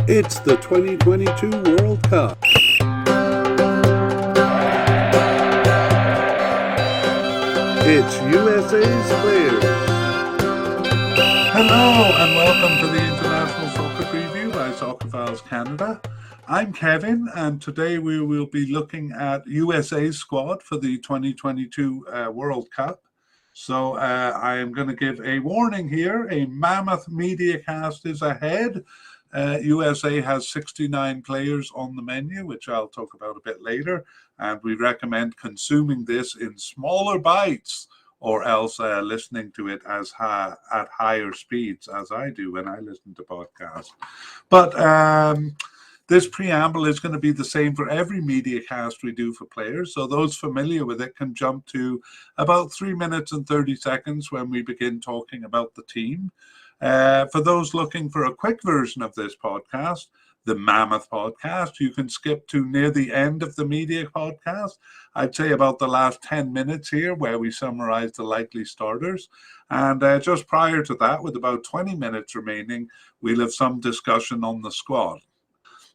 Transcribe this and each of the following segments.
It's the 2022 World Cup. It's USA's players. Hello and welcome to the International Soccer Preview by Soccerphiles Canada. I'm Kevin, and today we will be looking at USA's squad for the 2022 World Cup. So I am going to give a warning here. A mammoth mediacast is ahead. USA has 69 players on the menu, which I'll talk about a bit later, and we recommend consuming this in smaller bites or else listening to it at higher speeds, as I do when I listen to podcasts. But this preamble is going to be the same for every media cast we do for players, so those familiar with it can jump to about 3 minutes and 30 seconds when we begin talking about the team. For those looking for a quick version of this podcast, the Mammoth podcast, you can skip to near the end of the media podcast. I'd say about the last 10 minutes here where we summarize the likely starters. And just prior to that, with about 20 minutes remaining, we'll have some discussion on the squad.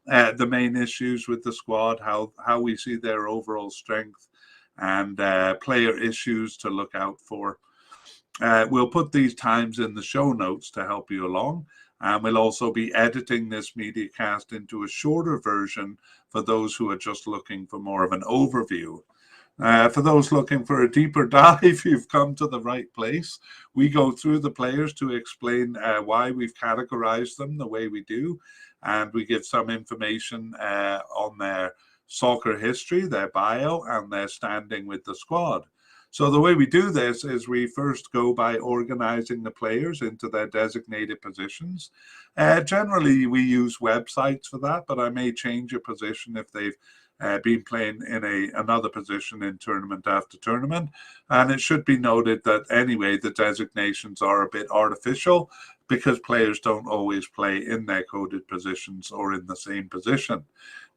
The main issues with the squad, how we see their overall strength, and player issues to look out for. We'll put these times in the show notes to help you along. And we'll also be editing this media cast into a shorter version for those who are just looking for more of an overview. For those looking for a deeper dive, you've come to the right place. We go through the players to explain why we've categorized them the way we do. And we give some information on their soccer history, their bio, and their standing with the squad. So the way we do this is we first go by organizing the players into their designated positions. Generally, we use websites for that, but I may change a position if they've been playing in another position in tournament after tournament. And it should be noted that anyway, the designations are a bit artificial because players don't always play in their coded positions or in the same position.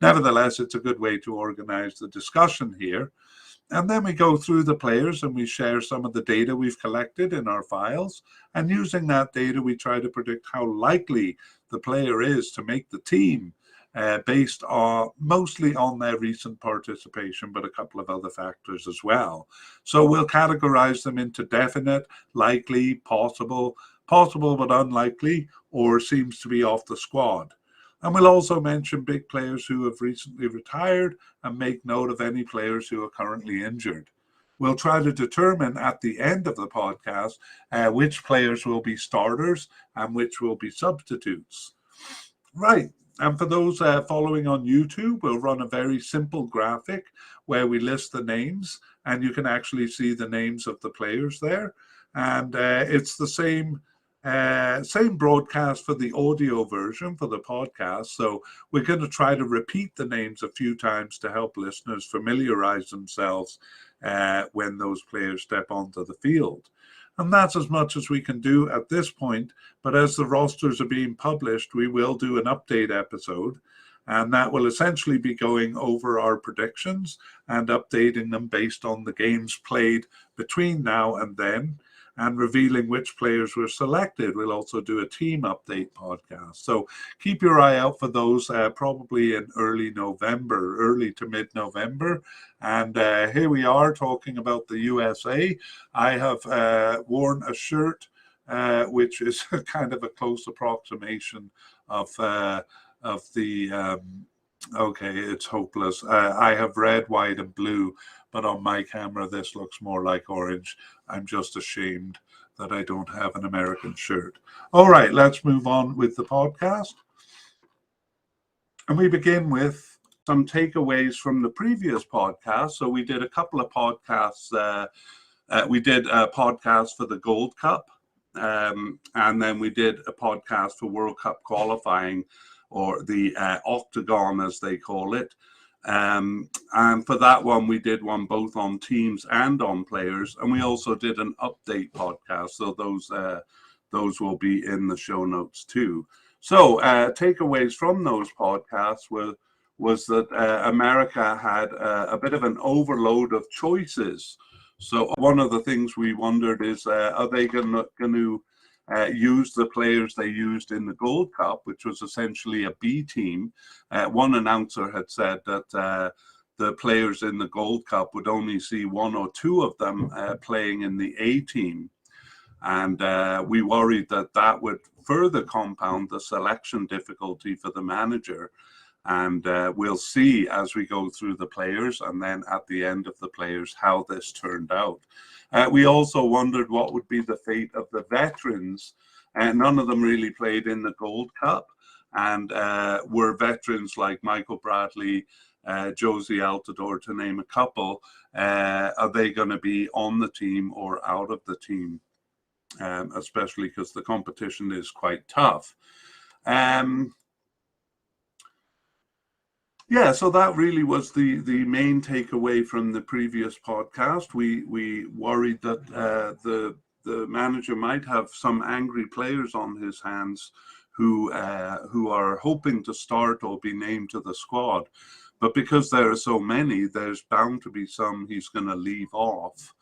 Nevertheless, it's a good way to organize the discussion here. And then we go through the players and we share some of the data we've collected in our files. And using that data, we try to predict how likely the player is to make the team based mostly on their recent participation, but a couple of other factors as well. So we'll categorize them into definite, likely, possible but unlikely, or seems to be off the squad. And we'll also mention big players who have recently retired and make note of any players who are currently injured. We'll try to determine at the end of the podcast which players will be starters and which will be substitutes. Right. And for those following on YouTube, we'll run a very simple graphic where we list the names, and you can actually see the names of the players there. And it's the same broadcast for the audio version for the podcast. So we're going to try to repeat the names a few times to help listeners familiarize themselves when those players step onto the field. And that's as much as we can do at this point. But as the rosters are being published, we will do an update episode. And that will essentially be going over our predictions and updating them based on the games played between now and then, and revealing which players were selected. We'll also do a team update podcast. So keep your eye out for those probably in early to mid-November. And here we are talking about the USA. I have worn a shirt which is kind of a close approximation of the okay, it's hopeless. I have red, white, and blue, but on my camera, this looks more like orange. I'm just ashamed that I don't have an American shirt. All right, let's move on with the podcast. And we begin with some takeaways from the previous podcast. So we did a couple of podcasts. We did a podcast for the Gold Cup, and then we did a podcast for World Cup qualifying, or the Octagon, as they call it. And for that one, we did one both on teams and on players. And we also did an update podcast. So those will be in the show notes too. So takeaways from those podcasts was that America had a bit of an overload of choices. So one of the things we wondered is, are they going to used the players they used in the Gold Cup, which was essentially a B team. One announcer had said that the players in the Gold Cup would only see one or two of them playing in the A team. And we worried that that would further compound the selection difficulty for the manager. And we'll see as we go through the players and then at the end of the players how this turned out. We also wondered what would be the fate of the veterans. None of them really played in the Gold Cup and were veterans like Michael Bradley, Josie Altidore, to name a couple. Are they going to be on the team or out of the team? Especially because the competition is quite tough. Yeah, so that really was the main takeaway from the previous podcast. We worried that the manager might have some angry players on his hands who are hoping to start or be named to the squad. But because there are so many, there's bound to be some he's going to leave off.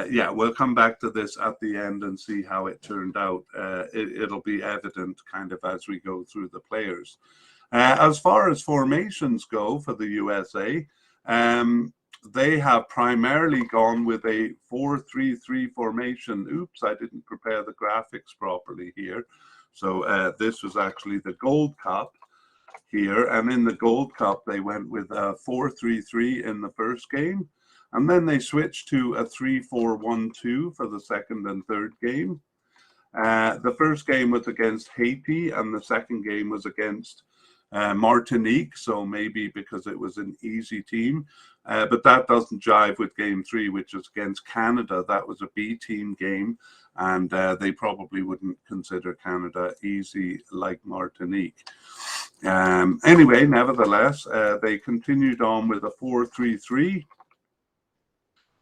Yeah, we'll come back to this at the end and see how it turned out. It'll be evident kind of as we go through the players. As far as formations go for the USA, they have primarily gone with a 4-3-3 formation. Oops, I didn't prepare the graphics properly here. So this was actually the Gold Cup here. And in the Gold Cup, they went with a 4-3-3 in the first game. And then they switched to a 3-4-1-2 for the second and third game. The first game was against Haiti, and the second game was against Martinique. So maybe because it was an easy team. But that doesn't jive with game 3, which was against Canada. That was a B team game, and they probably wouldn't consider Canada easy like Martinique. Anyway, nevertheless, they continued on with a 4-3-3.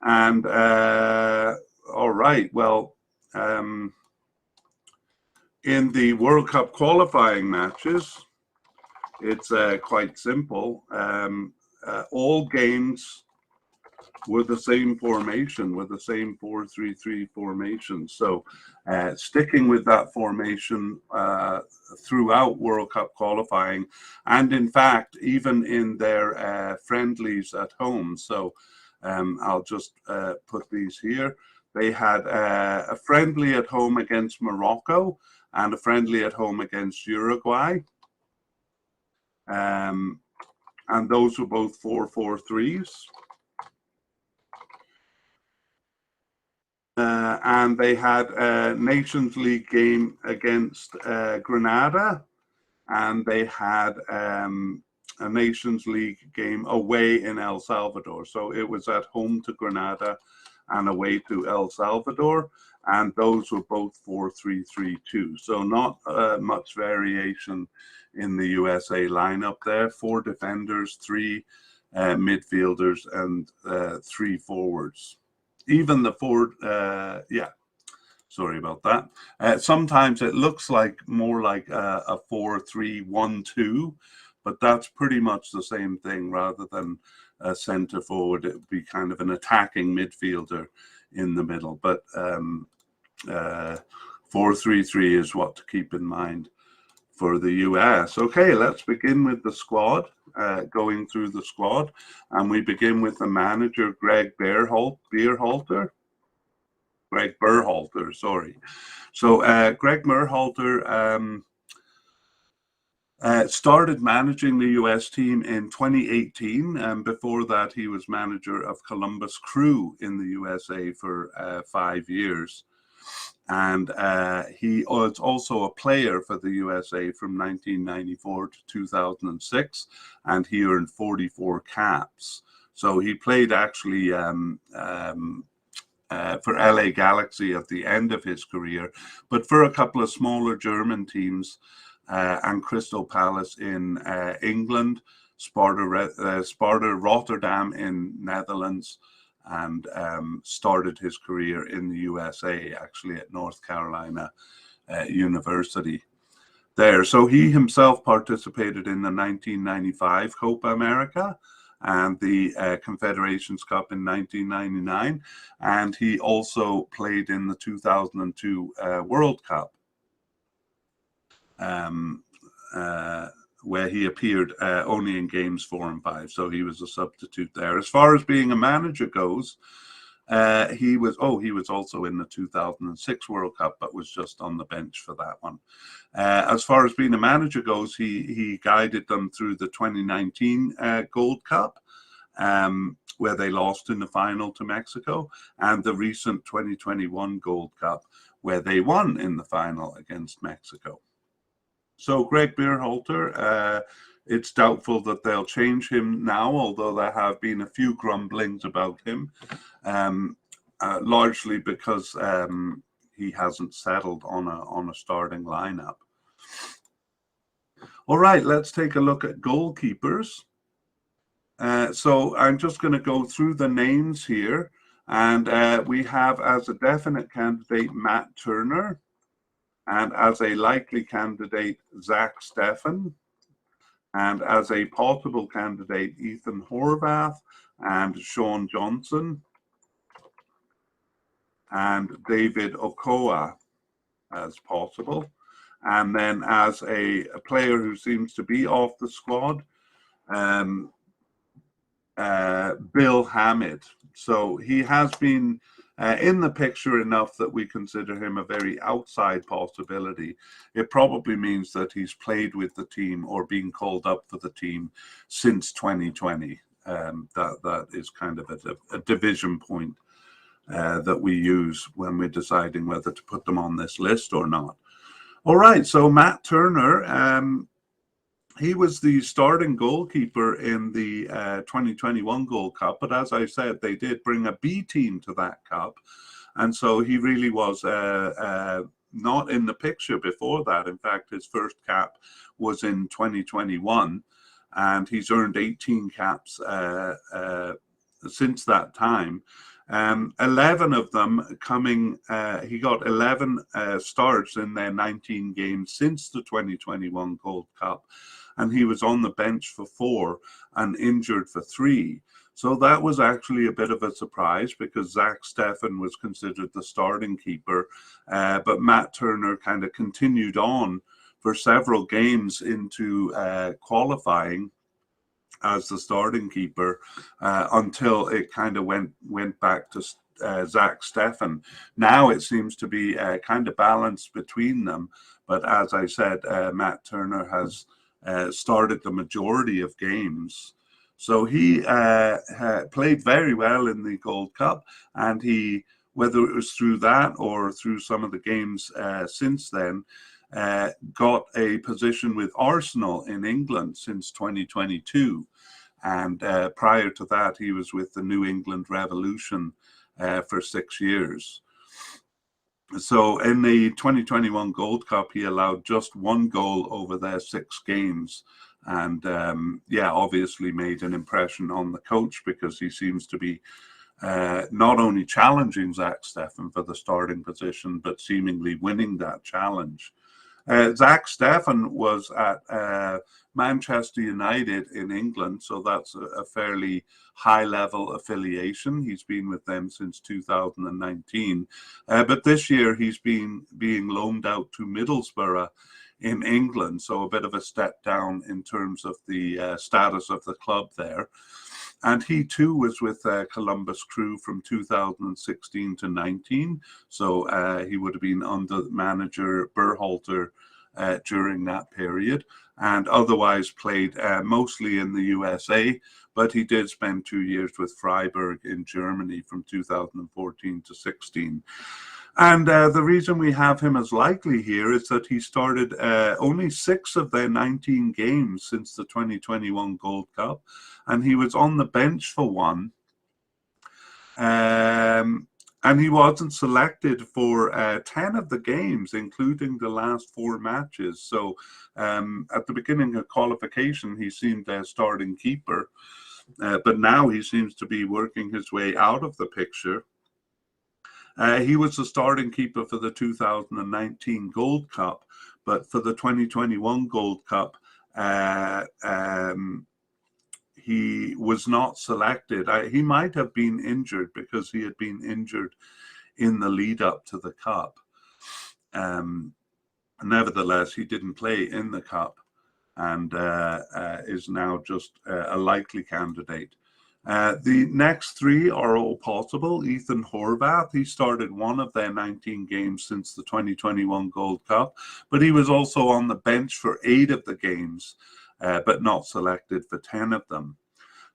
And all right, well, in the World Cup qualifying matches, it's quite simple. All games were the same formation, with the same 4-3-3 formation. So sticking with that formation throughout World Cup qualifying, and in fact, even in their friendlies at home. So I'll just put these here. They had a friendly at home against Morocco and a friendly at home against Uruguay. And those were both 4-4-3s. And they had a Nations League game against Grenada, and they had a Nations League game away in El Salvador. So it was at home to Grenada and away to El Salvador, and those were both 4-3-3-2. So not much variation in the USA lineup there. 4 defenders, 3 midfielders, and 3 forwards. Even the forward, sorry about that. Sometimes it looks like more like a 4-3-1-2, but that's pretty much the same thing. Rather than a center forward, it would be kind of an attacking midfielder in the middle. But 4-3-3 is what to keep in mind for the US. Okay, let's begin with the squad, going through the squad. And we begin with the manager, Greg Berhalter, sorry. So Greg Berhalter started managing the US team in 2018, and before that he was manager of Columbus Crew in the USA for 5 years. And he was also a player for the USA from 1994 to 2006, and he earned 44 caps. So he played actually for LA Galaxy at the end of his career, but for a couple of smaller German teams, and Crystal Palace in England, Sparta Rotterdam in Netherlands, and started his career in the USA, actually at North Carolina University there. So he himself participated in the 1995 Copa America, and the Confederations Cup in 1999. And he also played in the 2002 World Cup, where he appeared only in games 4 and 5. So he was a substitute there. As far as being a manager goes, he was also in the 2006 World Cup, but was just on the bench for that one. As far as being a manager goes, he guided them through the 2019 Gold Cup, where they lost in the final to Mexico, and the recent 2021 Gold Cup, where they won in the final against Mexico. So Greg Berhalter, it's doubtful that they'll change him now, although there have been a few grumblings about him, largely because he hasn't settled on a starting lineup. All right, let's take a look at goalkeepers. So I'm just going to go through the names here, and we have as a definite candidate Matt Turner, and as a likely candidate Zach Steffen, and as a possible candidate Ethan Horvath and Sean Johnson and David Okoa as possible. And then as a player who seems to be off the squad, Bill Hamid. So he has been in the picture enough that we consider him a very outside possibility. It probably means that he's played with the team or been called up for the team since 2020. That is kind of a division point that we use when we're deciding whether to put them on this list or not. All right, so Matt Turner, he was the starting goalkeeper in the 2021 Gold Cup, but as I said, they did bring a B team to that cup, and so he really was not in the picture before that. In fact, his first cap was in 2021, and he's earned 18 caps since that time. 11 of them coming, he got 11 starts in their 19 games since the 2021 Gold Cup, and he was on the bench for 4 and injured for 3. So that was actually a bit of a surprise because Zach Steffen was considered the starting keeper, but Matt Turner kind of continued on for several games into qualifying as the starting keeper until it kind of went back to Zach Steffen. Now it seems to be kind of balanced between them, but as I said, Matt Turner has started the majority of games. So he played very well in the Gold Cup, and he, whether it was through that or through some of the games since then, got a position with Arsenal in England since 2022. And prior to that, he was with the New England Revolution for 6 years. So in the 2021 Gold Cup, he allowed just 1 goal over their 6 games. And obviously made an impression on the coach because he seems to be not only challenging Zach Steffen for the starting position, but seemingly winning that challenge. Zach Steffen was at Manchester United in England, so that's a fairly high-level affiliation. He's been with them since 2019, but this year he's being loaned out to Middlesbrough in England, so a bit of a step down in terms of the status of the club there. And he too was with Columbus Crew from 2016 to 19. So he would have been under manager Berhalter during that period, and otherwise played mostly in the USA, but he did spend 2 years with Freiburg in Germany from 2014 to 16. And the reason we have him as likely here is that he started only 6 of their 19 games since the 2021 Gold Cup, and he was on the bench for 1. And he wasn't selected for 10 of the games, including the last 4 matches. So at the beginning of qualification, he seemed a starting keeper, but now he seems to be working his way out of the picture. He was the starting keeper for the 2019 Gold Cup, but for the 2021 Gold Cup, he was not selected. He might have been injured because he had been injured in the lead up to the Cup. Nevertheless, he didn't play in the Cup and is now just a likely candidate. The next three are all possible. Ethan Horvath, he started one of their 19 games since the 2021 Gold Cup, but he was also on the bench for 8 of the games, but not selected for 10 of them.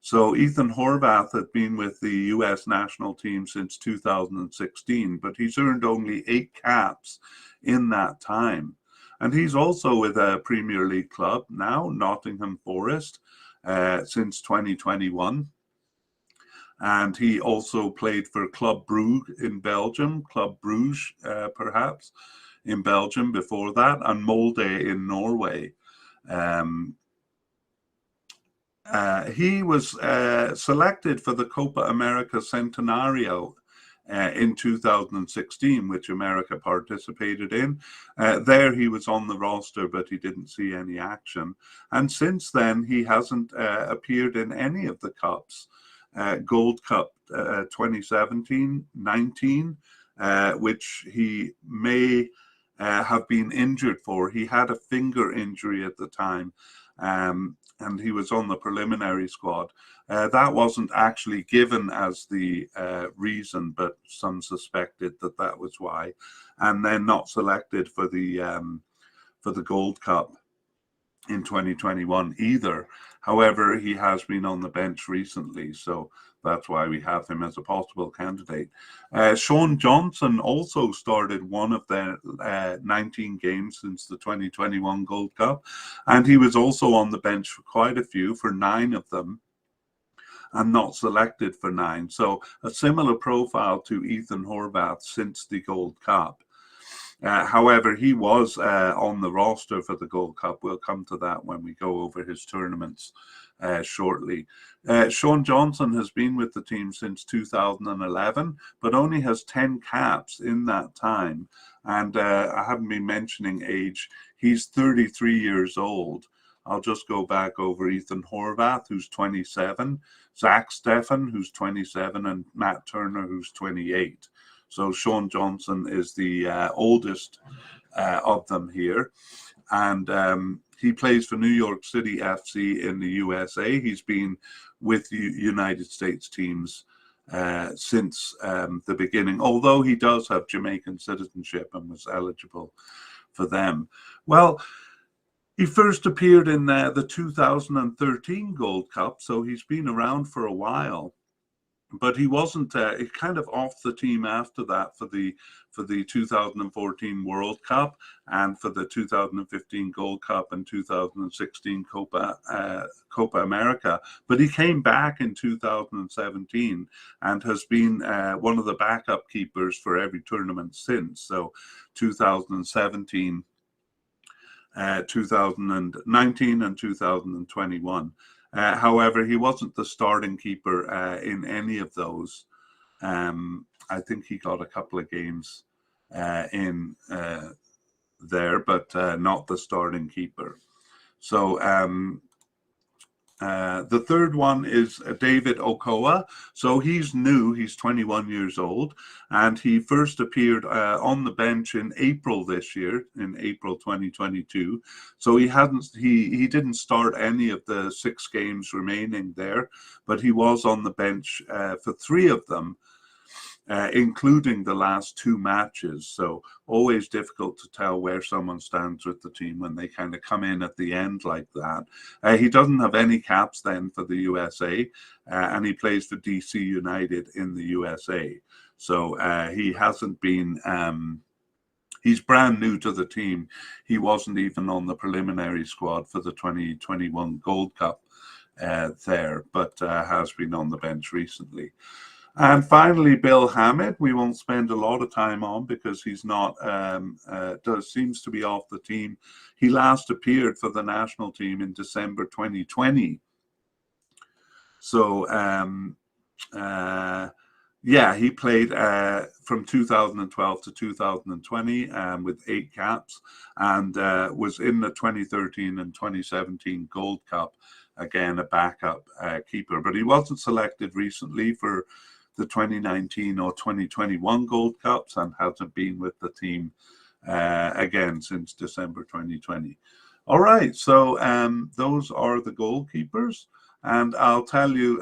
So Ethan Horvath had been with the US national team since 2016, but he's earned only 8 caps in that time. And he's also with a Premier League club now, Nottingham Forest, since 2021. And he also played for Club Brugge in Belgium, Club Bruges perhaps, in Belgium before that, and Molde in Norway. He was selected for the Copa America Centenario in 2016, which America participated in. There he was on the roster, but he didn't see any action. And since then, he hasn't appeared in any of the cups. Gold Cup 2017-19, which he may have been injured for. He had a finger injury at the time, and he was on the preliminary squad. That wasn't actually given as the reason, but some suspected that that was why. And then not selected for the Gold Cup in 2021 either. However, he has been on the bench recently, so that's why we have him as a possible candidate. Sean Johnson also started one of the 19 games since the 2021 Gold Cup, and he was also on the bench for quite a few, for 9 of them, and not selected for 9. So a similar profile to Ethan Horvath since the Gold Cup. However, he was on the roster for the Gold Cup. We'll come to that when we go over his tournaments shortly. Sean Johnson has been with the team since 2011, but only has 10 caps in that time. And I haven't been mentioning age. He's 33 years old. I'll just go back over Ethan Horvath, who's 27, Zach Steffen, who's 27, and Matt Turner, who's 28. So Sean Johnson is the oldest of them here. And he plays for New York City FC in the USA. He's been with United States teams since the beginning, although he does have Jamaican citizenship and was eligible for them. Well, he first appeared in the 2013 Gold Cup, so he's been around for a while. But he wasn't kind of off the team after that for the 2014 World Cup and for the 2015 Gold Cup and 2016 Copa America. But he came back in 2017 and has been one of the backup keepers for every tournament since. So 2017, 2019 and 2021. However, he wasn't the starting keeper in any of those. I think he got a couple of games in there, but not the starting keeper. So the third one is David Okoa. So he's new, he's 21 years old, and he first appeared on the bench in April this year, in April 2022. So he didn't start any of the 6 games remaining there, but he was on the bench for 3 of them, including the last 2 matches. So always difficult to tell where someone stands with the team when they kind of come in at the end like that. He doesn't have any caps then for the USA, and he plays for DC United in the USA. So he hasn't been, he's brand new to the team. He wasn't even on the preliminary squad for the 2021 Gold Cup there, but has been on the bench recently. And finally, Bill Hammett, we won't spend a lot of time on because he's not, seems to be off the team. He last appeared for the national team in December 2020. So, yeah, he played from 2012 to 2020 with 8 caps and was in the 2013 and 2017 Gold Cup again, a backup keeper. But he wasn't selected recently for the 2019 or 2021 Gold Cups and hasn't been with the team again since December 2020. All right, so those are the goalkeepers. And I'll tell you,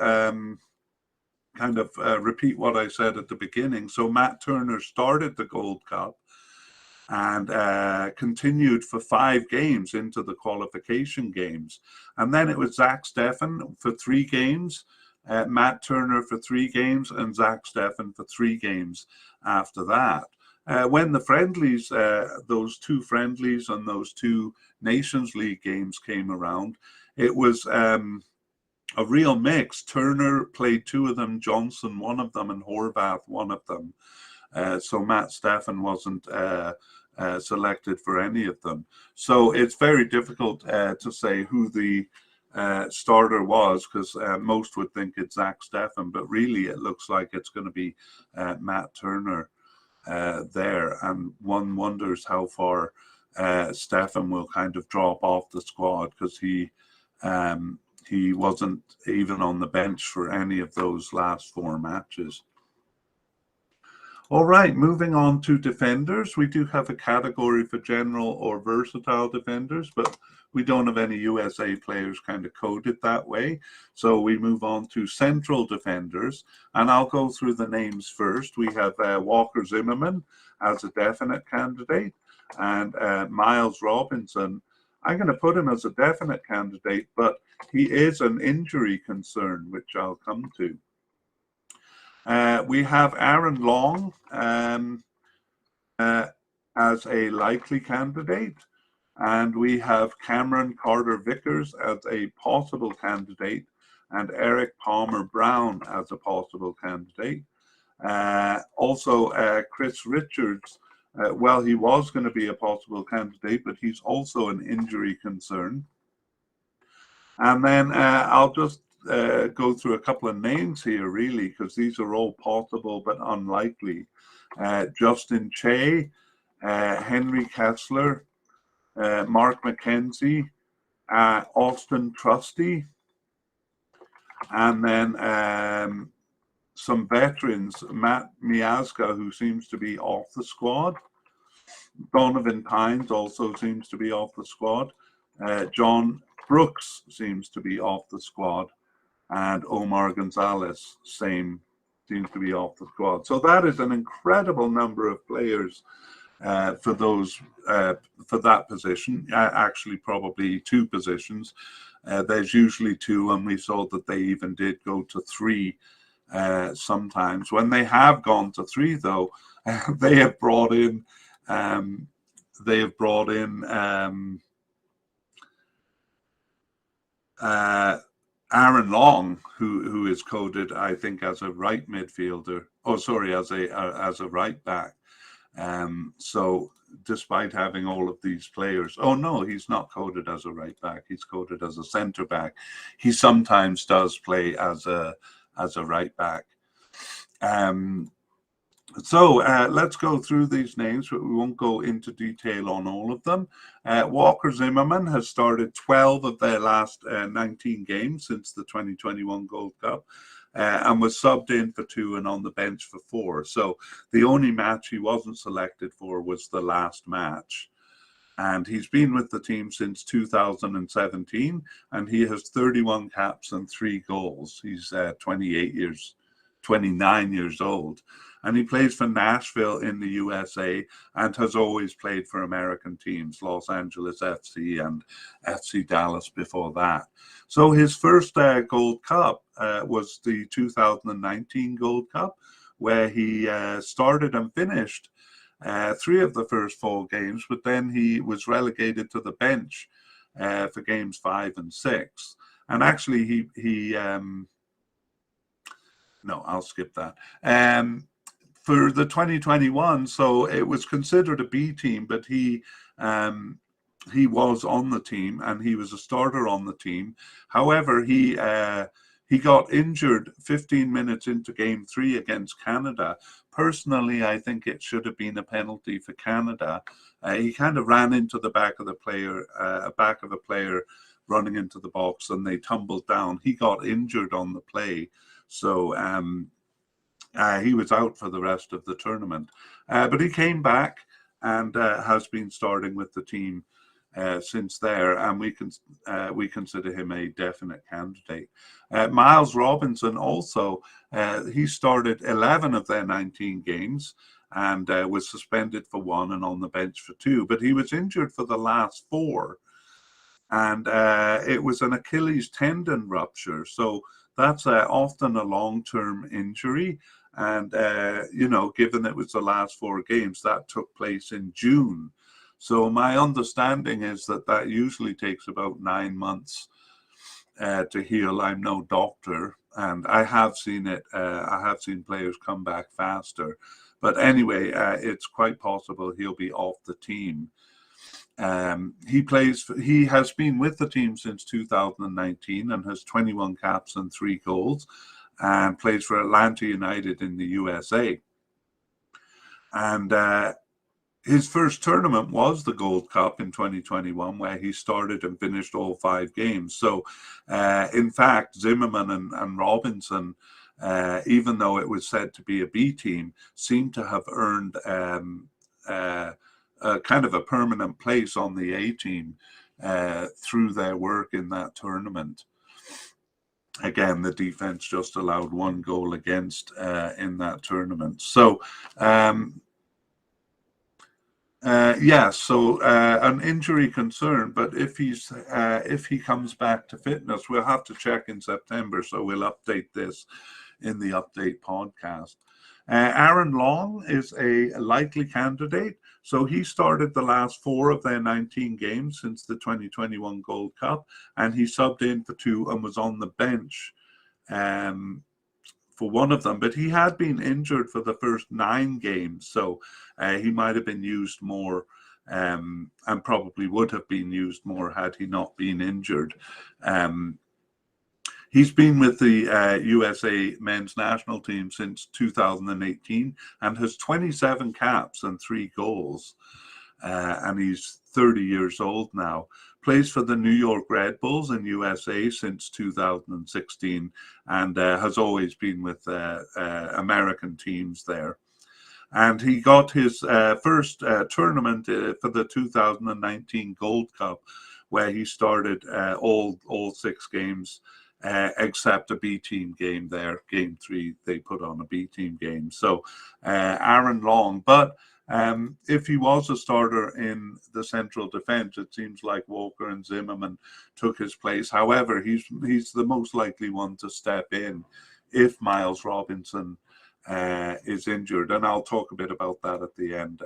kind of repeat what I said at the beginning. So Matt Turner started the Gold Cup and continued for 5 games into the qualification games. And then it was Zach Steffen for 3 games, Matt Turner for 3 games, and Zach Steffen for 3 games after that. When the friendlies, those 2 friendlies and those 2 Nations League games came around, it was a real mix. Turner played 2 of them, Johnson 1 of them, and Horvath 1 of them. So Matt Steffen wasn't selected for any of them. So it's very difficult to say who the starter was, because most would think it's Zach Steffen, but really it looks like it's going to be Matt Turner there. And one wonders how far Steffen will kind of drop off the squad, because he wasn't even on the bench for any of those last 4 matches. All right, moving on to defenders. We do have a category for general or versatile defenders, but we don't have any USA players kind of coded that way. So we move on to central defenders, and I'll go through the names first. We have Walker Zimmerman as a definite candidate, and Miles Robinson. I'm going to put him as a definite candidate, but he is an injury concern, which I'll come to. We have Aaron Long as a likely candidate, and we have Cameron Carter-Vickers as a possible candidate, and Eric Palmer-Brown as a possible candidate. Also, Chris Richards, well, he was going to be a possible candidate, but he's also an injury concern. And then I'll just go through a couple of names here, really, because these are all possible but unlikely. Justin Che, Henry Kessler, Mark McKenzie, Austin Trusty, and then some veterans, Matt Miazga, who seems to be off the squad. Donovan Pines also seems to be off the squad. John Brooks seems to be off the squad. And Omar Gonzalez, seems to be off the squad. So that is an incredible number of players for that position. Actually, probably 2 positions. There's usually 2, and we saw that they even did go to 3 sometimes. When they have gone to 3, though, they have brought in Aaron Long, who is coded, I think, as a right midfielder. Oh, sorry, as a right back. So despite having all of these players, oh no, he's not coded as a right back. He's coded as a centre back. He sometimes does play as a right back. So let's go through these names, but we won't go into detail on all of them. Walker Zimmerman has started 12 of their last 19 games since the 2021 Gold Cup, and was subbed in for 2 and on the bench for 4. So the only match he wasn't selected for was the last match. And he's been with the team since 2017, and he has 31 caps and 3 goals. He's 29 years old. And he plays for Nashville in the USA and has always played for American teams, Los Angeles FC and FC Dallas before that. So his first Gold Cup was the 2019 Gold Cup, where he started and finished 3 of the first 4 games, but then he was relegated to the bench for games 5 and 6. And actually, no, I'll skip that. For the 2021, so it was considered a B team, but he was on the team and he was a starter on the team. However, he got injured 15 minutes into game 3 against Canada. Personally, I think it should have been a penalty for Canada. He kind of ran into the back of a player running into the box and they tumbled down. He got injured on the play, so he was out for the rest of the tournament. But he came back and has been starting with the team since there, and we consider him a definite candidate. Miles Robinson also, he started 11 of their 19 games and was suspended for 1 and on the bench for 2, but he was injured for the last 4, and it was an Achilles tendon rupture, so that's often a long-term injury. And given it was the last 4 games, that took place in June. So my understanding is that usually takes about 9 months to heal. I'm no doctor, and I have seen it. I have seen players come back faster. But anyway, it's quite possible he'll be off the team. He has been with the team since 2019 and has 21 caps and 3 goals, and plays for Atlanta United in the USA. And his first tournament was the Gold Cup in 2021, where he started and finished all 5 games. So, in fact, Zimmerman and Robinson, even though it was said to be a B team, seem to have earned kind of a permanent place on the A team through their work in that tournament. Again, the defense just allowed 1 goal against in that tournament. So, an injury concern, but if he comes back to fitness, we'll have to check in September. So we'll update this in the update podcast. Aaron Long is a likely candidate. So he started the last 4 of their 19 games since the 2021 Gold Cup, and he subbed in for 2 and was on the bench for 1 of them. But he had been injured for the first 9 games, so he might have been used more, and probably would have been used more had he not been injured. He's been with the USA men's national team since 2018 and has 27 caps and 3 goals. And he's 30 years old now. Plays for the New York Red Bulls in USA since 2016 and has always been with American teams there. And he got his first tournament for the 2019 Gold Cup, where he started all 6 games. Except a B team game there. Game 3, they put on a B team game. So Aaron Long. But if he was a starter in the central defense, it seems like Walker and Zimmerman took his place. However, he's the most likely one to step in if Miles Robinson is injured. And I'll talk a bit about that at the end.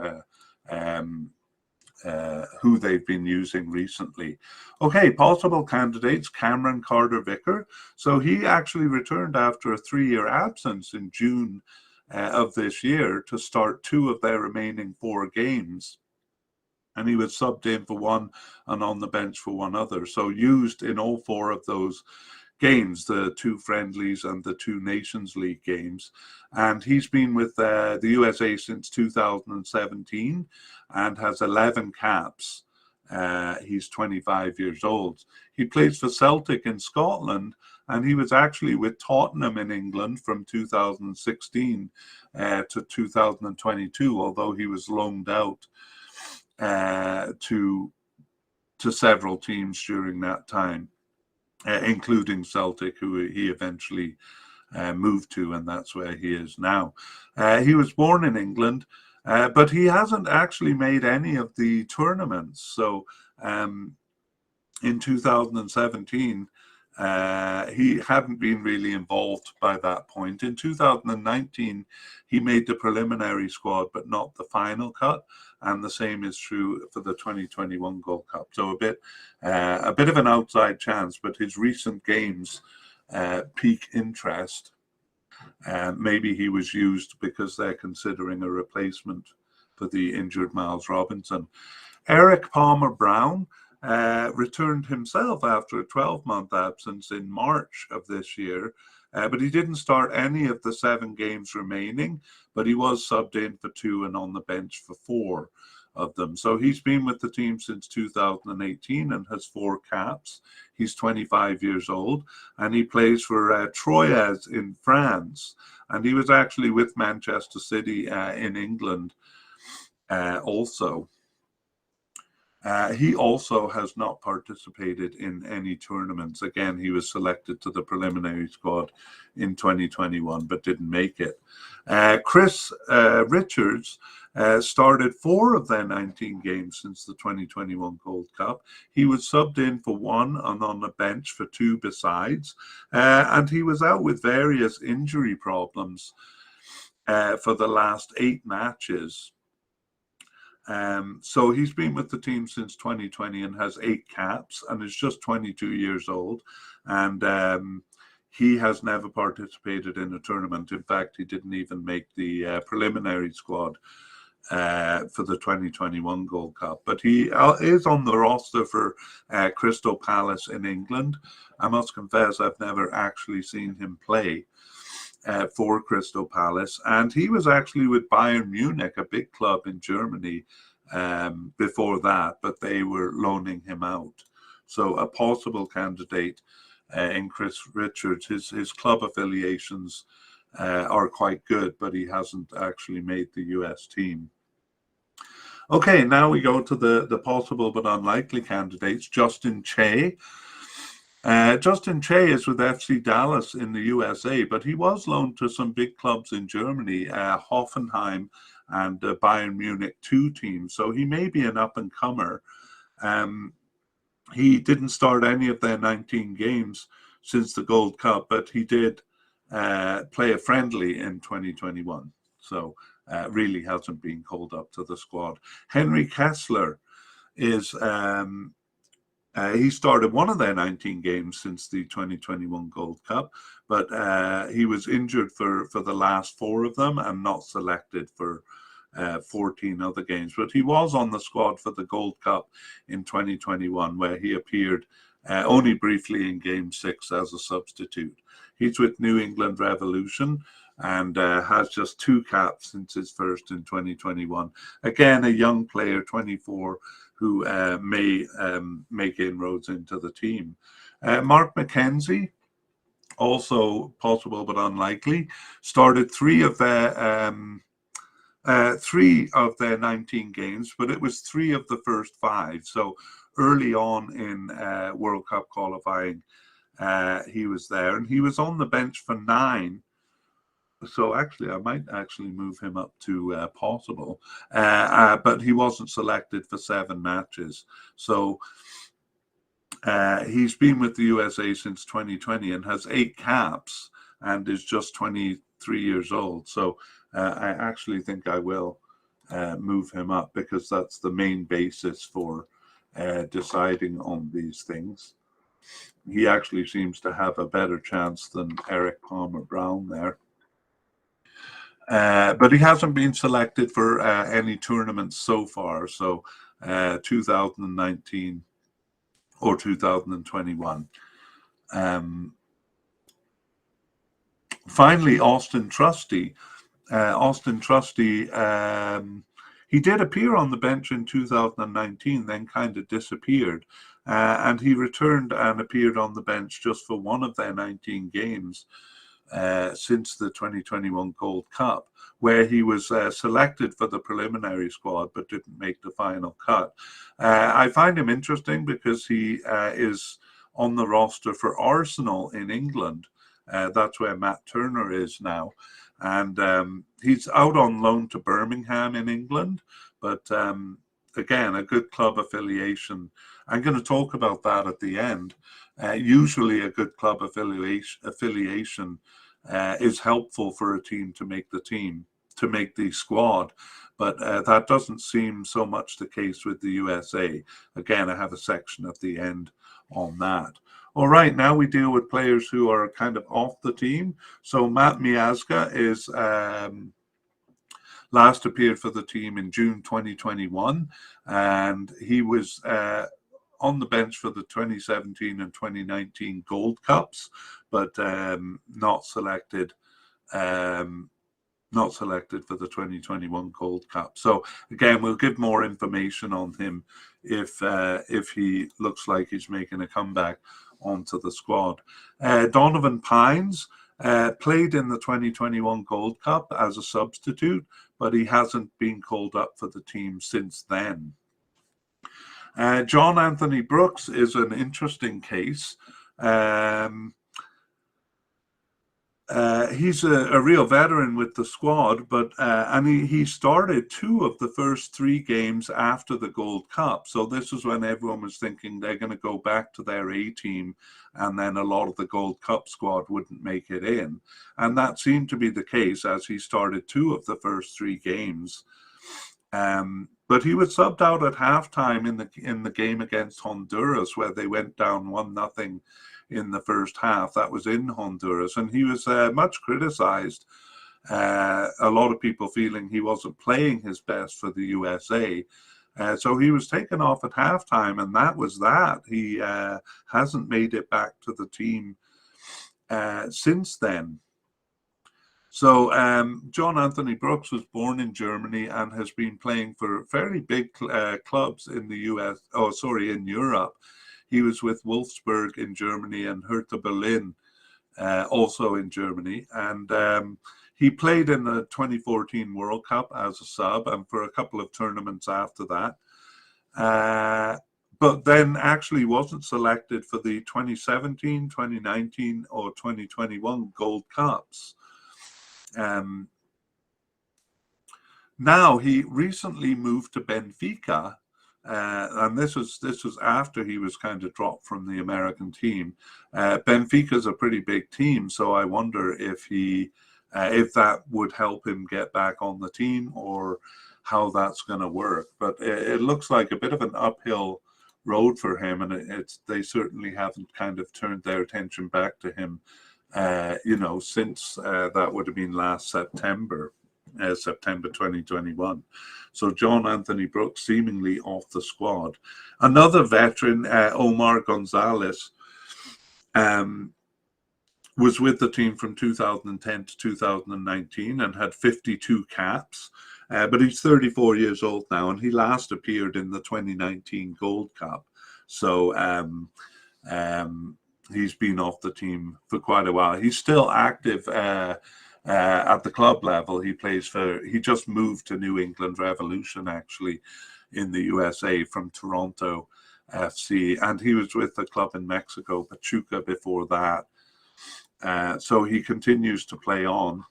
Who they've been using recently. Okay, possible candidates: Cameron Carter-Vicker. So he actually returned after a 3-year absence in June of this year to start 2 of their remaining 4 games. And he was subbed in for 1 and on the bench for 1 other. So used in all 4 of those games, the 2 friendlies and the 2 Nations League games. And he's been with the USA since 2017 and has 11 caps. He's 25 years old. He plays for Celtic in Scotland, and he was actually with Tottenham in England from 2016 to 2022, although he was loaned out to several teams during that time. Including Celtic, who he eventually moved to, and that's where he is now. He was born in England, but he hasn't actually made any of the tournaments. So in 2017, he hadn't been really involved by that point. In 2019, he made the preliminary squad, but not the final cut. And the same is true for the 2021 Gold Cup. So a bit of an outside chance, but his recent games pique interest. Maybe he was used because they're considering a replacement for the injured Miles Robinson. Eric Palmer-Brown returned himself after a 12-month absence in March of this year, but he didn't start any of the 7 games remaining, but he was subbed in for 2 and on the bench for 4. of them. So he's been with the team since 2018 and has 4 caps. He's 25 years old, and he plays for Troyes in France. And he was actually with Manchester City in England also. He also has not participated in any tournaments. Again, he was selected to the preliminary squad in 2021, but didn't make it. Chris Richards started 4 of their 19 games since the 2021 Gold Cup. He was subbed in for 1 and on the bench for 2 besides. And he was out with various injury problems for the last 8 matches. So he's been with the team since 2020 and has 8 caps and is just 22 years old. And he has never participated in a tournament. In fact, he didn't even make the preliminary squad for the 2021 Gold Cup. But he is on the roster for Crystal Palace in England. I must confess, I've never actually seen him play for Crystal Palace, and he was actually with Bayern Munich, a big club in Germany, before that, but they were loaning him out. So a possible candidate in Chris Richards. His club affiliations are quite good, but he hasn't actually made the US team. Okay, now we go to the possible but unlikely candidates. Justin Che. Justin Che is with FC Dallas in the USA, but he was loaned to some big clubs in Germany, Hoffenheim and Bayern Munich 2 teams. So he may be an up-and-comer. He didn't start any of their 19 games since the Gold Cup, but he did play a friendly in 2021. So really hasn't been called up to the squad. Henry Kessler is... he started 1 of their 19 games since the 2021 Gold Cup, but he was injured for the last 4 of them and not selected for 14 other games. But he was on the squad for the Gold Cup in 2021, where he appeared only briefly in Game 6 as a substitute. He's with New England Revolution and has just 2 caps since his first in 2021. Again, a young player, 24, who may make inroads into the team. Mark McKenzie, also possible but unlikely, started 3 of their 19 games, but it was 3 of the first 5. So early on in World Cup qualifying, he was there, and he was on the bench for 9. So actually, I might actually move him up to possible, but he wasn't selected for 7 matches. So he's been with the USA since 2020 and has 8 caps and is just 23 years old. So I actually think I will move him up, because that's the main basis for deciding on these things. He actually seems to have a better chance than Eric Palmer-Brown there. But he hasn't been selected for any tournaments so far, so 2019 or 2021. Finally, Austin Trusty. Austin Trusty, he did appear on the bench in 2019, then kind of disappeared. And he returned and appeared on the bench just for 1 of their 19 games. Since the 2021 Gold Cup, where he was selected for the preliminary squad but didn't make the final cut. I find him interesting because he is on the roster for Arsenal in England. That's where Matt Turner is now. And he's out on loan to Birmingham in England, but again, a good club affiliation. I'm going to talk about that at the end. Usually a good club affiliation is helpful for a team to make the squad, but that doesn't seem so much the case with the USA. Again, I have a section at the end on that. All right, now we deal with players who are kind of off the team. So Matt Miazga is last appeared for the team in June 2021, and he was on the bench for the 2017 and 2019 Gold Cups, but not selected not selected for the 2021 Gold Cup. So again, we'll give more information on him if he looks like he's making a comeback onto the squad. Donovan Pines played in the 2021 Gold Cup as a substitute, but he hasn't been called up for the team since then. John Anthony Brooks is an interesting case. He's a real veteran with the squad, but and he started 2 of the first 3 games after the Gold Cup. So this is when everyone was thinking they're going to go back to their A team, and then a lot of the Gold Cup squad wouldn't make it in. And that seemed to be the case, as he started 2 of the first 3 games. But he was subbed out at halftime in the game against Honduras, where they went down 1-0 in the first half. That was in Honduras, and he was much criticized. A lot of people feeling he wasn't playing his best for the USA. So he was taken off at halftime, and that was that. He hasn't made it back to the team since then. So John Anthony Brooks was born in Germany and has been playing for very big clubs in the in Europe. He was with Wolfsburg in Germany and Hertha Berlin also in Germany. And he played in the 2014 World Cup as a sub and for a couple of tournaments after that. But then actually wasn't selected for the 2017, 2019 or 2021 Gold Cups. Now he recently moved to Benfica, and this was after he was kind of dropped from the American team. Benfica is a pretty big team, so I wonder if that would help him get back on the team or how that's going to work. But it looks like a bit of an uphill road for him, and they certainly haven't kind of turned their attention back to him. Since that would have been last September 2021. So John Anthony Brooks seemingly off the squad. Another veteran, Omar Gonzalez, was with the team from 2010 to 2019 and had 52 caps. But he's 34 years old now, and he last appeared in the 2019 Gold Cup. So he's been off the team for quite a while. He's still active at the club level. He just moved to New England Revolution, actually, in the USA from Toronto FC. And he was with the club in Mexico, Pachuca, before that. So he continues to play on,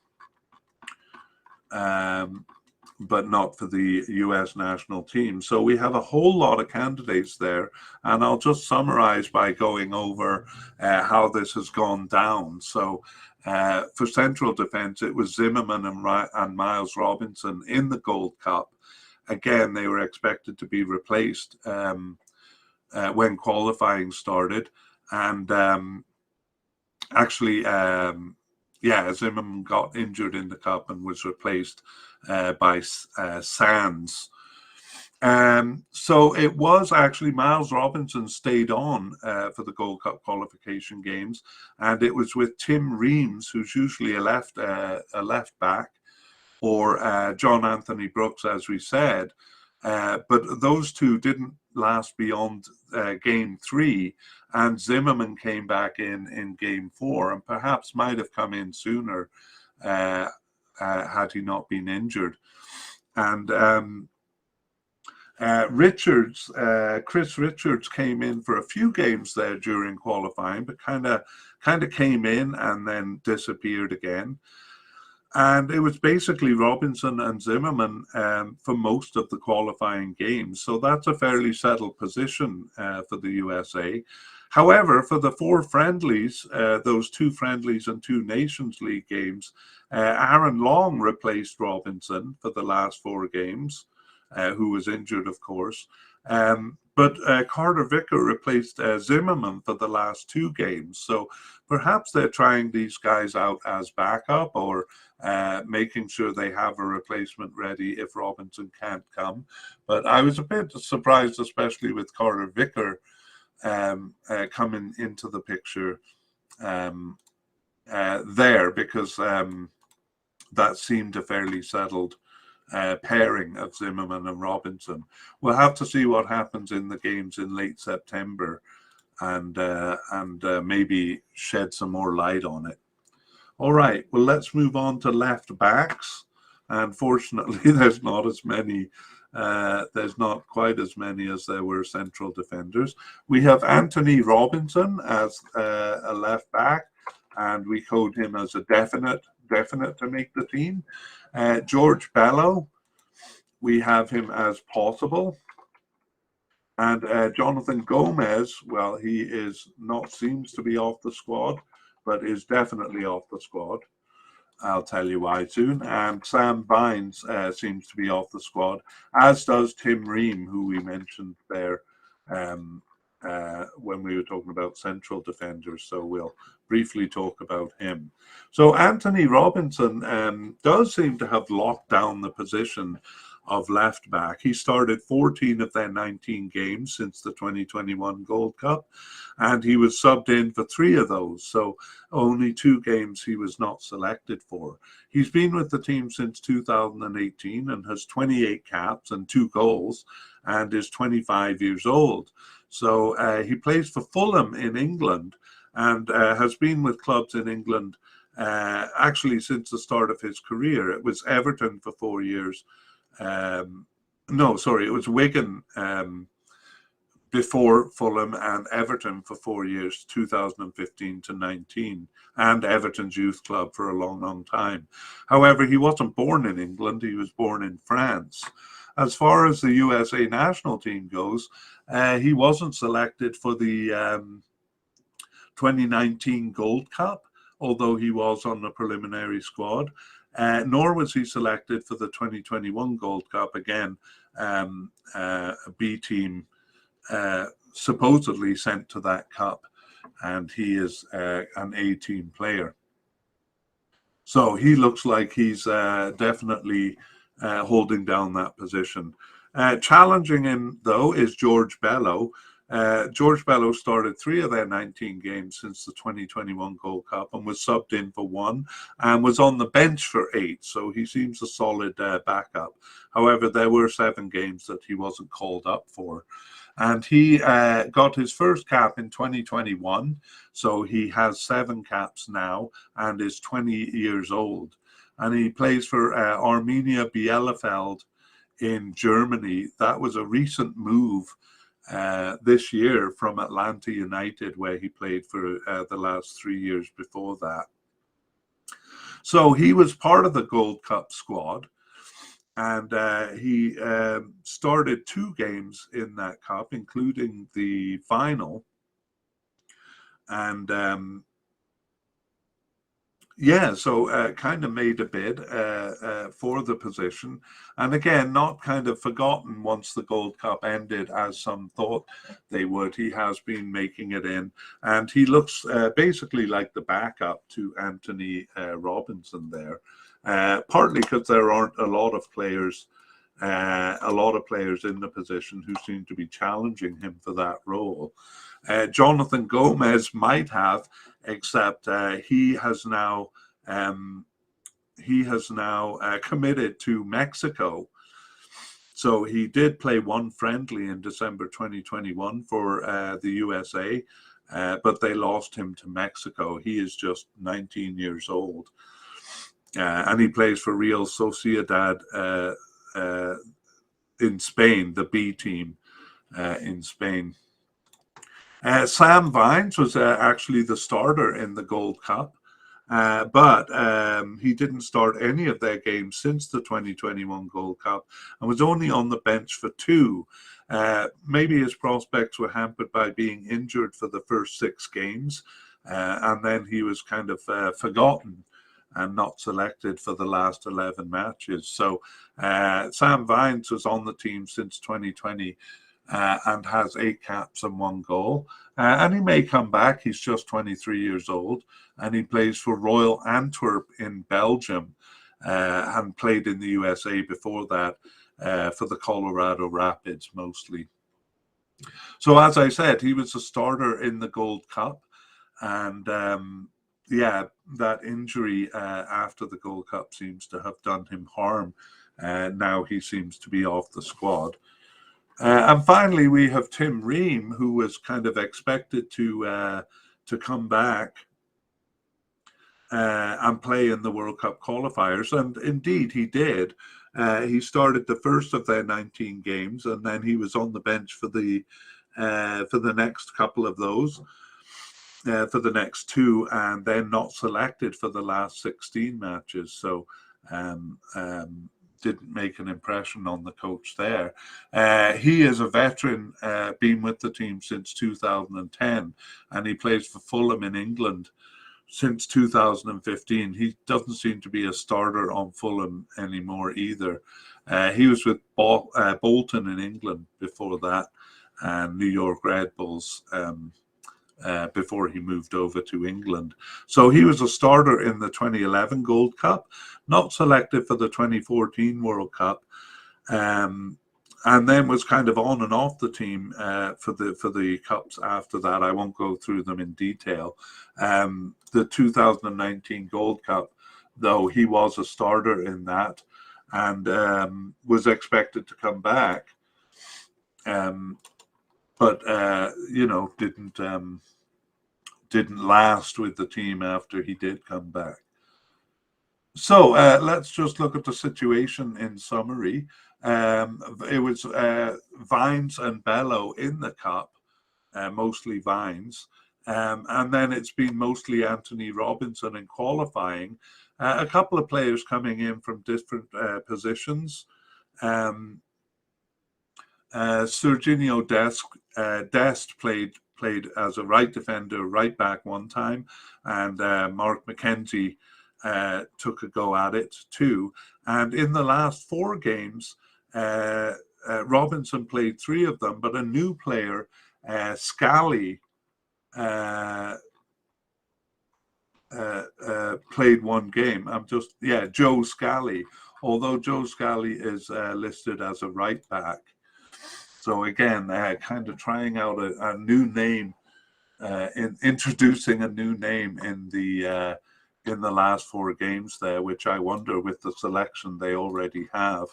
but not for the US national team. So we have a whole lot of candidates there, and I'll just summarize by going over how this has gone down. So for central defense, it was Zimmerman and Miles Robinson in the Gold Cup. Again, they were expected to be replaced when qualifying started, and Zimmerman got injured in the cup and was replaced by Sands. So it was actually Miles Robinson stayed on for the Gold Cup qualification games, and it was with Tim Reams, who's usually a left back, or John Anthony Brooks, as we said. But those two didn't last beyond game 3, and Zimmerman came back in game 4, and perhaps might have come in sooner had he not been injured. And Chris Richards came in for a few games there during qualifying, but kind of came in and then disappeared again. And it was basically Robinson and Zimmerman for most of the qualifying games. So that's a fairly settled position for the USA. However, for the 4 friendlies, those 2 friendlies and 2 Nations League games, Aaron Long replaced Robinson for the last 4 games, who was injured, of course. But Carter Vicker replaced Zimmerman for the last 2 games. So perhaps they're trying these guys out as backup, or making sure they have a replacement ready if Robinson can't come. But I was a bit surprised, especially with Carter Vicker coming into the picture there, because that seemed a fairly settled pairing of Zimmerman and Robinson. We'll have to see what happens in the games in late September, and maybe shed some more light on it. All right, well, let's move on to left backs. Unfortunately, there's not as many. There's not quite as many as there were central defenders. We have Anthony Robinson as a left back, and we code him as a definite to make the team. George Bello, we have him as possible. And Jonathan Gomez, well, he seems to be off the squad, but is definitely off the squad. I'll tell you why soon. And Sam Vines seems to be off the squad, as does Tim Ream, who we mentioned there when we were talking about central defenders. So we'll briefly talk about him. So Anthony Robinson does seem to have locked down the position of left back. He started 14 of their 19 games since the 2021 Gold Cup, and he was subbed in for 3 of those. So only 2 games he was not selected for. He's been with the team since 2018 and has 28 caps and 2 goals, and is 25 years old. So he plays for Fulham in England, and has been with clubs in England actually since the start of his career. It was Everton for 4 years. It was Wigan before Fulham, and Everton for 4 years, 2015 to 19, and Everton's youth club for a long time. However, he wasn't born in England, he was born in France. As far as the USA national team goes, he wasn't selected for the 2019 Gold Cup, although he was on the preliminary squad. Nor was he selected for the 2021 Gold Cup, again, a B team supposedly sent to that cup, and he is an A team player. So he looks like he's definitely holding down that position. Challenging him, though, is George Bello. George Bello started 3 of their 19 games since the 2021 Gold Cup and was subbed in for 1 and was on the bench for 8. So he seems a solid backup. However, there were 7 games that he wasn't called up for. And he got his first cap in 2021. So he has 7 caps now and is 20 years old. And he plays for Arminia Bielefeld in Germany. That was a recent move this year from Atlanta United, where he played for the last 3 years before that. So he was part of the Gold Cup squad, and he started 2 games in that cup, including the final. And kind of made a bid for the position. And again, not kind of forgotten once the Gold Cup ended, as some thought they would. He has been making it in. And he looks basically like the backup to Anthony Robinson there. Partly because there aren't a lot of players in the position who seem to be challenging him for that role. Jonathan Gomez might have, except he has now committed to Mexico. So he did play 1 friendly in December 2021 for the USA, but they lost him to Mexico. He is just 19 years old, and he plays for Real Sociedad in Spain, the B team in Spain. Sam Vines was actually the starter in the Gold Cup, but he didn't start any of their games since the 2021 Gold Cup and was only on the bench for 2. Maybe his prospects were hampered by being injured for the first 6 games, and then he was kind of forgotten and not selected for the last 11 matches. So Sam Vines was on the team since 2020. And has 8 caps and 1 goal. And he may come back. He's just 23 years old. And he plays for Royal Antwerp in Belgium, and played in the USA before that for the Colorado Rapids mostly. So as I said, he was a starter in the Gold Cup. And yeah, that injury after the Gold Cup seems to have done him harm. Now he seems to be off the squad. And finally, we have Tim Ream, who was kind of expected to come back and play in the World Cup qualifiers, and indeed he did. He started the first of their 19 games, and then he was on the bench for the next couple of those, for the next two, and then not selected for the last 16 matches. So didn't make an impression on the coach there. He is a veteran, been with the team since 2010, and he plays for Fulham in England since 2015. He doesn't seem to be a starter on Fulham anymore either. He was with Bolton in England before that, and New York Red Bulls before he moved over to England. So he was a starter in the 2011 Gold Cup, not selected for the 2014 World Cup, and then was kind of on and off the team for the cups after that. I won't go through them in detail. The 2019 Gold Cup, though, he was a starter in that, and was expected to come back, but didn't last with the team after he did come back. So let's just look at the situation in summary. It was Vines and Bello in the cup, mostly Vines, and then it's been mostly Anthony Robinson in qualifying. A couple of players coming in from different positions. Serginho Dest played as a right defender, right back one time, and Mark McKenzie took a go at it too. And in the last 4 games, Robinson played 3 of them, but a new player, Scally, played 1 game. Joe Scally, although Joe Scally is listed as a right back. So again, kind of trying out a new name, introducing a new name in the last 4 games there, which I wonder, with the selection they already have,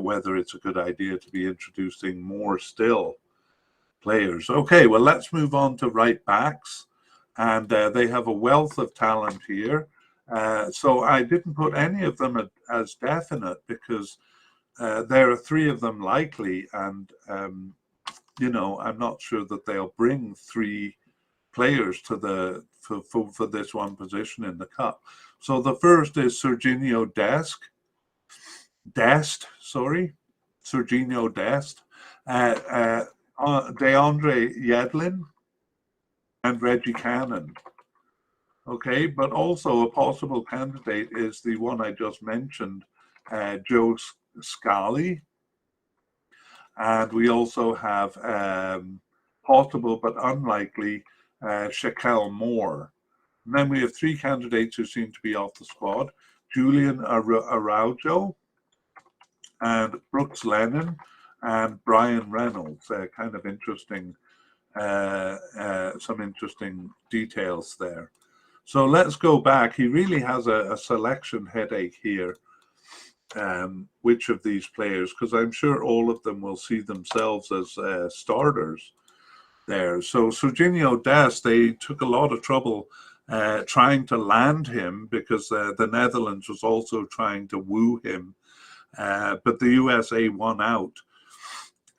whether it's a good idea to be introducing more still players. Okay, well, let's move on to right backs, and they have a wealth of talent here. So I didn't put any of them as definite, because there are 3 of them likely, and I'm not sure that they'll bring 3 players to for this one position in the cup. So the first is Serginho Dest, DeAndre Yedlin, and Reggie Cannon. Okay, but also a possible candidate is the one I just mentioned, Joe Scally. And we also have possible but unlikely Shaquille Moore. And then we have 3 candidates who seem to be off the squad: Julian Araujo, and Brooks Lennon, and Brian Reynolds. Kind of interesting, some interesting details there. So let's go back. He really has a selection headache here. Which of these players, because I'm sure all of them will see themselves as starters there. So Serginho Dest, they took a lot of trouble trying to land him, because the Netherlands was also trying to woo him, but the USA won out,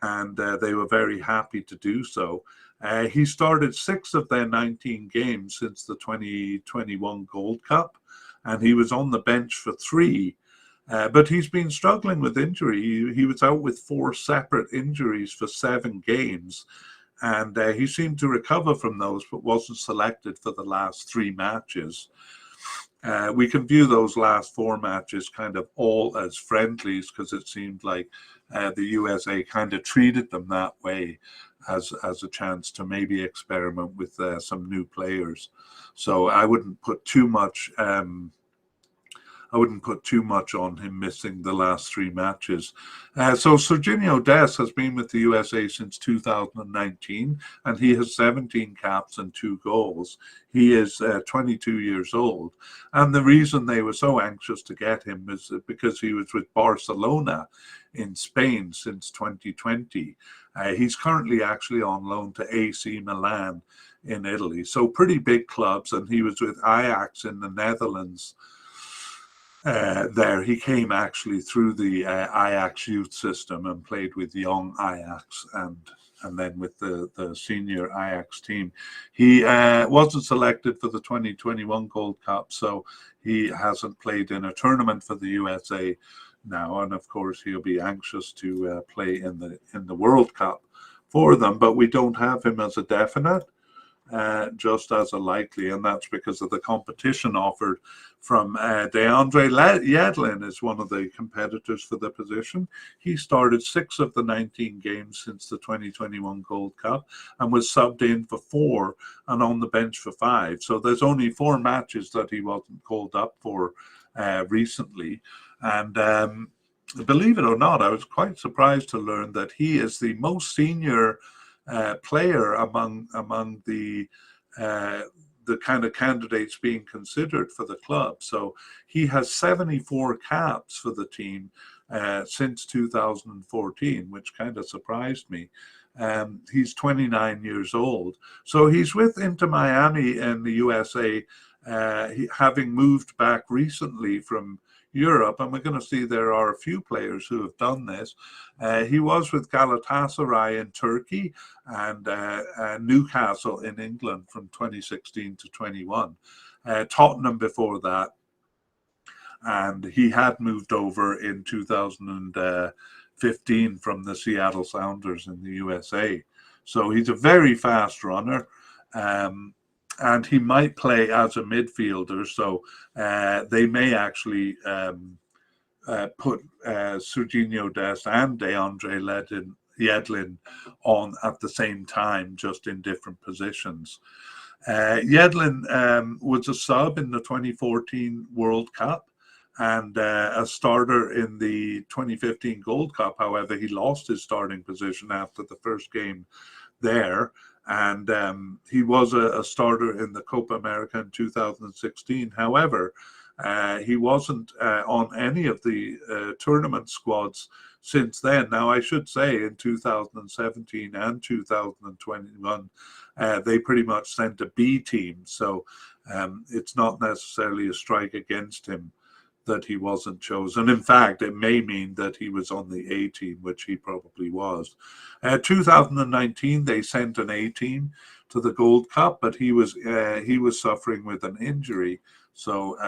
and they were very happy to do so. He started 6 of their 19 games since the 2021 Gold Cup, and he was on the bench for 3. But he's been struggling with injury. He was out with 4 separate injuries for 7 games, and he seemed to recover from those, but wasn't selected for the last 3 matches. We can view those last 4 matches kind of all as friendlies, because it seemed like the USA kind of treated them that way, as a chance to maybe experiment with some new players. So I wouldn't put too much I wouldn't put too much on him missing the last 3 matches. So Serginho Dest has been with the USA since 2019, and he has 17 caps and 2 goals. He is 22 years old. And the reason they were so anxious to get him is because he was with Barcelona in Spain since 2020. He's currently actually on loan to AC Milan in Italy. So pretty big clubs, and he was with Ajax in the Netherlands. There, he came actually through the Ajax youth system and played with young Ajax and then with the senior Ajax team. He wasn't selected for the 2021 Gold Cup, so he hasn't played in a tournament for the USA now, and of course he'll be anxious to play in the World Cup for them. But we don't have him as a definite. Just as a likely, and that's because of the competition offered from DeAndre Yedlin is one of the competitors for the position. He started 6 of the 19 games since the 2021 Gold Cup and was subbed in for 4 and on the bench for 5. So there's only 4 matches that he wasn't called up for recently. And believe it or not, I was quite surprised to learn that he is the most senior player among the kind of candidates being considered for the club. So he has 74 caps for the team since 2014, which kind of surprised me. He's 29 years old. So he's with Inter Miami in the USA, having moved back recently from Europe, and we're going to see there are a few players who have done this. He was with Galatasaray in Turkey and Newcastle in England from 2016 to 21. Tottenham before that, and he had moved over in 2015 from the Seattle Sounders in the USA. So he's a very fast runner. And he might play as a midfielder, so they may actually put Serginho Dest and DeAndre Yedlin on at the same time, just in different positions. Yedlin was a sub in the 2014 World Cup and a starter in the 2015 Gold Cup. However, he lost his starting position after the first game there. And he was a starter in the Copa America in 2016. However, he wasn't on any of the tournament squads since then. Now, I should say in 2017 and 2021, they pretty much sent a B team. So it's not necessarily a strike against him that he wasn't chosen. In fact, it may mean that he was on the A team, which he probably was. 2019, they sent an A team to the Gold Cup, but he was suffering with an injury, so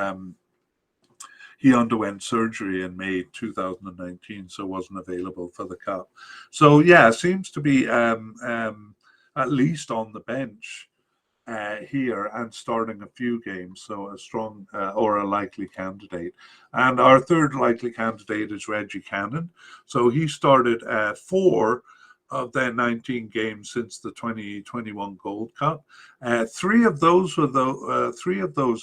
he underwent surgery in May 2019, so wasn't available for the Cup. So yeah, seems to be at least on the bench here and starting a few games, so a strong or a likely candidate. And our third likely candidate is Reggie Cannon. So he started 4 of their 19 games since the 2021 Gold Cup. 3 of those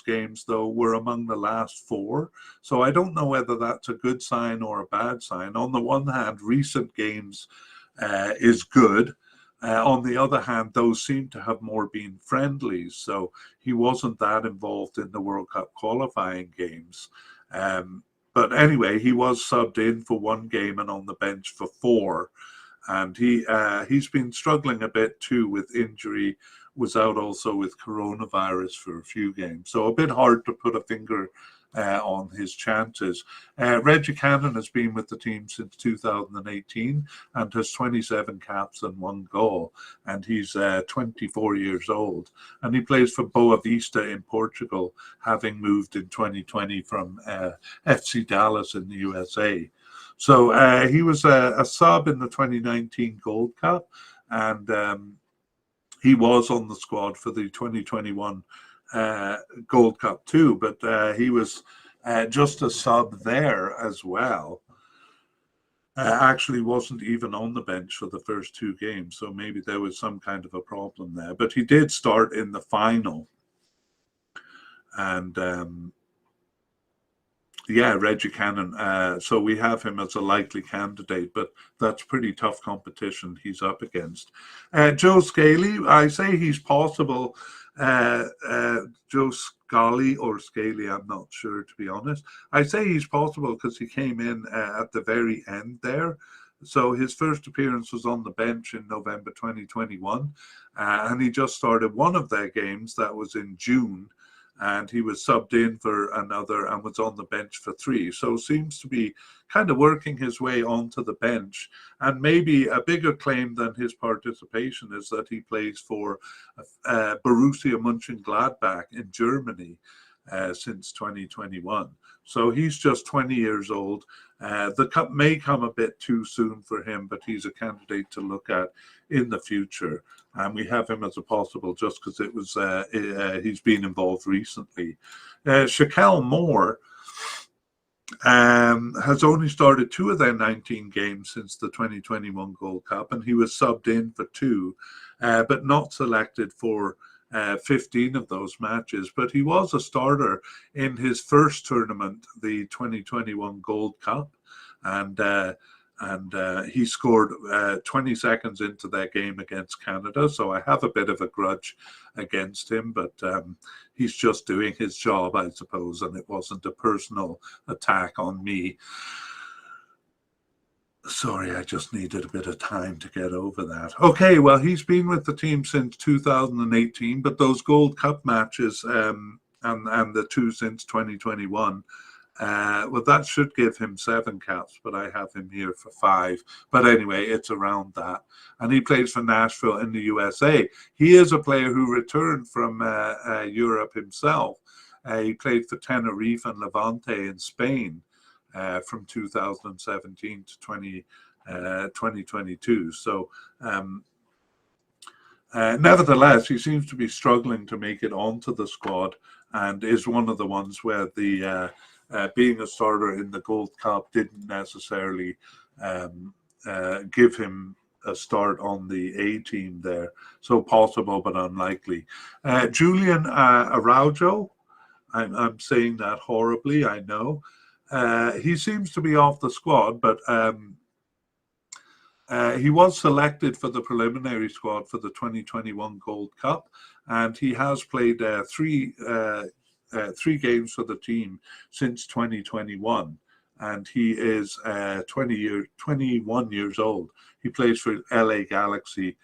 games though were among the last 4. So I don't know whether that's a good sign or a bad sign. On the one hand, recent games is good. On the other hand, those seem to have more been friendlies, so he wasn't that involved in the World Cup qualifying games. But anyway, he was subbed in for 1 game and on the bench for 4. And he's been struggling a bit too with injury, was out also with coronavirus for a few games. So a bit hard to put a finger on his chances. Reggie Cannon has been with the team since 2018 and has 27 caps and 1 goal. And he's 24 years old. And he plays for Boa Vista in Portugal, having moved in 2020 from FC Dallas in the USA. So he was a sub in the 2019 Gold Cup, and he was on the squad for the 2021 Gold Cup too, but he was just a sub there as well. Actually wasn't even on the bench for the first 2 games, so maybe there was some kind of a problem there. But he did start in the final, and Yeah, Reggie Cannon. So we have him as a likely candidate, but that's pretty tough competition he's up against. Joe Scaley, I say he's possible. Joe Scally or Scaley, I'm not sure, to be honest. I say he's possible because he came in at the very end there. So his first appearance was on the bench in November 2021, and he just started one of their games. That was in June, and he was subbed in for another and was on the bench for 3. So seems to be kind of working his way onto the bench. And maybe a bigger claim than his participation is that he plays for Borussia Mönchengladbach in Germany since 2021. So he's just 20 years old. The cup may come a bit too soon for him, but he's a candidate to look at in the future. And we have him as a possible just because it was he's been involved recently. Shaquille Moore has only started 2 of their 19 games since the 2021 Gold Cup, and he was subbed in for 2, but not selected for 15 of those matches. But he was a starter in his first tournament, the 2021 Gold Cup, and he scored 20 seconds into their game against Canada. So I have a bit of a grudge against him, but he's just doing his job, I suppose, and it wasn't a personal attack on me. Sorry, I just needed a bit of time to get over that. Okay, well, he's been with the team since 2018, but those Gold Cup matches and the 2 since 2021, well, that should give him 7 caps, but I have him here for 5. But anyway, it's around that. And he plays for Nashville in the USA. He is a player who returned from Europe himself. He played for Tenerife and Levante in Spain from 2017 to 2022. So nevertheless, he seems to be struggling to make it onto the squad and is one of the ones where the being a starter in the Gold Cup didn't necessarily give him a start on the A team there. So possible, but unlikely. Julian Araujo, I'm saying that horribly, I know. He seems to be off the squad, but he was selected for the preliminary squad for the 2021 Gold Cup, and he has played 3 games for the team since 2021, and he is 21 years old. He plays for LA Galaxy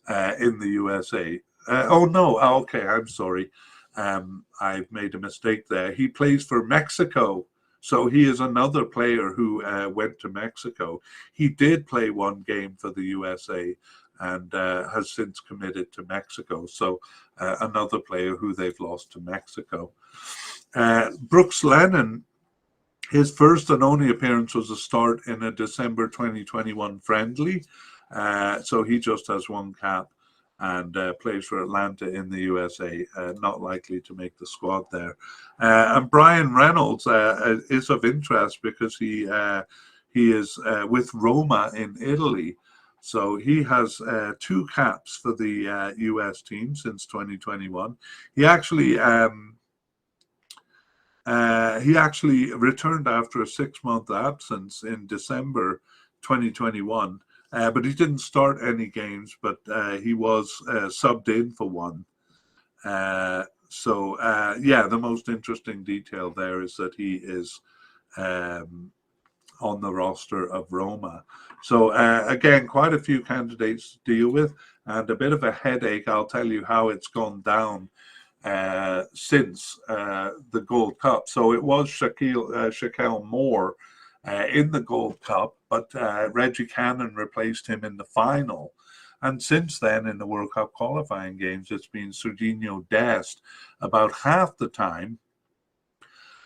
in the USA. Okay, I'm sorry. I've made a mistake there. He plays for Mexico. So he is another player who went to Mexico. He did play 1 game for the USA and has since committed to Mexico. So another player who they've lost to Mexico. Brooks Lennon, his first and only appearance was a start in a December 2021 friendly. So he just has 1 cap and plays for Atlanta in the USA, not likely to make the squad there. And Brian Reynolds is of interest because he is with Roma in Italy. So he has 2 caps for the US team since 2021. He actually returned after a 6-month absence in December 2021. But he didn't start any games, but he was subbed in for 1. The most interesting detail there is that he is on the roster of Roma. So again, quite a few candidates to deal with, and a bit of a headache. I'll tell you how it's gone down since the Gold Cup. So it was Shaquille Moore in the Gold Cup, but Reggie Cannon replaced him in the final. And since then, in the World Cup qualifying games, it's been Serginho Dest about half the time.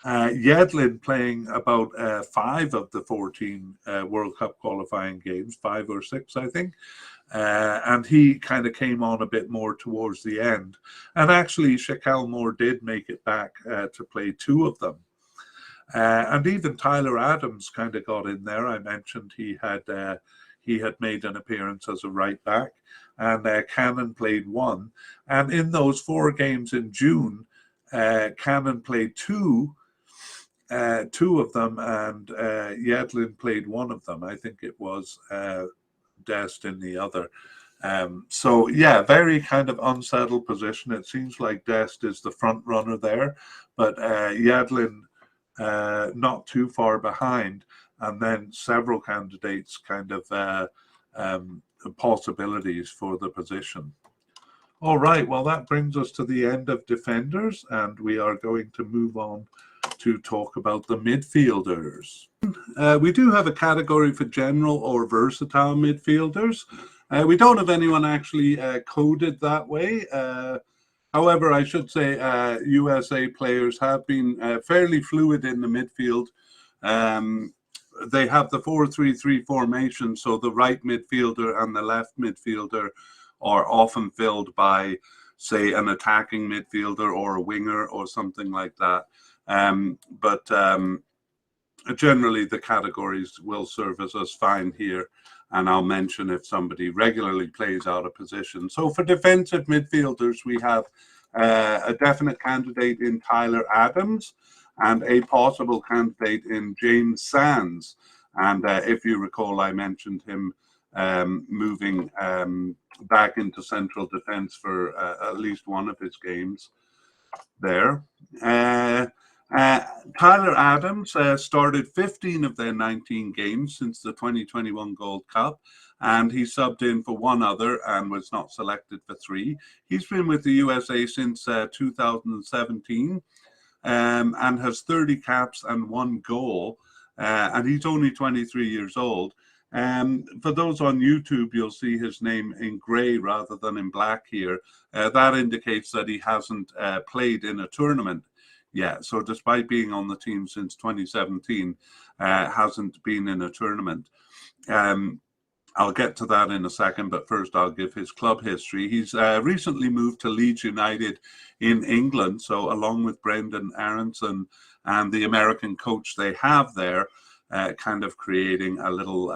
Yedlin playing about 5 of the 14 World Cup qualifying games, 5 or 6, I think. And he kind of came on a bit more towards the end. And actually, Shaquille Moore did make it back to play 2 of them. And even Tyler Adams kind of got in there. I mentioned he had made an appearance as a right back, and Cannon played 1. And in those 4 games in June, Cannon played 2, two of them, and Yedlin played one of them. I think it was Dest in the other. So yeah, very kind of unsettled position. It seems like Dest is the front runner there, but Yedlin not too far behind, and then several candidates kind of possibilities for the position. All right, well, that brings us to the end of defenders, and we are going to move on to talk about the midfielders. We do have a category for general or versatile midfielders. We don't have anyone actually coded that way. However, I should say USA players have been fairly fluid in the midfield. They have the 4-3-3 formation, so the right midfielder and the left midfielder are often filled by, say, an attacking midfielder or a winger or something like that. But generally, the categories will serve us fine here, and I'll mention if somebody regularly plays out of position. So for defensive midfielders, we have a definite candidate in Tyler Adams and a possible candidate in James Sands. And if you recall, I mentioned him moving back into central defense for at least one of his games there. Tyler Adams started 15 of their 19 games since the 2021 Gold Cup, and he subbed in for one other and was not selected for 3. He's been with the USA since 2017 and has 30 caps and 1 goal, and he's only 23 years old. For those on YouTube, you'll see his name in grey rather than in black here. That indicates that he hasn't played in a tournament yet. So despite being on the team since 2017, hasn't been in a tournament. I'll get to that in a second, but first I'll give his club history. He's recently moved to Leeds United in England, so along with Brendan Aronson and the American coach they have there, kind of creating a little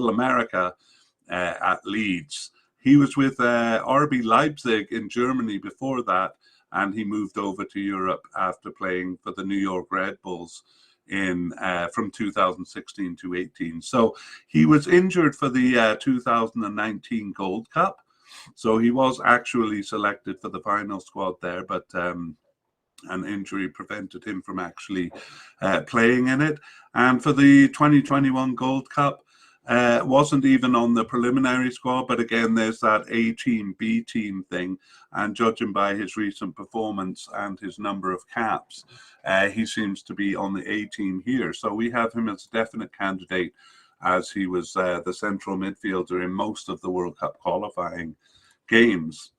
America at Leeds. He was with RB Leipzig in Germany before that, and he moved over to Europe after playing for the New York Red Bulls from 2016 to 18. So he was injured for the 2019 Gold Cup. So he was actually selected for the final squad there, but an injury prevented him from actually playing in it. And for the 2021 Gold Cup, wasn't even on the preliminary squad, but again, there's that A team, B team thing. And judging by his recent performance and his number of caps, he seems to be on the A team here. So we have him as a definite candidate, as he was the central midfielder in most of the World Cup qualifying games.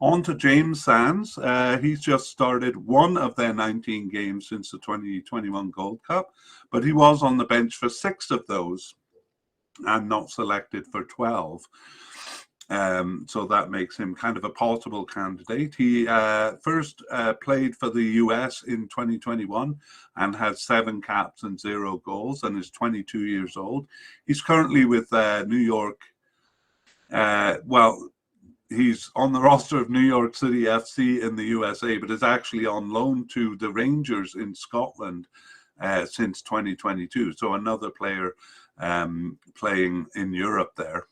On to James Sands. He's just started one of their 19 games since the 2021 Gold Cup, but he was on the bench for 6 of those and not selected for 12. So that makes him kind of a possible candidate. He first played for the US in 2021 and had 7 caps and 0 goals and is 22 years old. He's currently with New York. He's on the roster of New York City FC in the USA, but is actually on loan to the Rangers in Scotland since 2022. So another player playing in Europe there.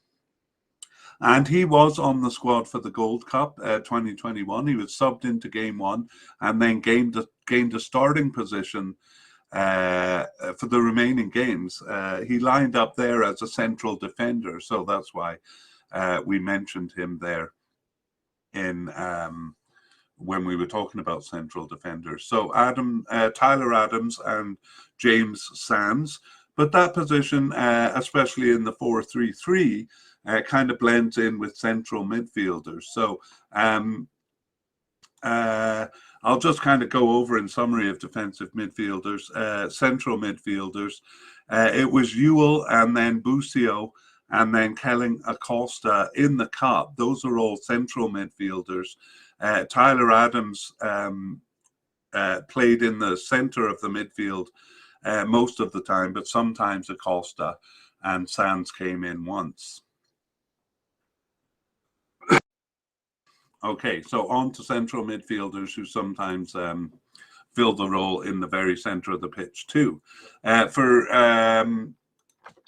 And he was on the squad for the Gold Cup 2021. He was subbed into game 1 and then gained a starting position for the remaining games. He lined up there as a central defender, so that's why we mentioned him there in when we were talking about central defenders. So Tyler Adams and James Sands. But that position, especially in the 4-3-3, kind of blends in with central midfielders. So I'll just kind of go over in summary of defensive midfielders, central midfielders. It was Ewell and then Busio and then Kelling Acosta in the cup. Those are all central midfielders. Tyler Adams played in the center of the midfield most of the time, but sometimes Acosta, and Sands came in once. Okay, so on to central midfielders who sometimes fill the role in the very center of the pitch too.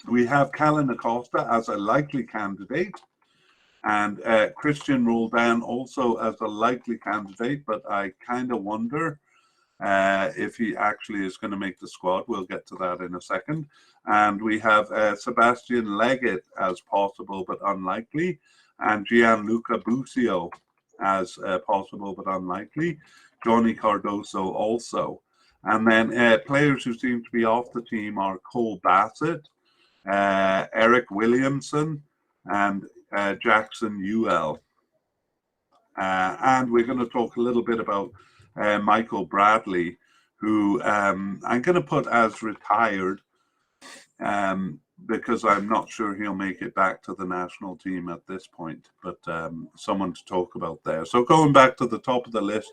We have Callan Acosta as a likely candidate, and Christian Roldan also as a likely candidate, but I kind of wonder if he actually is going to make the squad. We'll get to that in a second. And we have Sebastian Leggett as possible but unlikely, and Gianluca Busio as possible but unlikely. Johnny Cardoso also. And then players who seem to be off the team are Cole Bassett, Eric Williamson, and Jackson Ewell. And we're going to talk a little bit about Michael Bradley, who I'm going to put as retired because I'm not sure he'll make it back to the national team at this point, but someone to talk about there. So going back to the top of the list,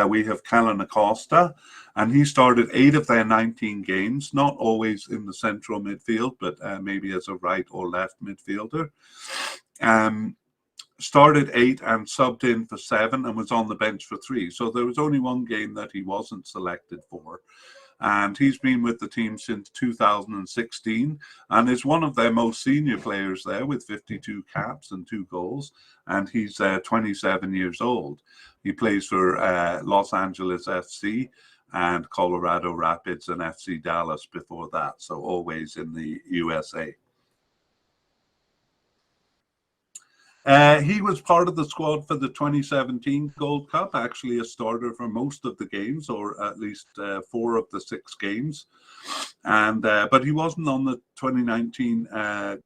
we have Callan Acosta, and he started 8 of their 19 games, not always in the central midfield, but maybe as a right or left midfielder. Started 8 and subbed in for 7 and was on the bench for 3. So there was only one game that he wasn't selected for. And he's been with the team since 2016 and is one of their most senior players there with 52 caps and 2 goals. And he's 27 years old. He plays for Los Angeles FC and Colorado Rapids and FC Dallas before that. So always in the USA. He was part of the squad for the 2017 Gold Cup, actually a starter for most of the games, or at least 4 of the 6 games. And but he wasn't on the 2019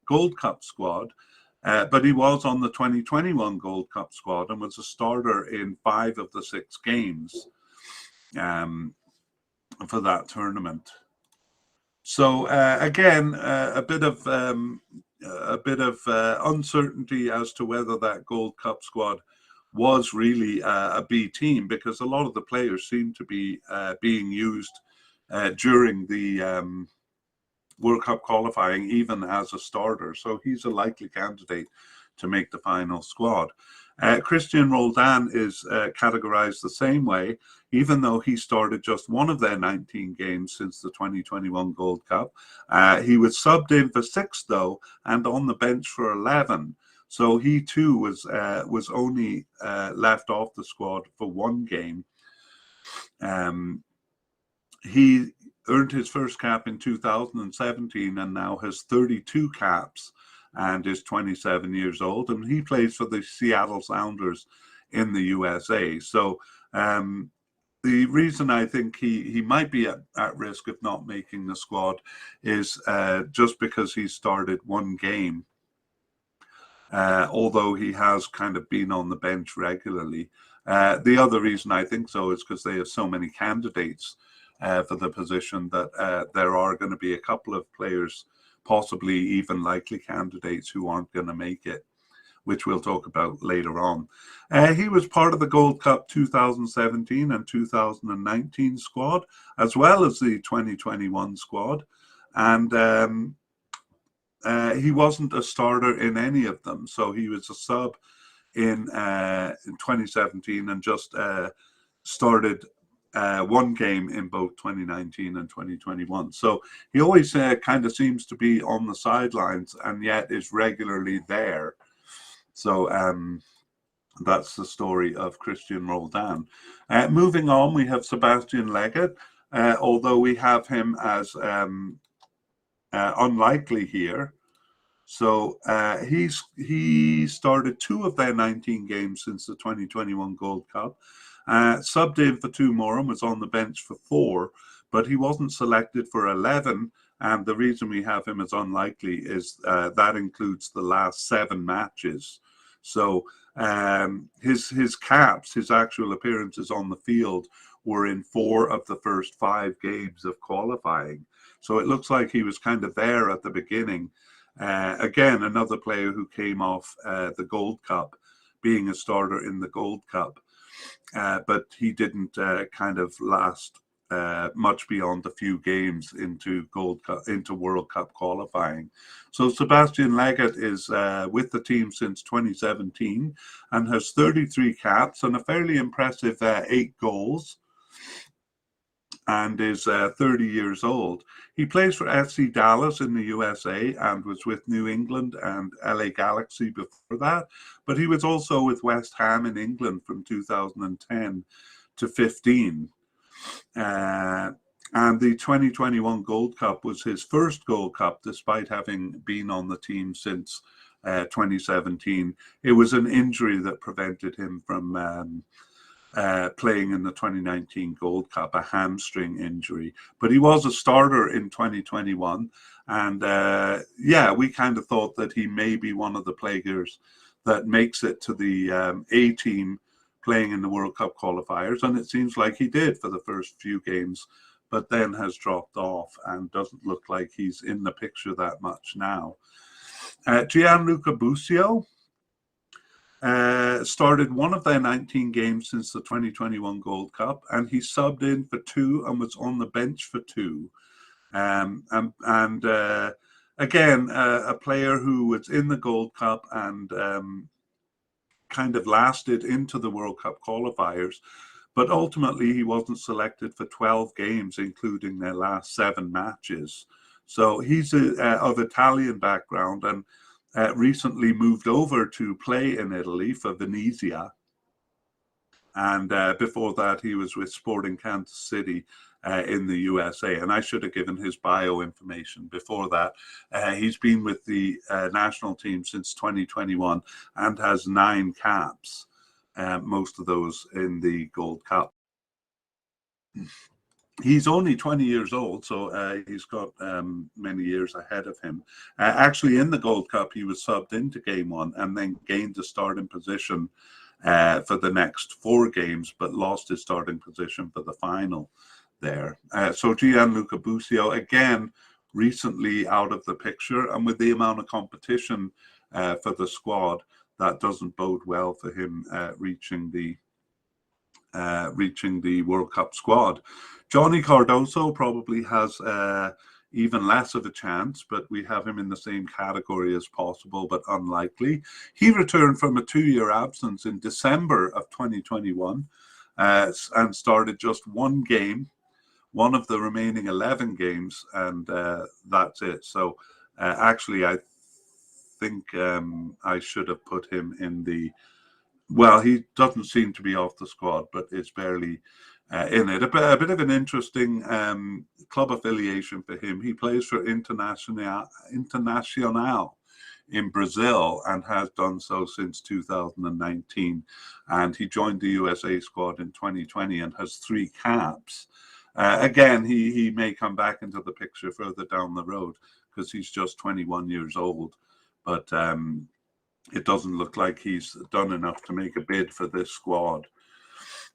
Gold Cup squad, but he was on the 2021 Gold Cup squad and was a starter in 5 of the 6 games for that tournament. So again, a bit of uncertainty as to whether that Gold Cup squad was really a B team, because a lot of the players seem to be being used during the World Cup qualifying, even as a starter. So he's a likely candidate to make the final squad. Christian Roldan is categorized the same way, even though he started just 1 of their 19 games since the 2021 Gold Cup. He was subbed in for 6, though, and on the bench for 11. So he, too, was only left off the squad for 1 game. He earned his first cap in 2017 and now has 32 caps and is 27 years old, and he plays for the Seattle Sounders in the USA. So the reason I think he might be at risk of not making the squad is just because he started 1 game, although he has kind of been on the bench regularly. The other reason I think so is because they have so many candidates for the position that there are going to be a couple of players, possibly even likely candidates, who aren't going to make it, which we'll talk about later on. He was part of the Gold Cup 2017 and 2019 squad, as well as the 2021 squad. And he wasn't a starter in any of them. So he was a sub in 2017 and just started 1 game in both 2019 and 2021. So he always kind of seems to be on the sidelines and yet is regularly there. So that's the story of Christian Roldan. Moving on, we have Sebastian Leggett, although we have him as unlikely here. So he started 2 of their 19 games since the 2021 Gold Cup. Subbed in for 2 more and was on the bench for 4, but he wasn't selected for 11. And the reason we have him as unlikely is that includes the last 7 matches. So his caps, his actual appearances on the field, were in 4 of the first 5 games of qualifying. So it looks like he was kind of there at the beginning. Again, another player who came off the Gold Cup, being a starter in the Gold Cup. But he didn't kind of last much beyond a few games into World Cup qualifying. So Sebastian Leggett is with the team since 2017 and has 33 caps and a fairly impressive 8 goals. and is 30 years old. He plays for FC Dallas in the USA and was with New England and LA Galaxy before that. But he was also with West Ham in England from 2010 to 15. And the 2021 Gold Cup was his first Gold Cup, despite having been on the team since 2017. It was an injury that prevented him from playing in the 2019 Gold Cup, a hamstring injury. But he was a starter in 2021. And we kind of thought that he may be one of the players that makes it to the A team playing in the World Cup qualifiers. And it seems like he did for the first few games, but then has dropped off and doesn't look like he's in the picture that much now. Gianluca Busio started one of their 19 games since the 2021 Gold Cup, and he subbed in for 2 and was on the bench for 2. Again, a player who was in the Gold Cup and kind of lasted into the World Cup qualifiers, but ultimately he wasn't selected for 12 games, including their last 7 matches. So he's of Italian background and recently moved over to play in Italy for Venezia. And before that, he was with Sporting Kansas City in the USA. And I should have given his bio information before that. He's been with the national team since 2021 and has 9 caps, most of those in the Gold Cup. He's only 20 years old, so he's got many years ahead of him. Actually, in the Gold Cup, he was subbed into game 1 and then gained a starting position for the next 4 games, but lost his starting position for the final there. So Gianluca Busio, again, recently out of the picture, and with the amount of competition for the squad, that doesn't bode well for him reaching the World Cup squad. Johnny Cardoso probably has even less of a chance, but we have him in the same category as possible, but unlikely. He returned from a 2-year absence in December of 2021 and started just 1 game, one of the remaining 11 games, and that's it. So actually, I think I should have put him in the... Well, he doesn't seem to be off the squad, but is barely in it. A bit of an interesting club affiliation for him. He plays for Internacional in Brazil and has done so since 2019. And he joined the USA squad in 2020 and has 3 caps. Again, he may come back into the picture further down the road because he's just 21 years old. But it doesn't look like he's done enough to make a bid for this squad.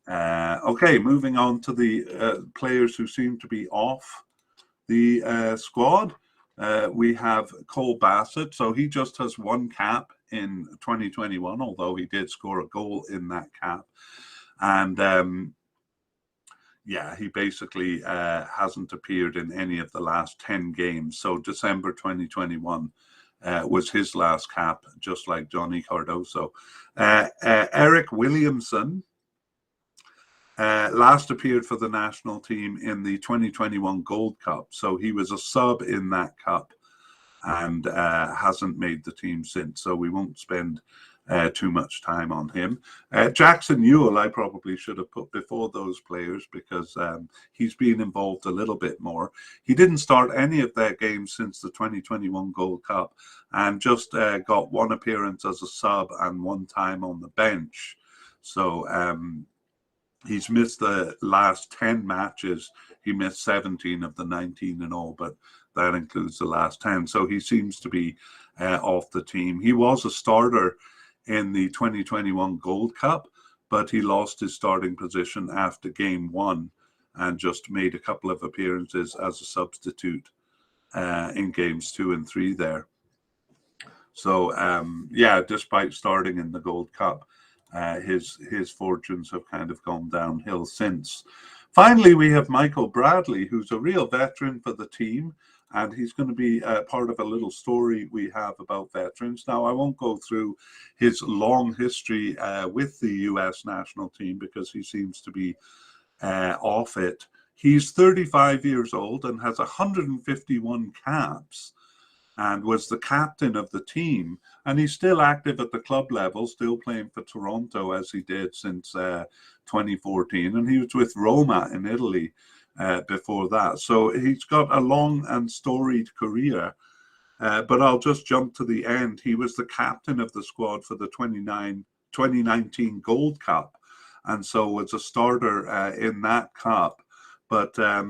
Okay, moving on to the players who seem to be off the squad. We have Cole Bassett. So he just has 1 cap in 2021, although he did score a goal in that cap. And he basically hasn't appeared in any of the last 10 games. So December 2021 was his last cap, just like Johnny Cardoso. Eric Williamson last appeared for the national team in the 2021 Gold Cup. So he was a sub in that cup and hasn't made the team since. So we won't spend too much time on him. Jackson Newell, I probably should have put before those players because he's been involved a little bit more. He didn't start any of their games since the 2021 Gold Cup and just got 1 appearance as a sub and 1 time on the bench. So he's missed the last 10 matches. He missed 17 of the 19 in all, but that includes the last 10. So he seems to be off the team. He was a starter in the 2021 Gold Cup, but he lost his starting position after game 1 and just made a couple of appearances as a substitute in games 2 and 3 there. So despite starting in the Gold Cup, his fortunes have kind of gone downhill since. Finally, we have Michael Bradley, who's a real veteran for the team, and he's going to be part of a little story we have about veterans. Now, I won't go through his long history with the US national team because he seems to be off it. He's 35 years old and has 151 caps and was the captain of the team. And he's still active at the club level, still playing for Toronto as he did since 2014. And he was with Roma in Italy before that. So he's got a long and storied career. But I'll just jump to the end. He was the captain of the squad for the 2019 Gold Cup, and so was a starter in that cup. But that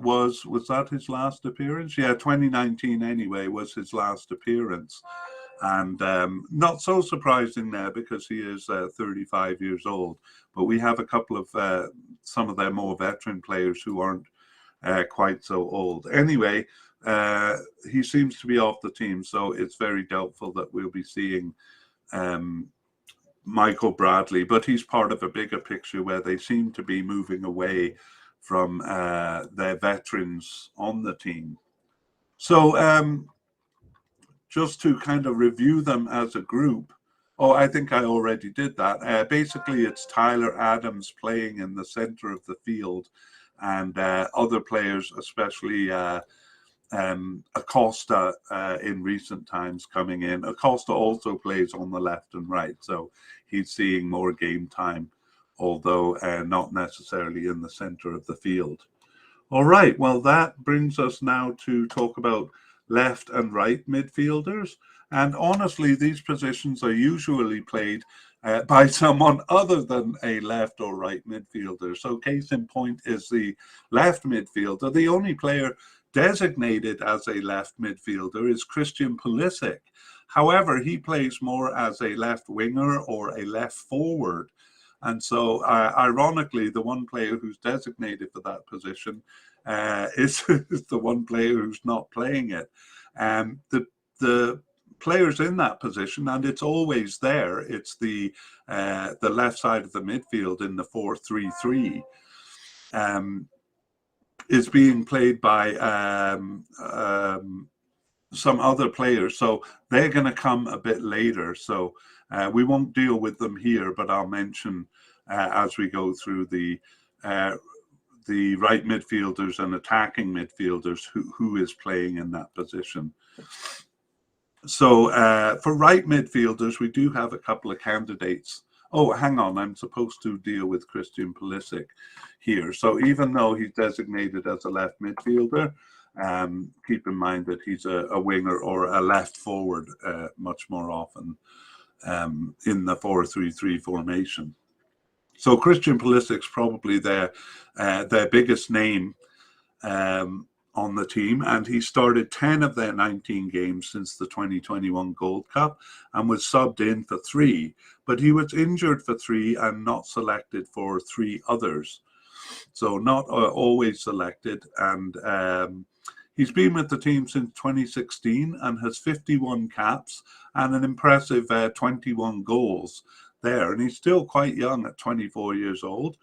was that his last appearance? Yeah, 2019 anyway was his last appearance, and not so surprising there because he is 35 years old. But we have a couple of some of their more veteran players who aren't quite so old. Anyway, he seems to be off the team, so it's very doubtful that we'll be seeing Michael Bradley, but he's part of a bigger picture where they seem to be moving away from their veterans on the team. So just to kind of review them as a group, I think I already did that. Basically, it's Tyler Adams playing in the center of the field, and other players, especially Acosta in recent times coming in. Acosta also plays on the left and right, so he's seeing more game time, although not necessarily in the center of the field. All right, well, that brings us now to talk about left and right midfielders. And honestly, these positions are usually played by someone other than a left or right midfielder. So case in point is the left midfielder. The only player designated as a left midfielder is Christian Pulisic. However, he plays more as a left winger or a left forward. And so, ironically, the one player who's designated for that position is the one player who's not playing it. The players in that position, and it's always there, it's the left side of the midfield in the 4-3-3, is being played by some other players. So they're going to come a bit later. So we won't deal with them here, but I'll mention as we go through the right midfielders and attacking midfielders who is playing in that position. So for right midfielders, we do have a couple of candidates. Oh, hang on, I'm supposed to deal with Christian Pulisic here. So even though he's designated as a left midfielder, keep in mind that he's a winger or a left forward much more often in the 4-3-3 formation. So Christian Pulisic's probably their biggest name on the team, and he started 10 of their 19 games since the 2021 Gold Cup and was subbed in for 3, but he was injured for 3 and not selected for 3 others. So not always selected, and he's been with the team since 2016 and has 51 caps and an impressive 21 goals there, and he's still quite young at 24 years old.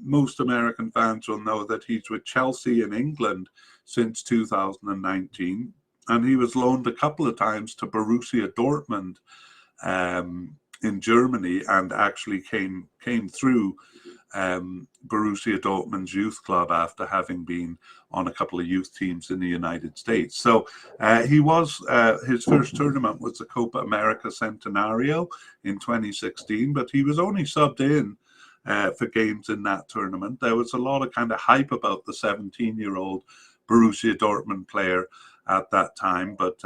Most American fans will know that he's with Chelsea in England since 2019, and he was loaned a couple of times to Borussia Dortmund in Germany, and actually came through Borussia Dortmund's youth club after having been on a couple of youth teams in the United States. So he was his first tournament was the Copa America Centenario in 2016, but he was only subbed in for games in that tournament. There was a lot of kind of hype about the 17-year-old Borussia Dortmund player at that time, but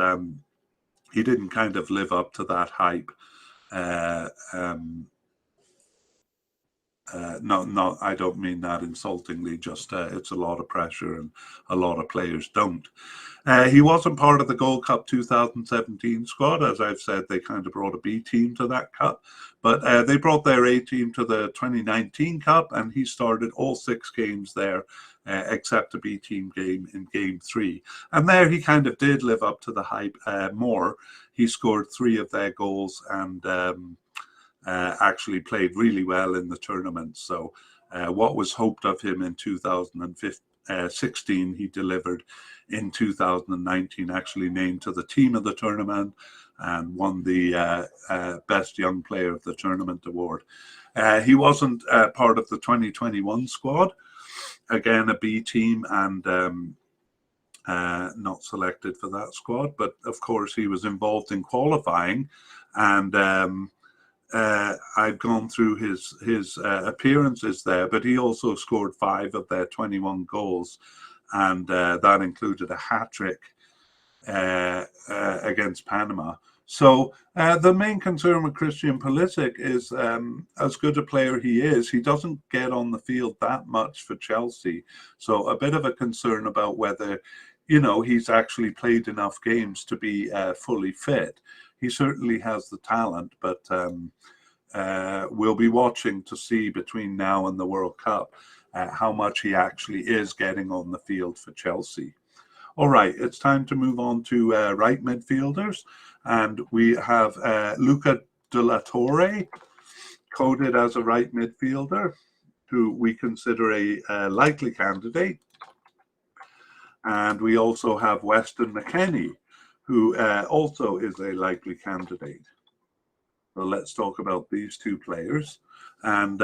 he didn't kind of live up to that hype. No, I don't mean that insultingly, just it's a lot of pressure and a lot of players don't. He wasn't part of the Gold Cup 2017 squad. As I've said, they kind of brought a B team to that cup, but they brought their A team to the 2019 Cup, and he started all 6 games there, except a B team game in Game 3. And there he kind of did live up to the hype more. He scored 3 of their goals and actually played really well in the tournament. So what was hoped of him in 2016, he delivered in 2019, actually named to the team of the tournament and won the Best Young Player of the Tournament award. He wasn't part of the 2021 squad, again a B team, and not selected for that squad, but of course he was involved in qualifying, and I've gone through his appearances there, but he also scored 5 of their 21 goals, and that included a hat-trick against Panama. So the main concern with Christian Pulisic is, as good a player he is, he doesn't get on the field that much for Chelsea. So a bit of a concern about whether, he's actually played enough games to be fully fit. He certainly has the talent, but we'll be watching to see between now and the World Cup how much he actually is getting on the field for Chelsea. All right, it's time to move on to right midfielders. And we have Luca de la Torre, coded as a right midfielder, who we consider a likely candidate. And we also have Weston McKennie, who also is a likely candidate. So let's talk about these two players. And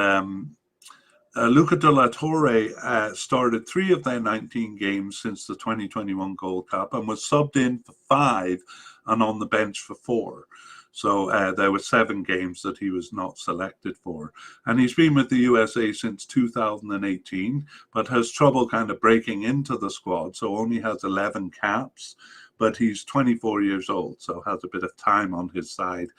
Luca de la Torre started 3 of their 19 games since the 2021 Gold Cup and was subbed in for 5 and on the bench for 4. So there were 7 games that he was not selected for. And he's been with the USA since 2018, but has trouble kind of breaking into the squad. So only has 11 caps, but he's 24 years old, so has a bit of time on his side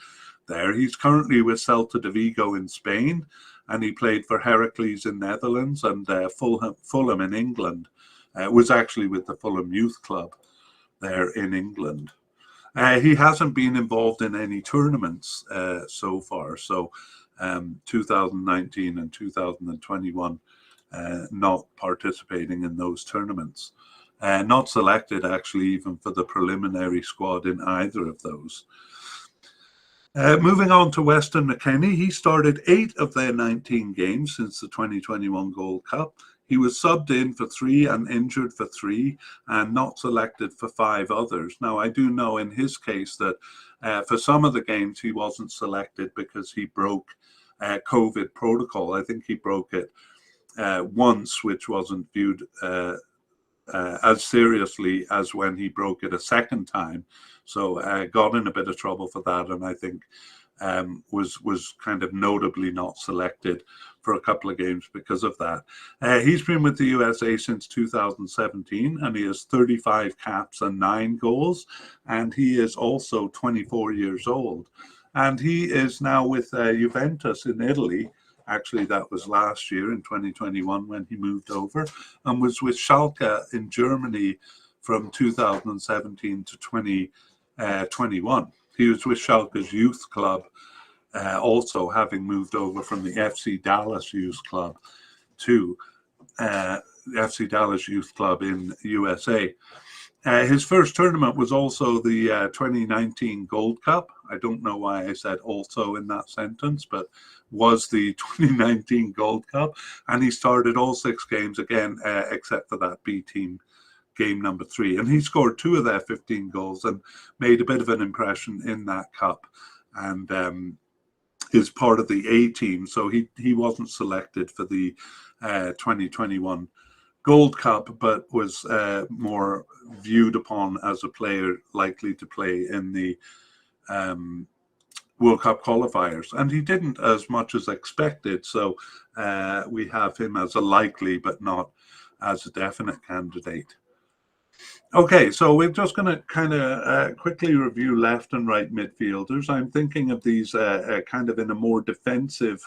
there. He's currently with Celta de Vigo in Spain, and he played for Heracles in Netherlands and Fulham in England. Was actually with the Fulham Youth Club there in England. He hasn't been involved in any tournaments so far. So 2019 and 2021, not participating in those tournaments. Not selected actually even for the preliminary squad in either of those. Moving on to Weston McKennie, he started 8 of their 19 games since the 2021 Gold Cup. He was subbed in for 3 and injured for 3 and not selected for 5 others. Now, I do know in his case that for some of the games he wasn't selected because he broke COVID protocol. I think he broke it once, which wasn't viewed as seriously as when he broke it a second time. So got in a bit of trouble for that, and I think was kind of notably not selected for a couple of games because of that. He's been with the USA since 2017, and he has 35 caps and 9 goals, and he is also 24 years old. And he is now with Juventus in Italy. Actually, that was last year in 2021 when he moved over, and was with Schalke in Germany from 2017 to 2021. He was with Schalke's youth club, also having moved over from the FC Dallas youth club to FC Dallas youth club in USA. His first tournament was also the 2019 Gold Cup. I don't know why I said also in that sentence, but was the 2019 Gold Cup. And he started all 6 games again, except for that B team game number 3. And he scored 2 of their 15 goals and made a bit of an impression in that cup. And is part of the A team. So he wasn't selected for the 2021 Gold Cup, but was more viewed upon as a player likely to play in the World Cup qualifiers. And he didn't as much as expected. So we have him as a likely, but not as a definite candidate. Okay, so we're just going to kind of quickly review left and right midfielders. I'm thinking of these kind of in a more defensive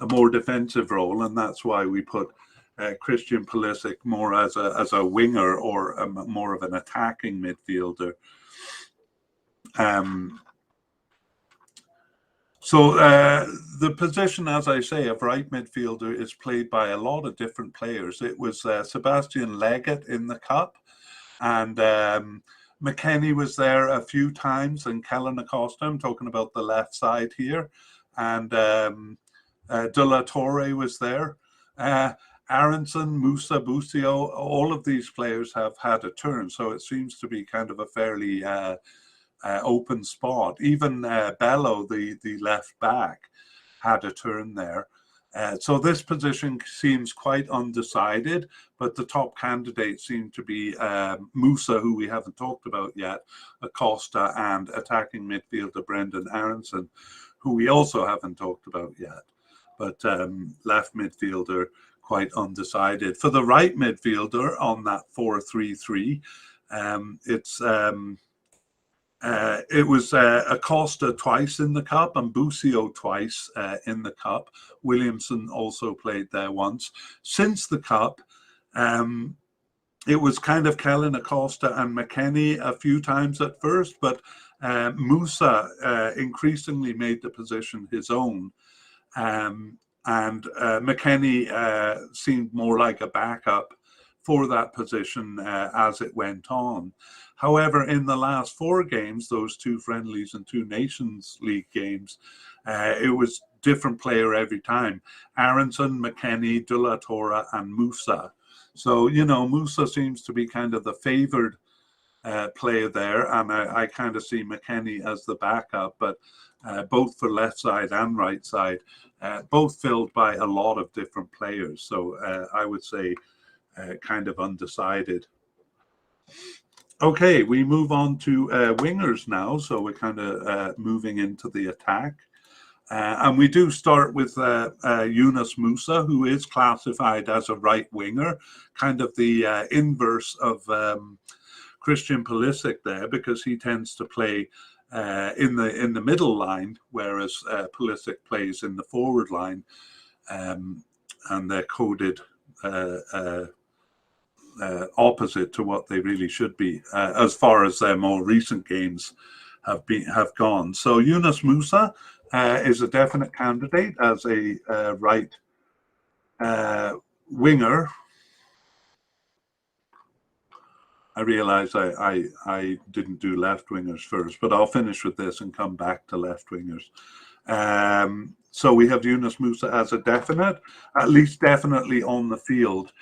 role, and that's why we put Christian Pulisic more as a winger or more of an attacking midfielder. So the position, as I say, of right midfielder is played by a lot of different players. It was Sebastian Leggett in the Cup, and McKennie was there a few times, and Kellen Acosta, I'm talking about the left side here, and De La Torre was there. Aronson, Musa, Busio, all of these players have had a turn, so it seems to be kind of a fairly open spot. Even Bello, the left back, had a turn there. So this position seems quite undecided, but the top candidates seem to be Musa, who we haven't talked about yet, Acosta, and attacking midfielder Brendan Aronson, who we also haven't talked about yet. But left midfielder, quite undecided. For the right midfielder on that 4-3-3, it was Acosta twice in the cup and Busio twice in the cup. Williamson also played there once. Since the cup, it was kind of Kellen Acosta and McKennie a few times at first, but Musa increasingly made the position his own. And McKennie seemed more like a backup for that position as it went on. However, in the last 4 games, those 2 friendlies and 2 Nations League games, it was different player every time. Aronson, McKennie, De La Torre, and Musa. So, Musa seems to be kind of the favored player there, and I kind of see McKennie as the backup, but both for left side and right side, both filled by a lot of different players. So I would say kind of undecided. Okay, we move on to wingers now. So we're kind of moving into the attack. And we do start with Yunus Musa, who is classified as a right winger, kind of the inverse of Christian Pulisic there, because he tends to play in the middle line, whereas Pulisic plays in the forward line, and they're coded opposite to what they really should be, as far as their more recent games have gone. So Yunus Musa is a definite candidate as a right winger. I realize I didn't do left wingers first, but I'll finish with this and come back to left wingers. So we have Yunus Musa as a definite, at least definitely on the field,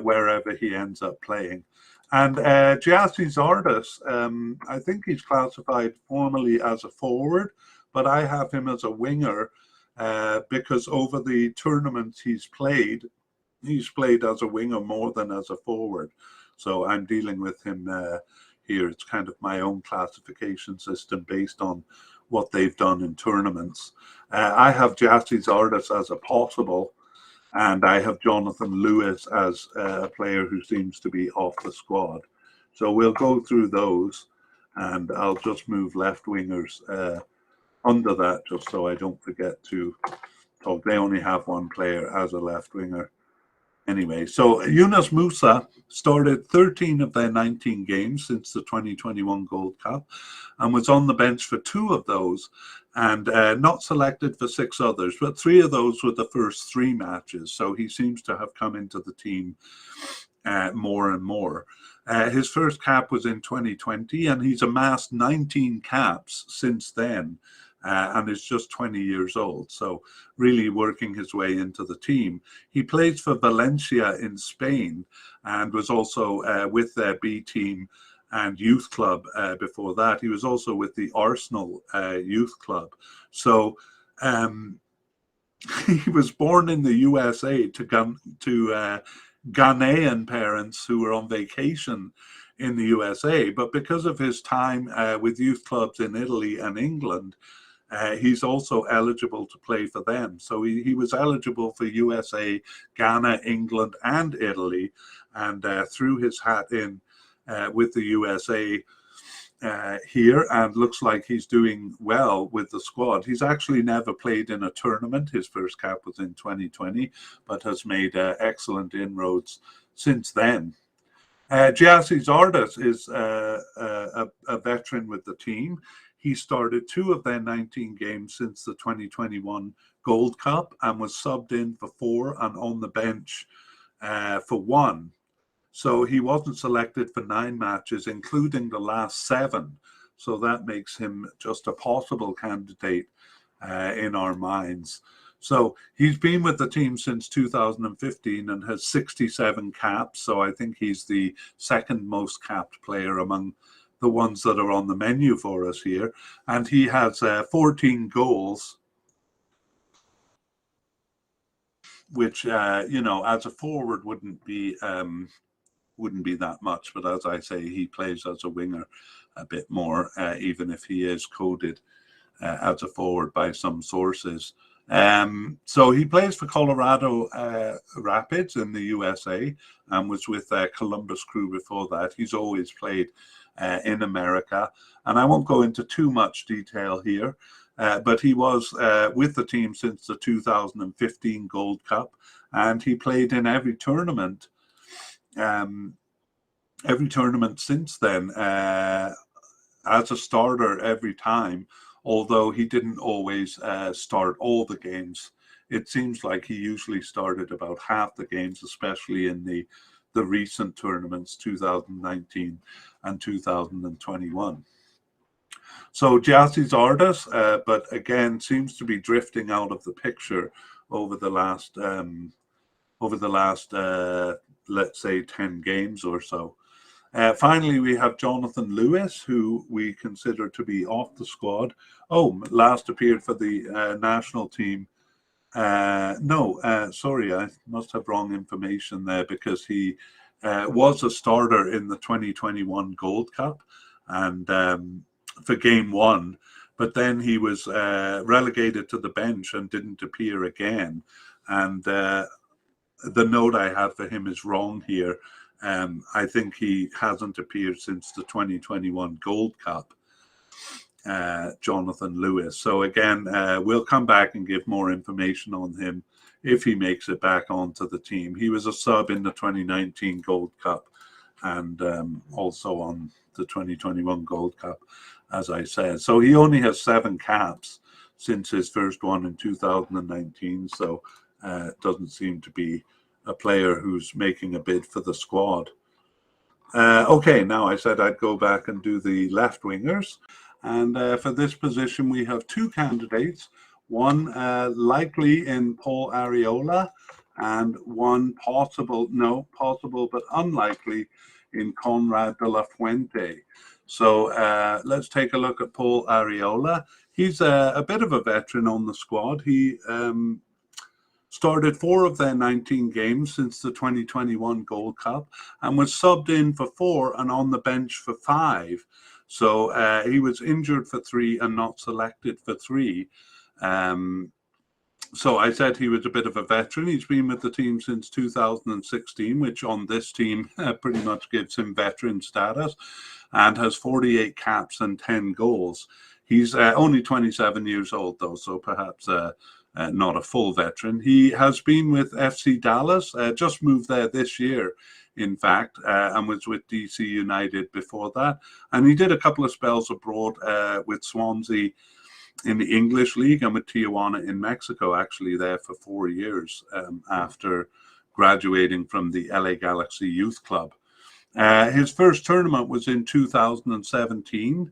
wherever he ends up playing. And Gyasi Zardes, I think he's classified formally as a forward, but I have him as a winger because over the tournaments he's played as a winger more than as a forward. So I'm dealing with him here. It's kind of my own classification system based on what they've done in tournaments. I have Gyasi Zardes as a possible, and I have Jonathan Lewis as a player who seems to be off the squad. So we'll go through those, and I'll just move left wingers under that just so I don't forget to talk. They only have one player as a left winger. Anyway, so Yunus Musa started 13 of their 19 games since the 2021 Gold Cup and was on the bench for 2 of those and not selected for 6 others, but 3 of those were the first 3 matches. So he seems to have come into the team more and more. His first cap was in 2020 and he's amassed 19 caps since then. And is just 20 years old, so really working his way into the team. He plays for Valencia in Spain and was also with their B team and youth club before that. He was also with the Arsenal youth club. So he was born in the USA to Ghanaian parents who were on vacation in the USA, but because of his time with youth clubs in Italy and England, he's also eligible to play for them. So he was eligible for USA, Ghana, England, and Italy, and threw his hat in with the USA here, and looks like he's doing well with the squad. He's actually never played in a tournament. His first cap was in 2020, but has made excellent inroads since then. Gyasi Zardes is a veteran with the team. He started 2 of their 19 games since the 2021 Gold Cup and was subbed in for 4 and on the bench for 1. So he wasn't selected for 9 matches, including the last 7. So that makes him just a possible candidate in our minds. So he's been with the team since 2015 and has 67 caps. So I think he's the second most capped player among the ones that are on the menu for us here, and he has 14 goals, which as a forward wouldn't be that much, but as I say, he plays as a winger a bit more, even if he is coded as a forward by some sources. So he plays for Colorado Rapids in the USA and was with Columbus Crew before that. He's always played in America, and I won't go into too much detail here, but he was with the team since the 2015 Gold Cup, and he played in every tournament since then as a starter every time, although he didn't always start all the games. It seems like he usually started about half the games, especially in the recent tournaments, 2019 and 2021. So Giassi's Ardas, but again, seems to be drifting out of the picture over the last, let's say, 10 games or so. Finally, we have Jonathan Lewis, who we consider to be off the squad. Last appeared for the national team. Sorry, I must have wrong information there, because he was a starter in the 2021 Gold Cup and for game one, but then he was relegated to the bench and didn't appear again. And the note I have for him is wrong here. I think he hasn't appeared since the 2021 Gold Cup, Jonathan Lewis. So again, we'll come back and give more information on him if he makes it back onto the team. He was a sub in the 2019 Gold Cup and also on the 2021 Gold Cup, as I said. So he only has 7 caps since his first one in 2019. So it doesn't seem to be a player who's making a bid for the squad. Okay, now I said I'd go back and do the left wingers. And for this position, we have 2 candidates. One likely in Paul Arriola, and one possible but unlikely in Conrad de la Fuente. So let's take a look at Paul Arriola. He's a bit of a veteran on the squad. He started 4 of their 19 games since the 2021 Gold Cup and was subbed in for 4 and on the bench for 5. So he was injured for 3 and not selected for 3. So I said he was a bit of a veteran. He's been with the team since 2016, which on this team pretty much gives him veteran status, and has 48 caps and 10 goals. He's only 27 years old, though, so perhaps not a full veteran. He has been with FC Dallas, just moved there this year, in fact, and was with DC United before that. And he did a couple of spells abroad with Swansea in the English League and with Tijuana in Mexico, actually there for 4 years after graduating from the LA Galaxy Youth Club. His first tournament was in 2017,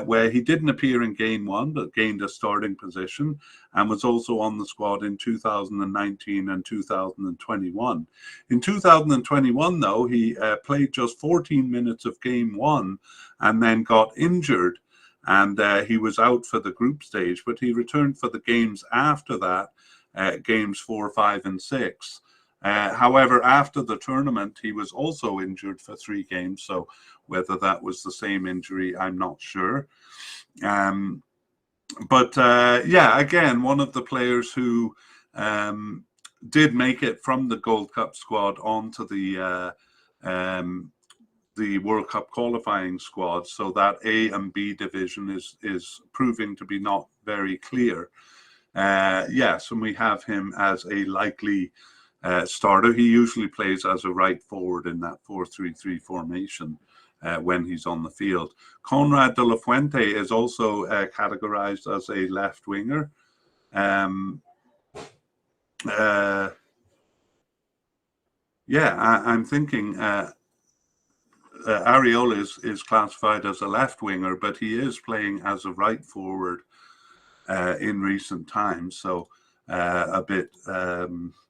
where he didn't appear in game 1, but gained a starting position, and was also on the squad in 2019 and 2021. In 2021, though, he played just 14 minutes of game 1 and then got injured, and he was out for the group stage, but he returned for the games after that, games 4, 5, and 6. However, after the tournament, he was also injured for 3 games. So whether that was the same injury, I'm not sure. Again, one of the players who did make it from the Gold Cup squad onto the World Cup qualifying squad. So that A and B division is proving to be not very clear. Yes, and we have him as a likely starter. He usually plays as a right forward in that 4-3-3 formation when he's on the field. Conrad de la Fuente is also categorized as a left winger. I'm thinking Arriola is classified as a left winger, but he is playing as a right forward in recent times. So a bit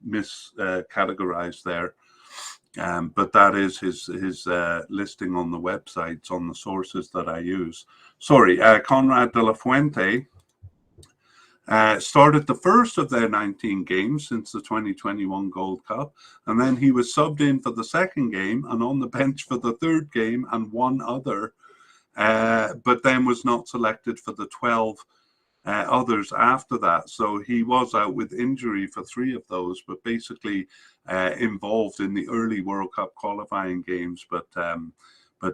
miscategorized there. But that is his listing on the websites, on the sources that I use. Sorry, Conrad de la Fuente started the first of their 19 games since the 2021 Gold Cup, and then he was subbed in for the second game and on the bench for the third game and one other, but then was not selected for the 12 others after that. So he was out with injury for 3 of those, but basically involved in the early World Cup qualifying games, but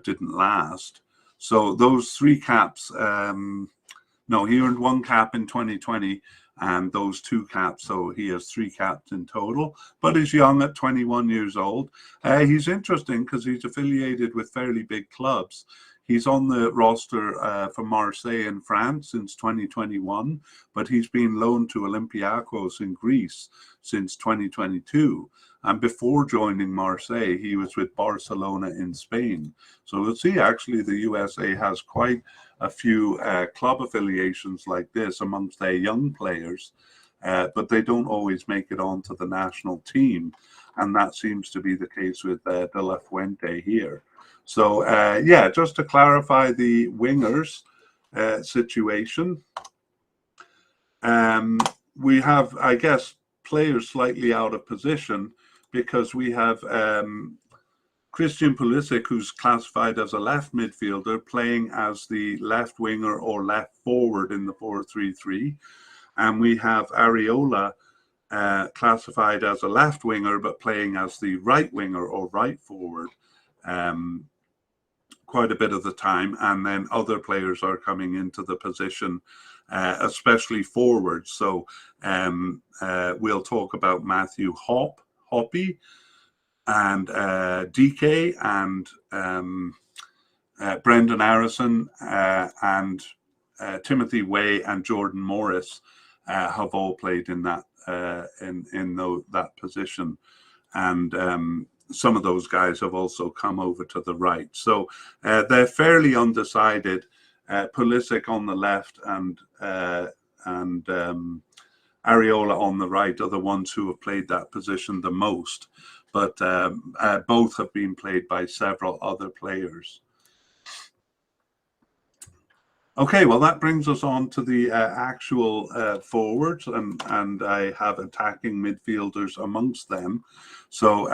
didn't last. So those 3 caps, no, he earned 1 cap in 2020 and those 2 caps. So he has 3 caps in total, but is young at 21 years old. He's interesting because he's affiliated with fairly big clubs. He's on the roster for Marseille in France since 2021, but he's been loaned to Olympiacos in Greece since 2022. And before joining Marseille, he was with Barcelona in Spain. So we'll see, actually, the USA has quite a few club affiliations like this amongst their young players, but they don't always make it onto the national team. And that seems to be the case with De La Fuente here. So, yeah, just to clarify the wingers situation, we have, I guess, players slightly out of position because we have Christian Pulisic, who's classified as a left midfielder, playing as the left winger or left forward in the 4-3-3. And we have Areola classified as a left winger, but playing as the right winger or right forward quite a bit of the time. And then other players are coming into the position, especially forwards. So we'll talk about Matthew Hoppe, and DK and Brendan Harrison and Timothy Way and Jordan Morris have all played in that that position, and some of those guys have also come over to the right. So they're fairly undecided. Pulisic on the left and Areola on the right are the ones who have played that position the most, but both have been played by several other players. Okay, well, that brings us on to the actual forwards, and I have attacking midfielders amongst them. So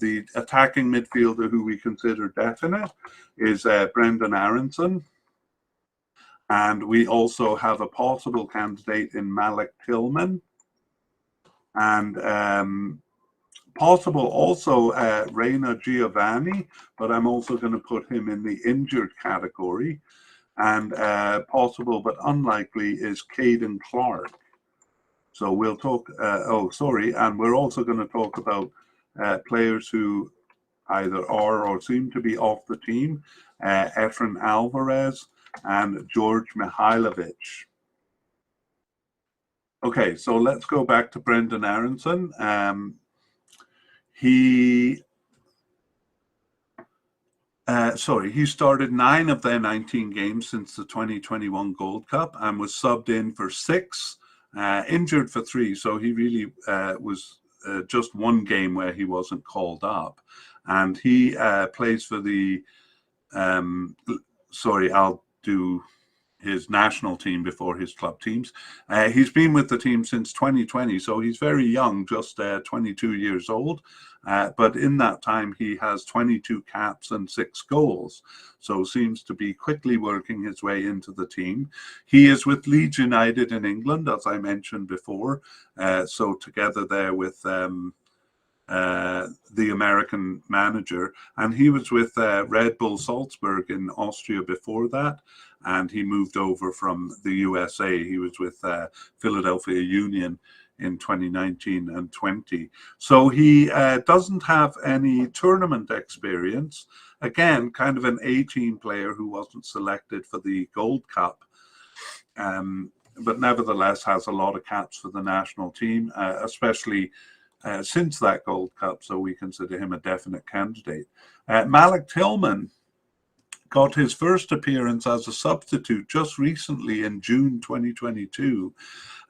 the attacking midfielder who we consider definite is Brendan Aronson. And we also have a possible candidate in Malik Tillman. And possible also Reina Giovanni, but I'm also going to put him in the injured category. And possible but unlikely is Caden Clark. So we'll talk, and we're also going to talk about players who either are or seem to be off the team, Efren Alvarez and George Mihailovic. Okay, so let's go back to Brendan Aronson. He started 9 of their 19 games since the 2021 Gold Cup and was subbed in for 6, injured for 3. So he really was just 1 game where he wasn't called up. And he plays for the, I'll do his national team before his club teams. He's been with the team since 2020, so he's very young, just 22 years old. But in that time, he has 22 caps and 6 goals. So seems to be quickly working his way into the team. He is with Leeds United in England, as I mentioned before. So together there with the American manager. And he was with Red Bull Salzburg in Austria before that. And he moved over from the USA. He was with Philadelphia Union in 2019 and 20. So he doesn't have any tournament experience. Again, kind of an A-team player who wasn't selected for the Gold Cup, but nevertheless has a lot of caps for the national team, especially since that Gold Cup. So we consider him a definite candidate. Malik Tillman got his first appearance as a substitute just recently in June 2022.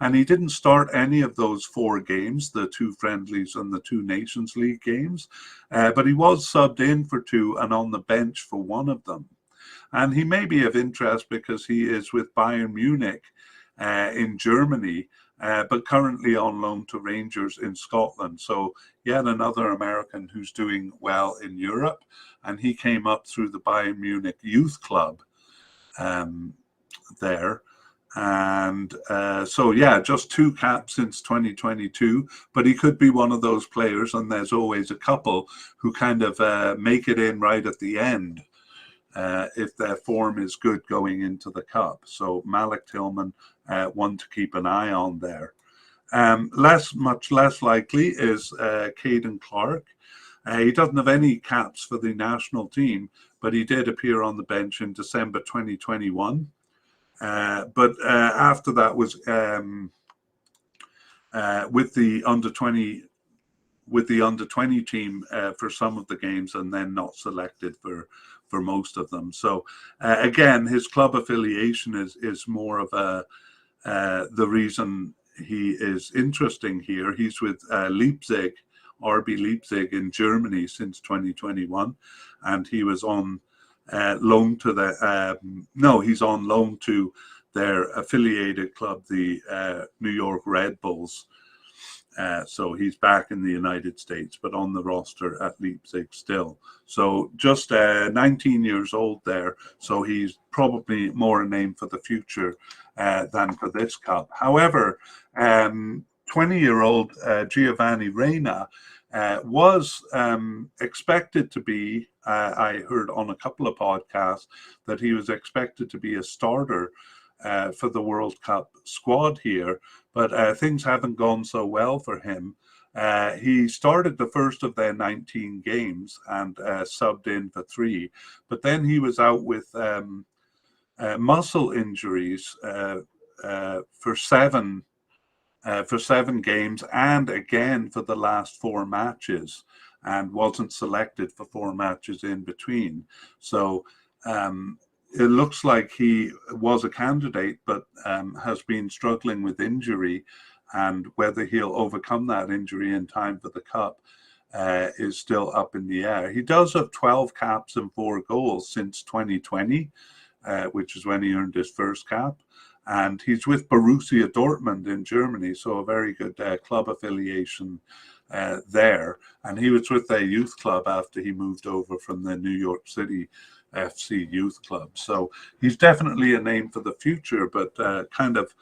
And he didn't start any of those 4 games, the 2 friendlies and the 2 Nations League games, but he was subbed in for 2 and on the bench for 1 of them. And he may be of interest because he is with Bayern Munich in Germany, but currently on loan to Rangers in Scotland. So yet another American who's doing well in Europe. And he came up through the Bayern Munich Youth Club there. And so, yeah, just 2 caps since 2022, but he could be one of those players, and there's always a couple who kind of make it in right at the end if their form is good going into the cup. So Malik Tillman, one to keep an eye on there. Much less likely is Caden Clark. He doesn't have any caps for the national team, but he did appear on the bench in December 2021. But after that was with the under 20 team for some of the games, and then not selected for most of them. So again, his club affiliation is more of the reason he is interesting here. He's with Leipzig, RB Leipzig in Germany since 2021, and he was on loan to he's on loan to their affiliated club, the New York Red Bulls. So he's back in the United States, but on the roster at Leipzig still. So just 19 years old there. So he's probably more a name for the future than for this cup. However, 20-year-old Giovanni Reina was expected to be, I heard on a couple of podcasts, that he was expected to be a starter for the World Cup squad here, but things haven't gone so well for him. He started the first of their 19 games and subbed in for 3, but then he was out with muscle injuries for 7 games, and again for the last 4 matches, and wasn't selected for 4 matches in between. So it looks like he was a candidate, but has been struggling with injury, and whether he'll overcome that injury in time for the Cup is still up in the air. He does have 12 caps and 4 goals since 2020, which is when he earned his first cap. And he's with Borussia Dortmund in Germany, so a very good club affiliation there. And he was with their youth club after he moved over from the New York City FC Youth Club. So he's definitely a name for the future, but kind of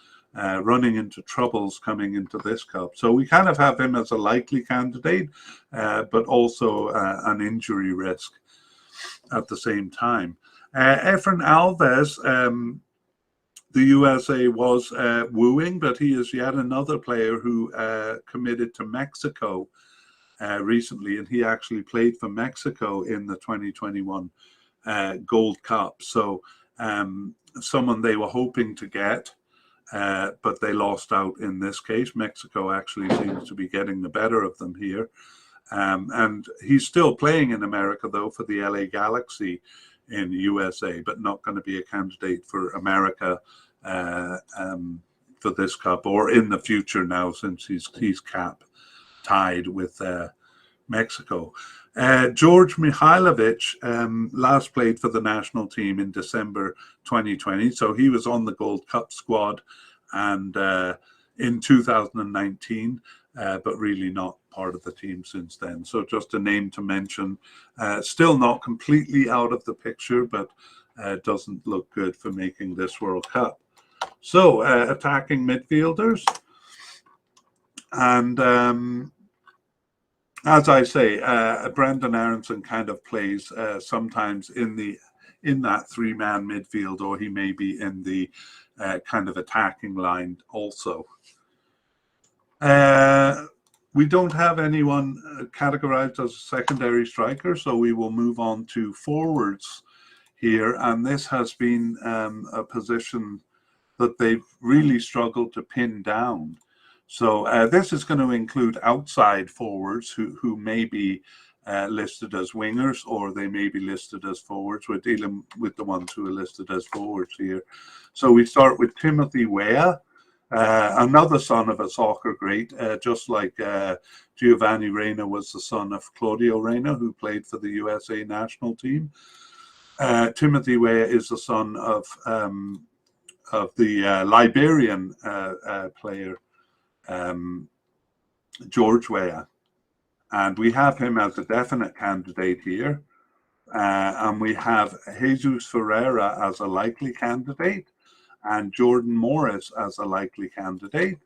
running into troubles coming into this cup. So we kind of have him as a likely candidate, but also an injury risk at the same time. Efren Alves, the USA was wooing, but he is yet another player who committed to Mexico recently, and he actually played for Mexico in the 2021 Gold Cup. So someone they were hoping to get, but they lost out in this case. Mexico actually seems to be getting the better of them here. And he's still playing in America, though, for the LA Galaxy in USA, but not going to be a candidate for America for this cup or in the future now, since he's cap tied with Mexico. George Mihailovic last played for the national team in December 2020, so he was on the Gold Cup squad and in 2019, but really not part of the team since then. So just a name to mention. Still not completely out of the picture, but doesn't look good for making this World Cup. So attacking midfielders, and as I say, Brandon Aronson kind of plays sometimes in that 3-man midfield, or he may be in the kind of attacking line also. We don't have anyone categorized as a secondary striker, so we will move on to forwards here. And this has been a position that they've really struggled to pin down. So this is going to include outside forwards who may be listed as wingers, or they may be listed as forwards. We're dealing with the ones who are listed as forwards here. So we start with Timothy Weah, another son of a soccer great, just like Giovanni Reyna was the son of Claudio Reyna, who played for the USA national team. Timothy Weah is the son of the Liberian player George Weah. And we have him as a definite candidate here. And we have Jesus Ferreira as a likely candidate, and Jordan Morris as a likely candidate,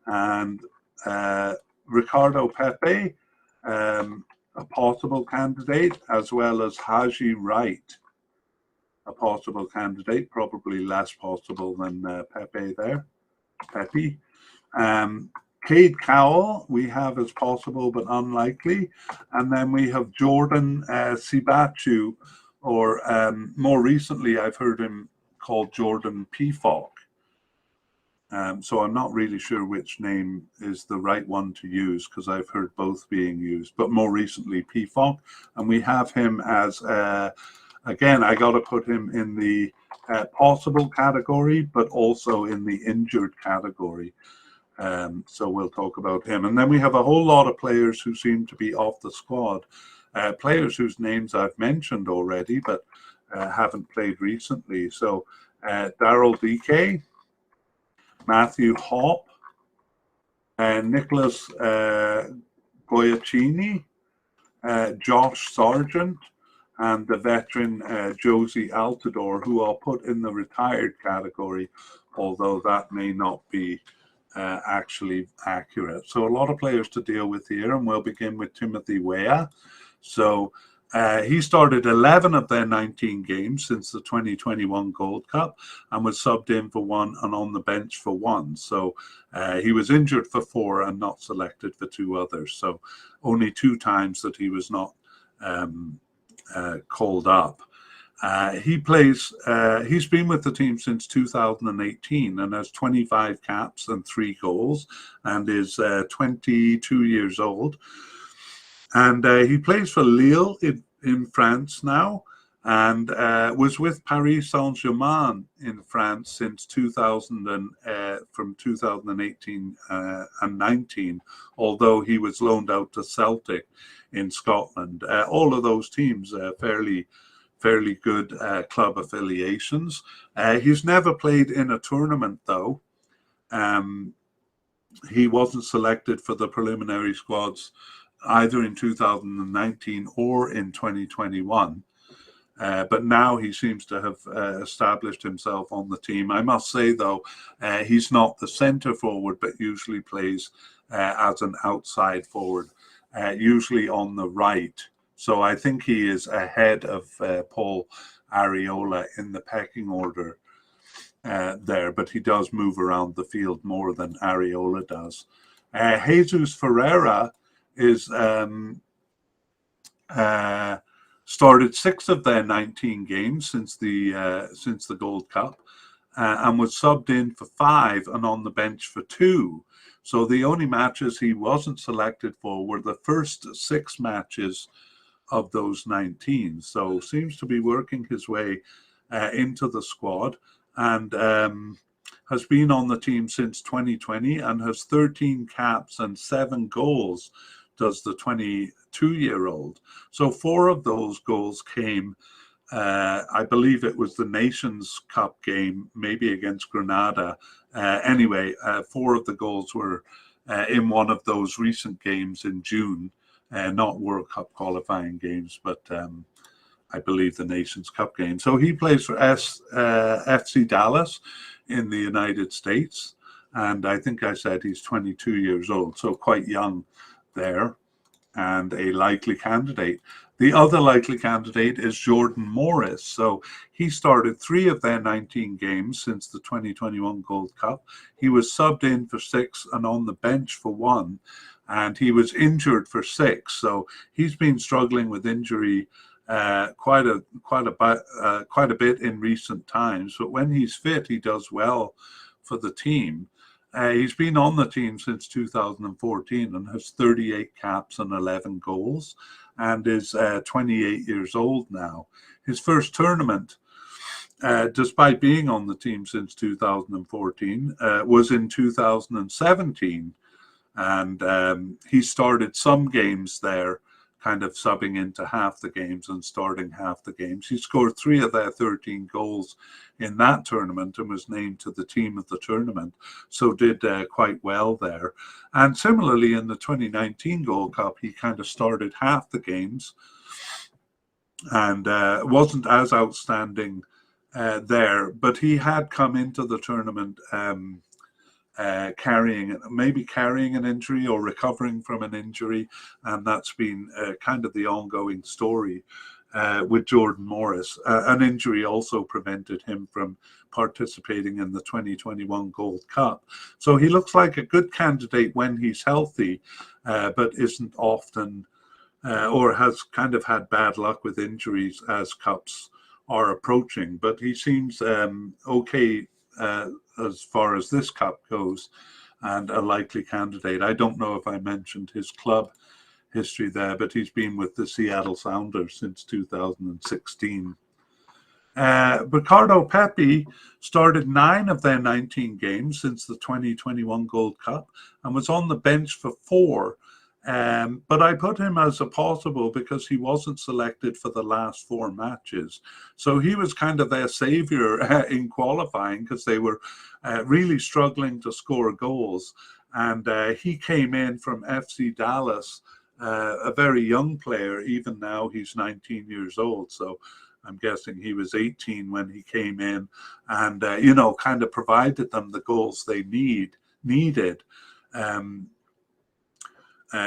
and Ricardo Pepe, a possible candidate, as well as Haji Wright, a possible candidate, probably less possible than Pepe there. Cade Cowell we have as possible but unlikely, and then we have Jordan Sibachu, or more recently I've heard him called Jordan Peacock. So I'm not really sure which name is the right one to use, because I've heard both being used, but more recently Peacock. And we have him as, again, I got to put him in the possible category, but also in the injured category. So we'll talk about him. And then we have a whole lot of players who seem to be off the squad, players whose names I've mentioned already, but haven't played recently. So Daryl DK, Matthew Hopp, Nicholas Goyacini, Josh Sargent, and the veteran Josie Altidore, who I'll put in the retired category, although that may not be actually accurate. So a lot of players to deal with here, and we'll begin with Timothy Weah. So he started 11 of their 19 games since the 2021 Gold Cup, and was subbed in for one and on the bench for one. So he was injured for 4 and not selected for 2 others. So only 2 times that he was not called up. He's been with the team since 2018 and has 25 caps and 3 goals, and is 22 years old. And he plays for Lille in France now, and was with Paris Saint-Germain in France since from 2018 and 19, although he was loaned out to Celtic in Scotland. All of those teams fairly good club affiliations. He's never played in a tournament, though. He wasn't selected for the preliminary squads either in 2019 or in 2021. But now he seems to have established himself on the team. I must say, though, he's not the centre forward, but usually plays as an outside forward, usually on the right. So I think he is ahead of Paul Areola in the pecking order there, but he does move around the field more than Areola does. Jesus Ferreira is started 6 of their 19 games since the Gold Cup, and was subbed in for 5 and on the bench for 2. So the only matches he wasn't selected for were the first 6 matches of those 19. So seems to be working his way into the squad, and has been on the team since 2020 and has 13 caps and 7 goals, does the 22-year-old. So 4 of those goals came, I believe it was the Nations Cup game, maybe against Grenada. Anyway, 4 of the goals were in one of those recent games in June, not World Cup qualifying games, but I believe the Nations Cup game. So he plays for FC Dallas in the United States, and I think I said he's 22 years old, so quite young there, and a likely candidate. The other likely candidate is Jordan Morris. So he started 3 of their 19 games since the 2021 Gold Cup. He was subbed in for 6 and on the bench for 1, and he was injured for 6. So he's been struggling with injury quite a bit in recent times. But when he's fit, he does well for the team. He's been on the team since 2014 and has 38 caps and 11 goals, and is 28 years old now. His first tournament, despite being on the team since 2014, was in 2017. And he started some games there, kind of subbing into half the games and starting half the games. He scored 3 of their 13 goals in that tournament and was named to the team of the tournament, so did quite well there. And similarly, in the 2019 Gold Cup, he kind of started half the games and wasn't as outstanding there, but he had come into the tournament carrying an injury or recovering from an injury, and that's been kind of the ongoing story with Jordan Morris. An injury also prevented him from participating in the 2021 Gold Cup. So he looks like a good candidate when he's healthy, but isn't often or has kind of had bad luck with injuries as cups are approaching. But he seems okay as far as this cup goes, and a likely candidate. I don't know if I mentioned his club history there, but he's been with the Seattle Sounders since 2016. Ricardo Pepi started 9 of their 19 games since the 2021 Gold Cup and was on the bench for 4. But I put him as a possible because he wasn't selected for the last 4 matches. So he was kind of their savior in qualifying, because they were really struggling to score goals. And he came in from FC Dallas, a very young player. Even now he's 19 years old. So I'm guessing he was 18 when he came in, and, kind of provided them the goals they needed.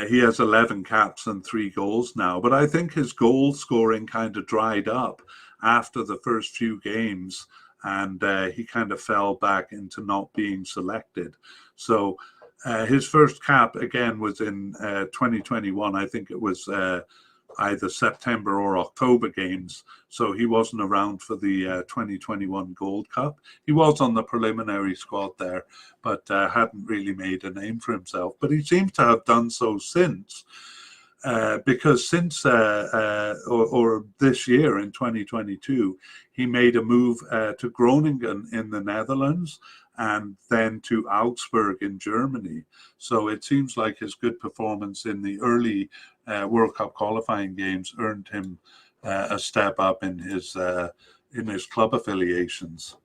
He has 11 caps and 3 goals now, but I think his goal scoring kind of dried up after the first few games, and he kind of fell back into not being selected. So his first cap, again, was in 2021. I think it was either September or October games, so he wasn't around for the 2021 Gold Cup. He was on the preliminary squad there, but hadn't really made a name for himself. But he seems to have done so since, because since or this year in 2022, he made a move to Groningen in the Netherlands, and then to Augsburg in Germany. So it seems like his good performance in the early World Cup qualifying games earned him a step up in his club affiliations.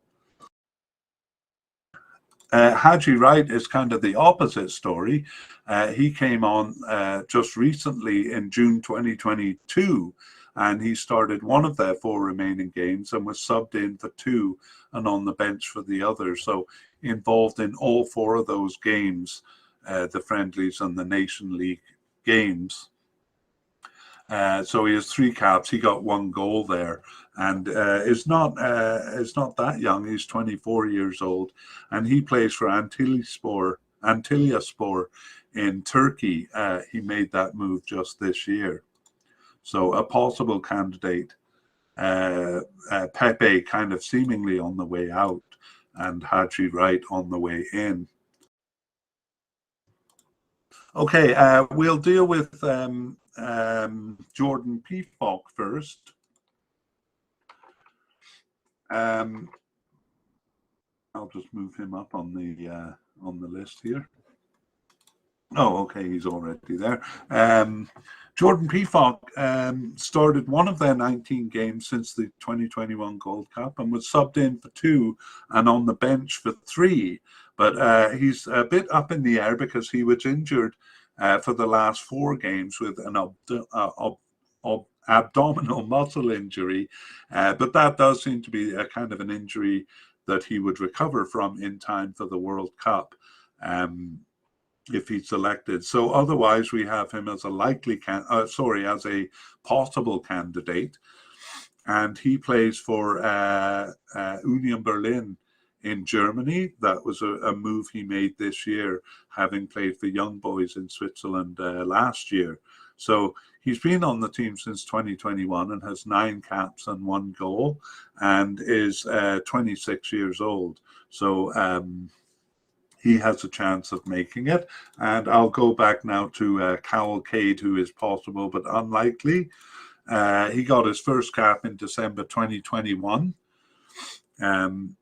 Haji Wright is kind of the opposite story. He came on just recently in June 2022, and he started 1 of their 4 remaining games and was subbed in for 2 and on the bench for the other. So involved in all 4 of those games, the friendlies and the Nation League games. So he has 3 caps. He got 1 goal there, and is not that young. He's 24 years old, and he plays for Antalyaspor in Turkey. He made that move just this year. So a possible candidate. Pepe kind of seemingly on the way out, and Haji Wright on the way in. Okay, we'll deal with Jordan Pefok first. I'll just move him up on the list here. Oh, okay, he's already there. Jordan Pefok started 1 of their 19 games since the 2021 Gold Cup and was subbed in for 2 and on the bench for 3. But he's a bit up in the air because he was injured for the last 4 games with an abdominal muscle injury. But that does seem to be a kind of an injury that he would recover from in time for the World Cup, if he's selected. So otherwise, we have him as as a possible candidate, and he plays for Union Berlin in Germany. That was a move he made this year, having played for Young Boys in Switzerland last year. So he's been on the team since 2021 and has 9 caps and 1 goal, and is 26 years old. So he has a chance of making it. And I'll go back now to Cavalcade, who is possible but unlikely. He got his first cap in December 2021 and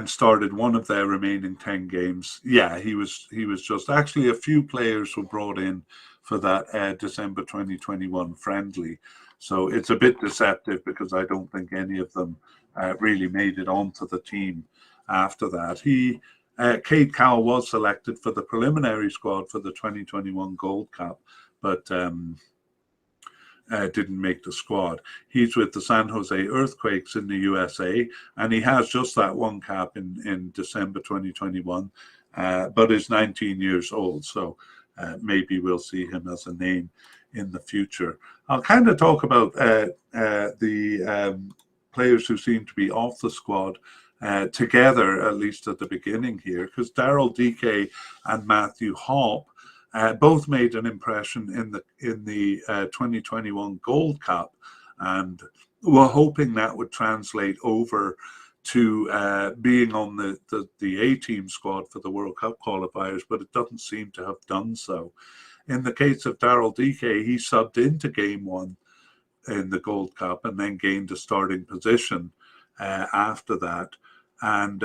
started one of their remaining 10 games. Yeah, he was just actually a few players were brought in for that December 2021 friendly. So it's a bit deceptive because I don't think any of them really made it onto the team after that. Cade Cowell was selected for the preliminary squad for the 2021 Gold Cup, but didn't make the squad. He's with the San Jose Earthquakes in the USA, and he has just that one cap in December 2021, but is 19 years old, so maybe we'll see him as a name in the future. I'll kind of talk about the players who seem to be off the squad together, at least at the beginning here, because Daryl Dike and Matthew Hopp both made an impression in the 2021 Gold Cup, and we're hoping that would translate over to being on the A-team squad for the World Cup qualifiers, but it doesn't seem to have done so. In the case of Daryl Dike, he subbed into Game 1 in the Gold Cup and then gained a starting position after that. And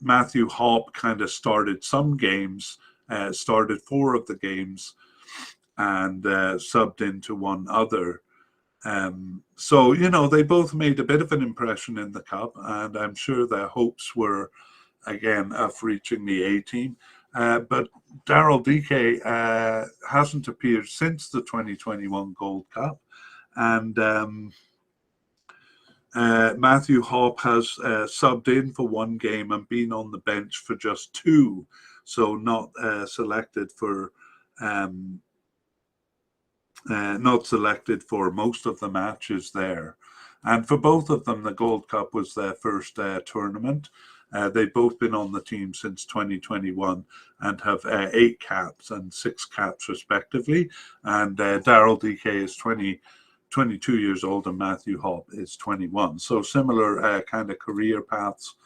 Matthew Hopp kind of started some games, started 4 of the games, and subbed into one other. So, they both made a bit of an impression in the Cup, and I'm sure their hopes were, again, of reaching the A-team. But Daryl Dike hasn't appeared since the 2021 Gold Cup, and Matthew Hopp has subbed in for 1 game and been on the bench for just 2, so not selected for most of the matches there. And for both of them, the Gold Cup was their first tournament. They've both been on the team since 2021 and have 8 caps and 6 caps respectively. And Daryl Dike is 22 years old and Matthew Hopp is 21. So similar kind of career paths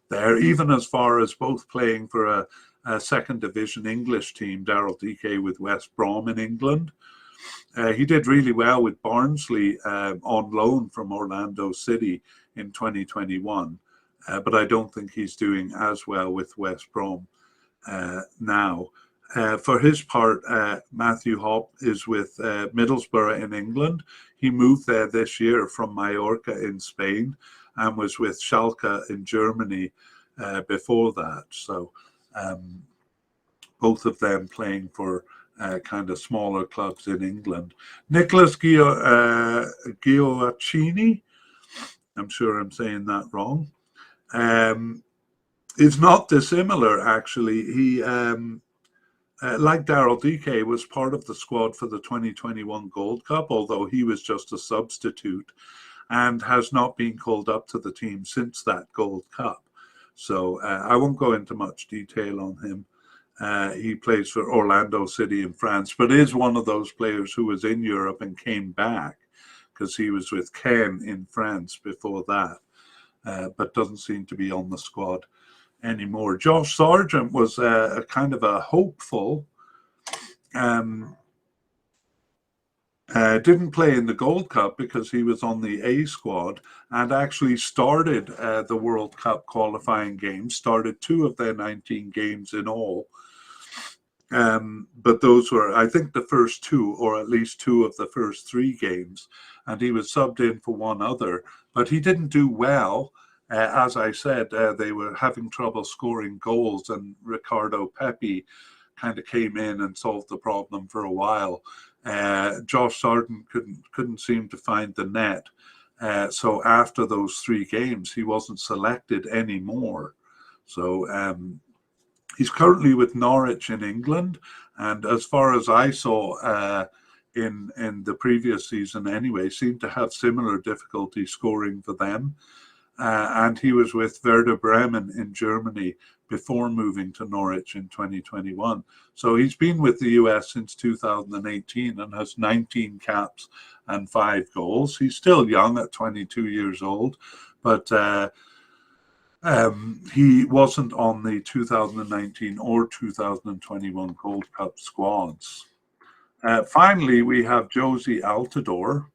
there, even as far as both playing for a second division English team, Daryl Dike with West Brom in England. He did really well with Barnsley on loan from Orlando City in 2021, but I don't think he's doing as well with West Brom now. For his part, Matthew Hopp is with Middlesbrough in England. He moved there this year from Mallorca in Spain and was with Schalke in Germany before that. So both of them playing for kind of smaller clubs in England. Nicholas Gioacchini, I'm sure I'm saying that wrong, is not dissimilar, actually. He, like Daryl Dike, was part of the squad for the 2021 Gold Cup, although he was just a substitute, and has not been called up to the team since that Gold Cup. So I won't go into much detail on him. He plays for Orlando City in France, but is one of those players who was in Europe and came back because he was with Caen in France before that, but doesn't seem to be on the squad anymore. Josh Sargent was a kind of a hopeful. Didn't play in the Gold Cup because he was on the A squad and actually started the World Cup qualifying games, started 2 of their 19 games in all. But those were, I think, the first 2, or at least 2 of the first 3 games, and he was subbed in for 1 other, but he didn't do well. As I said, they were having trouble scoring goals, and Ricardo Pepi kind of came in and solved the problem for a while. Josh Sargent couldn't seem to find the net. So after those 3 games, he wasn't selected anymore. So he's currently with Norwich in England, and as far as I saw in the previous season anyway, seemed to have similar difficulty scoring for them. And he was with Werder Bremen in Germany before moving to Norwich in 2021. So he's been with the US since 2018 and has 19 caps and 5 goals. He's still young at 22 years old, but He wasn't on the 2019 or 2021 Gold Cup squads. Finally, we have Josie Altidore,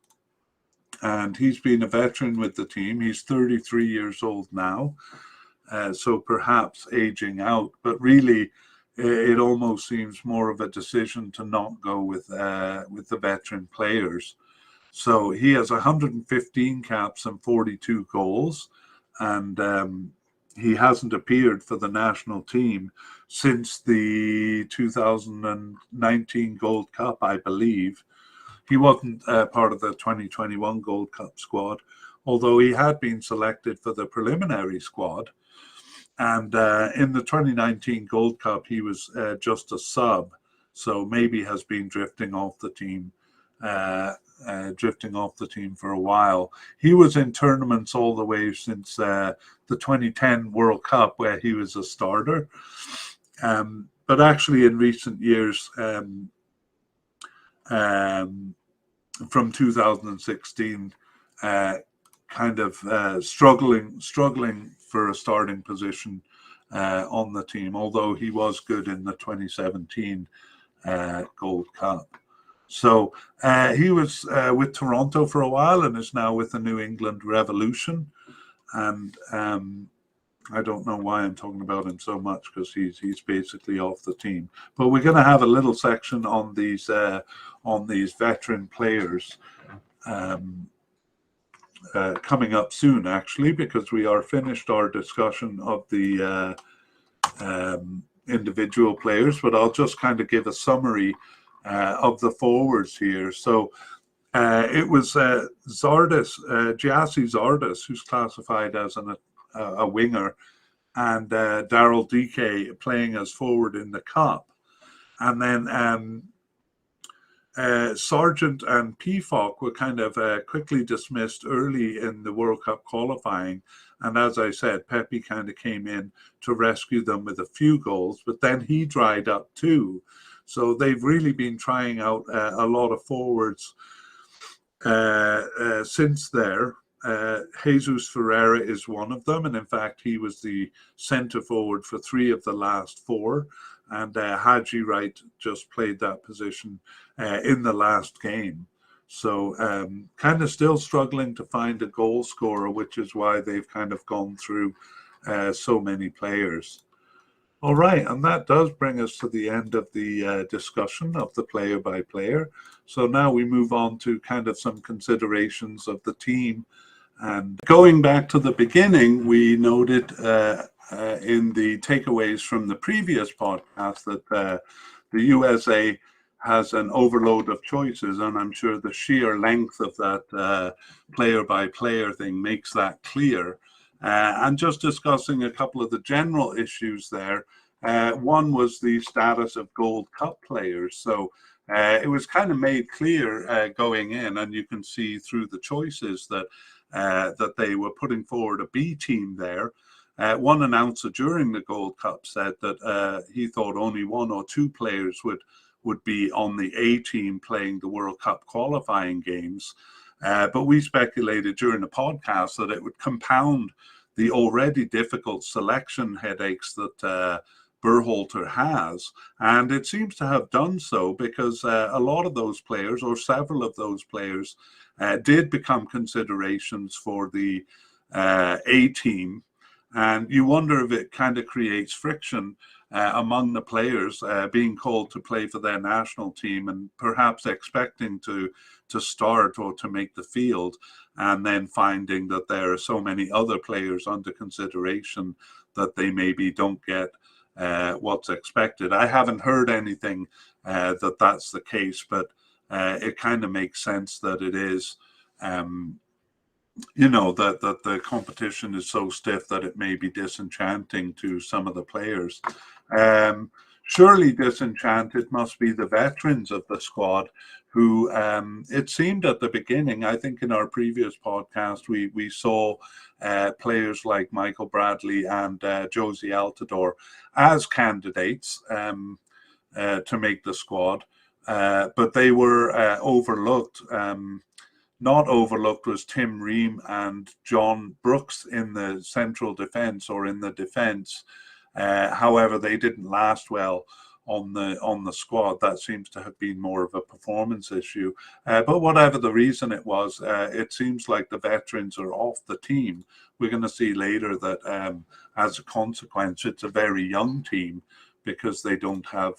and he's been a veteran with the team. He's 33 years old now, so perhaps aging out, but really it almost seems more of a decision to not go with the veteran players. So he has 115 caps and 42 goals, and he hasn't appeared for the national team since the 2019 Gold Cup, I believe. He wasn't part of the 2021 Gold Cup squad, although he had been selected for the preliminary squad. And in the 2019 Gold Cup, he was just a sub, so maybe has been drifting off the team for a while. He was in tournaments all the way since the 2010 World Cup, where he was a starter. But actually, in recent years, from 2016, kind of struggling for a starting position on the team, although he was good in the 2017 Gold Cup. So he was with Toronto for a while and is now with the New England Revolution. And I don't know why I'm talking about him so much, because he's basically off the team. But we're going to have a little section on these veteran players coming up soon, actually, because we are finished our discussion of the individual players. But I'll just kind of give a summary of the forwards here. So it was Gyasi Zardes, who's classified as a winger, and Daryl DK playing as forward in the cup. And then Sargent and Pefok were kind of quickly dismissed early in the World Cup qualifying. And as I said, Pepe kind of came in to rescue them with a few goals, but then he dried up too. So they've really been trying out a lot of forwards since there. Jesus Ferreira is one of them, and in fact he was the centre forward for 3 of the last 4, and Haji Wright just played that position in the last game. So kind of still struggling to find a goal scorer, which is why they've kind of gone through so many players. All right, and that does bring us to the end of the discussion of the player by player. So now we move on to kind of some considerations of the team. And going back to the beginning, we noted in the takeaways from the previous podcast that the USA has an overload of choices, and I'm sure the sheer length of that player by player thing makes that clear. And just discussing a couple of the general issues there. One was the status of Gold Cup players. So it was kind of made clear going in, and you can see through the choices that they were putting forward a B team there. One announcer during the Gold Cup said that he thought only 1 or 2 players would be on the A team playing the World Cup qualifying games. But we speculated during the podcast that it would compound the already difficult selection headaches that Berhalter has. And it seems to have done so, because a lot of those players, or several of those players, did become considerations for the A team. And you wonder if it kind of creates friction among the players being called to play for their national team and perhaps expecting to start or to make the field, and then finding that there are so many other players under consideration that they maybe don't get what's expected. I haven't heard anything that that's the case, but it kind of makes sense that it is. That the competition is so stiff that it may be disenchanting to some of the players. Surely disenchanted must be the veterans of the squad, who it seemed at the beginning, I think in our previous podcast, we saw players like Michael Bradley and Josie Altidore as candidates to make the squad, but they were overlooked. not overlooked was Tim Ream and John Brooks in the central defence or in the defence. However, they didn't last well on the squad. That seems to have been more of a performance issue. But whatever the reason it was, it seems like the veterans are off the team. We're going to see later that as a consequence, it's a very young team because they don't have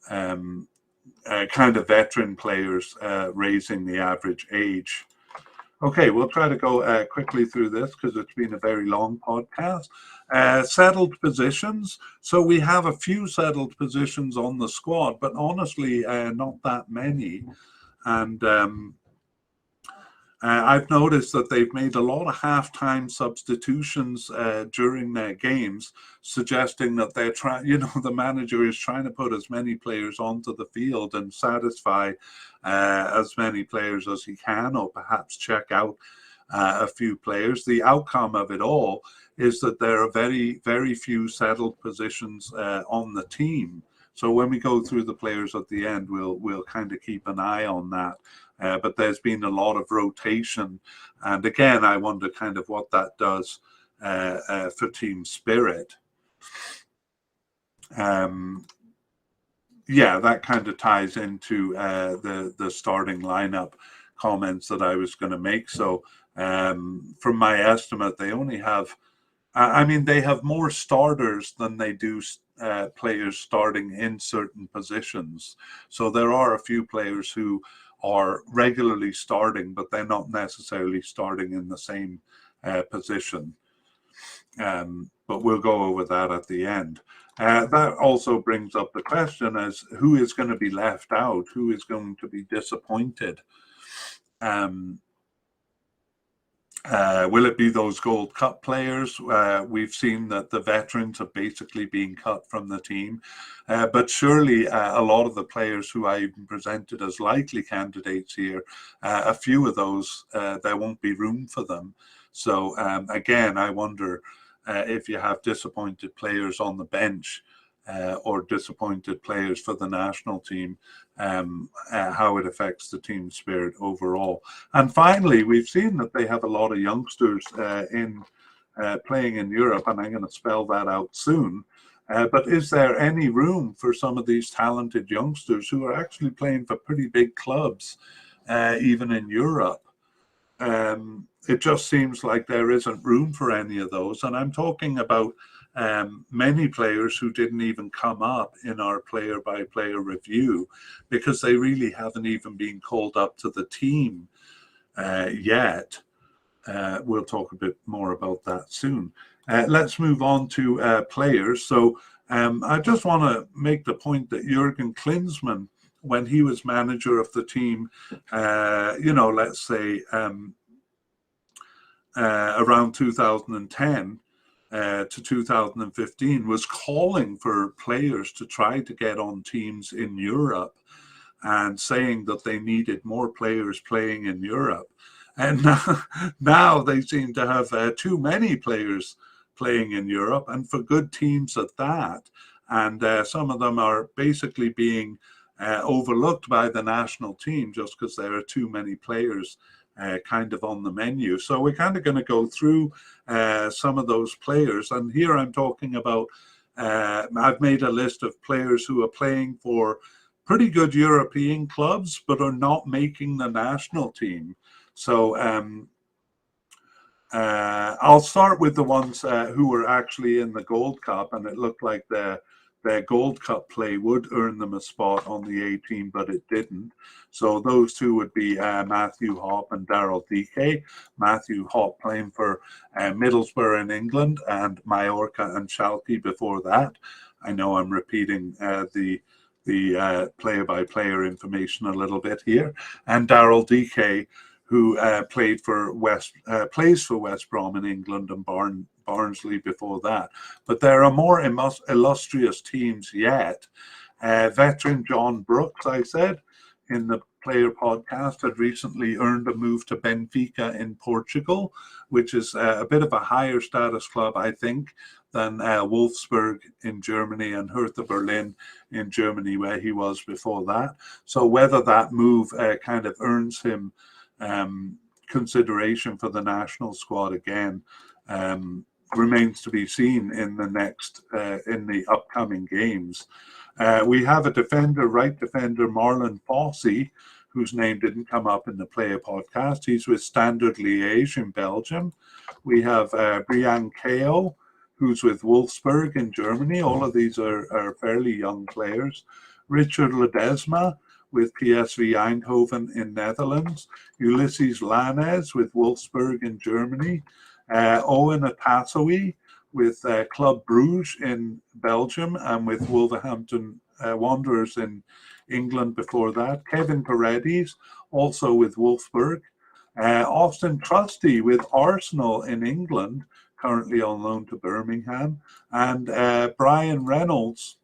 kind of veteran players raising the average age. Okay, we'll try to go quickly through this because it's been a very long podcast. Settled positions. So we have a few settled positions on the squad, but honestly, not that many. And I've noticed that they've made a lot of halftime substitutions during their games, suggesting that they're trying, the manager is trying to put as many players onto the field and satisfy as many players as he can, or perhaps check out a few players. The outcome of it all is that there are very, very few settled positions on the team. So when we go through the players at the end, we'll kind of keep an eye on that. But there's been a lot of rotation. And again, I wonder kind of what that does for team spirit. Yeah, that kind of ties into the starting lineup comments that I was going to make. So from my estimate, they only have, they have more starters than they do players starting in certain positions. So there are a few players who are regularly starting, but they're not necessarily starting in the same position. But we'll go over that at the end. That also brings up the question as who is going to be left out, who is going to be disappointed. Will it be those Gold Cup players? We've seen that the veterans have basically been cut from the team. But surely a lot of the players who I even presented as likely candidates here, a few of those, there won't be room for them. So again, I wonder if you have disappointed players on the bench or disappointed players for the national team, how it affects the team spirit overall. And finally, we've seen that they have a lot of youngsters playing in Europe, and I'm going to spell that out soon. But is there any room for some of these talented youngsters who are actually playing for pretty big clubs, even in Europe? It just seems like there isn't room for any of those. And I'm talking about many players who didn't even come up in our player-by-player review because they really haven't even been called up to the team yet. We'll talk a bit more about that soon. Let's move on to players. So I just want to make the point that Jurgen Klinsmann, when he was manager of the team, let's say around 2010 to 2015, was calling for players to try to get on teams in Europe and saying that they needed more players playing in Europe. And now they seem to have too many players playing in Europe, and for good teams at that. And some of them are basically being overlooked by the national team just because there are too many players kind of on the menu. So we're kind of going to go through some of those players. And here I'm talking about, I've made a list of players who are playing for pretty good European clubs, but are not making the national team. So I'll start with the ones who were actually in the Gold Cup, and it looked like their Gold Cup play would earn them a spot on the A team, but it didn't. So those two would be Matthew Hopp and Daryl Dike. Matthew Hopp playing for Middlesbrough in England and Mallorca and Schalke before that. I know I'm repeating the player-by-player information a little bit here. And Daryl Dike, who plays for West Brom in England and Barnsley before that. But there are more illustrious teams yet. Veteran John Brooks, I said, in the player podcast, had recently earned a move to Benfica in Portugal, which is a bit of a higher status club, I think, than Wolfsburg in Germany and Hertha Berlin in Germany, where he was before that. So whether that move kind of earns him consideration for the national squad again remains to be seen in the upcoming games. We have a defender, right defender, Marlon Fossey, whose name didn't come up in the Player podcast. He's with Standard Liège in Belgium. We have Brian Kao, who's with Wolfsburg in Germany. All of these are fairly young players. Richard Ledesma with PSV Eindhoven in Netherlands. Ulysses Lanez with Wolfsburg in Germany. Owen Atasowi with Club Brugge in Belgium and with Wolverhampton Wanderers in England before that. Kevin Paredes, also with Wolfsburg. Austin Trusty with Arsenal in England, currently on loan to Birmingham. And Brian Reynolds,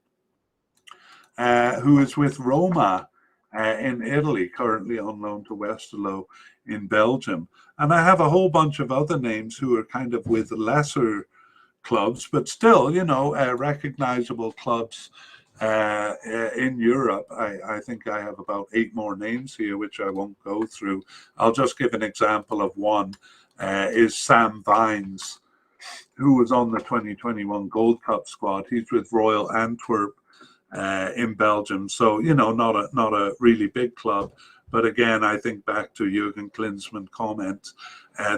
who is with Roma in Italy, currently on loan to Westerlo in Belgium. And I have a whole bunch of other names who are kind of with lesser clubs, but still, recognizable clubs in Europe. I think I have about 8 more names here, which I won't go through. I'll just give an example of one, is Sam Vines, who was on the 2021 Gold Cup squad. He's with Royal Antwerp in Belgium. So, not a really big club. But again, I think back to Jurgen Klinsmann's comments,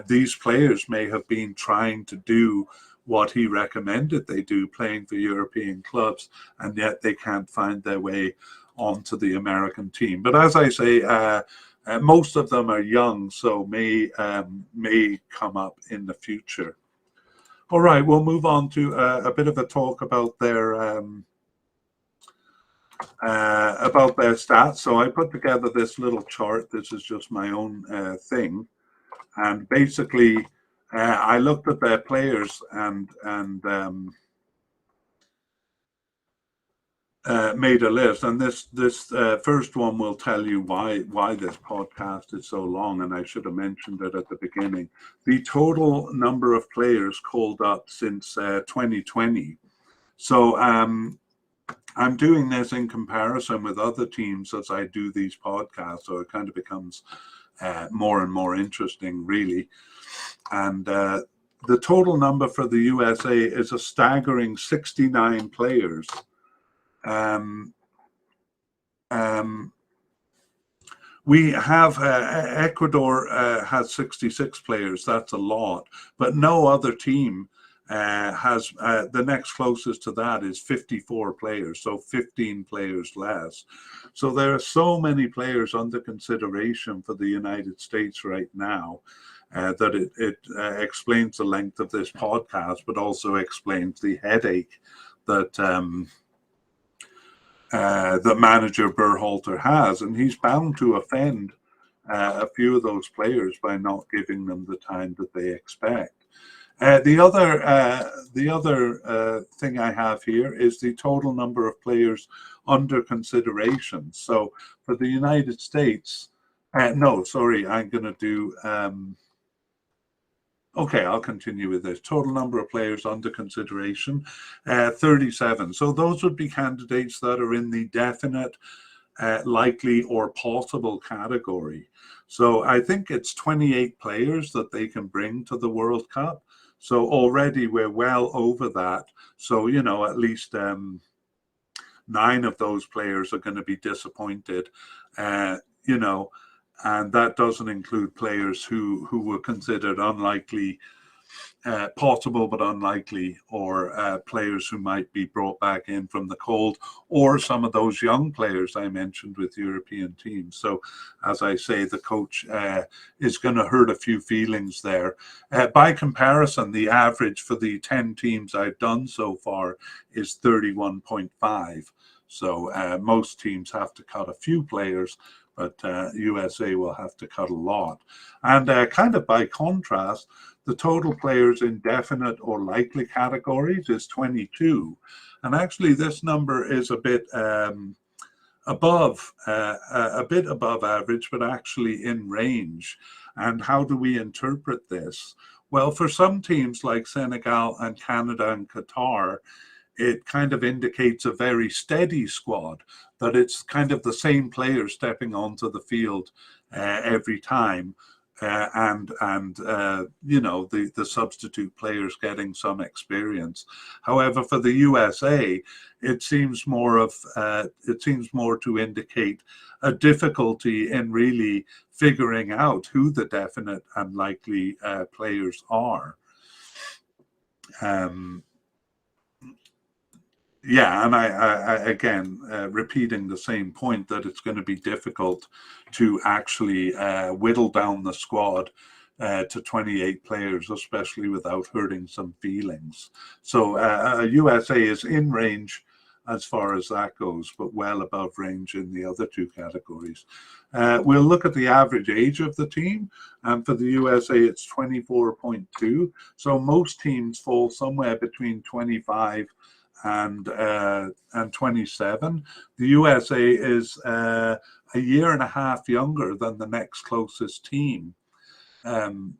these players may have been trying to do what he recommended they do, playing for European clubs, and yet they can't find their way onto the American team. But as I say, most of them are young, so may come up in the future. All right, we'll move on to a bit of a talk about their stats. So I put together this little chart. This is just my own thing, and basically I looked at their players and made a list. And this first one will tell you why this podcast is so long. And I should have mentioned it at the beginning. The total number of players called up since 2020. So I'm doing this in comparison with other teams as I do these podcasts, so it kind of becomes more and more interesting, really. And the total number for the USA is a staggering 69 players. We have Ecuador has 66 players. That's a lot, but no other team has the next closest to that is 54 players, so 15 players less. So there are so many players under consideration for the United States right now that it explains the length of this podcast, but also explains the headache that that manager Berhalter has, and he's bound to offend a few of those players by not giving them the time that they expect. The other thing I have here is the total number of players under consideration. So for the United States, I'm going to do. Okay, I'll continue with this. Total number of players under consideration, 37. So those would be candidates that are in the definite, likely, or possible category. So I think it's 28 players that they can bring to the World Cup. So already we're well over that. So, at least 9 of those players are going to be disappointed, and that doesn't include players who were considered unlikely, possible but unlikely, or players who might be brought back in from the cold, or some of those young players I mentioned with European teams. So, as I say, the coach is going to hurt a few feelings there. By comparison, the average for the 10 teams I've done so far is 31.5. So most teams have to cut a few players, but USA will have to cut a lot. And kind of by contrast, the total players in definite or likely categories is 22. And actually, this number is a bit above average, but actually in range. And how do we interpret this? Well, for some teams like Senegal and Canada and Qatar, it kind of indicates a very steady squad, that it's kind of the same players stepping onto the field every time. The substitute players getting some experience. However, for the USA, it seems more to indicate a difficulty in really figuring out who the definite and likely players are. And I again, repeating the same point, that it's going to be difficult to actually whittle down the squad to 28 players, especially without hurting some feelings. So USA is in range as far as that goes, but well above range in the other two categories. We'll look at the average age of the team, and for the USA, it's 24.2. So most teams fall somewhere between 25 and 27. The USA is a year and a half younger than the next closest team. And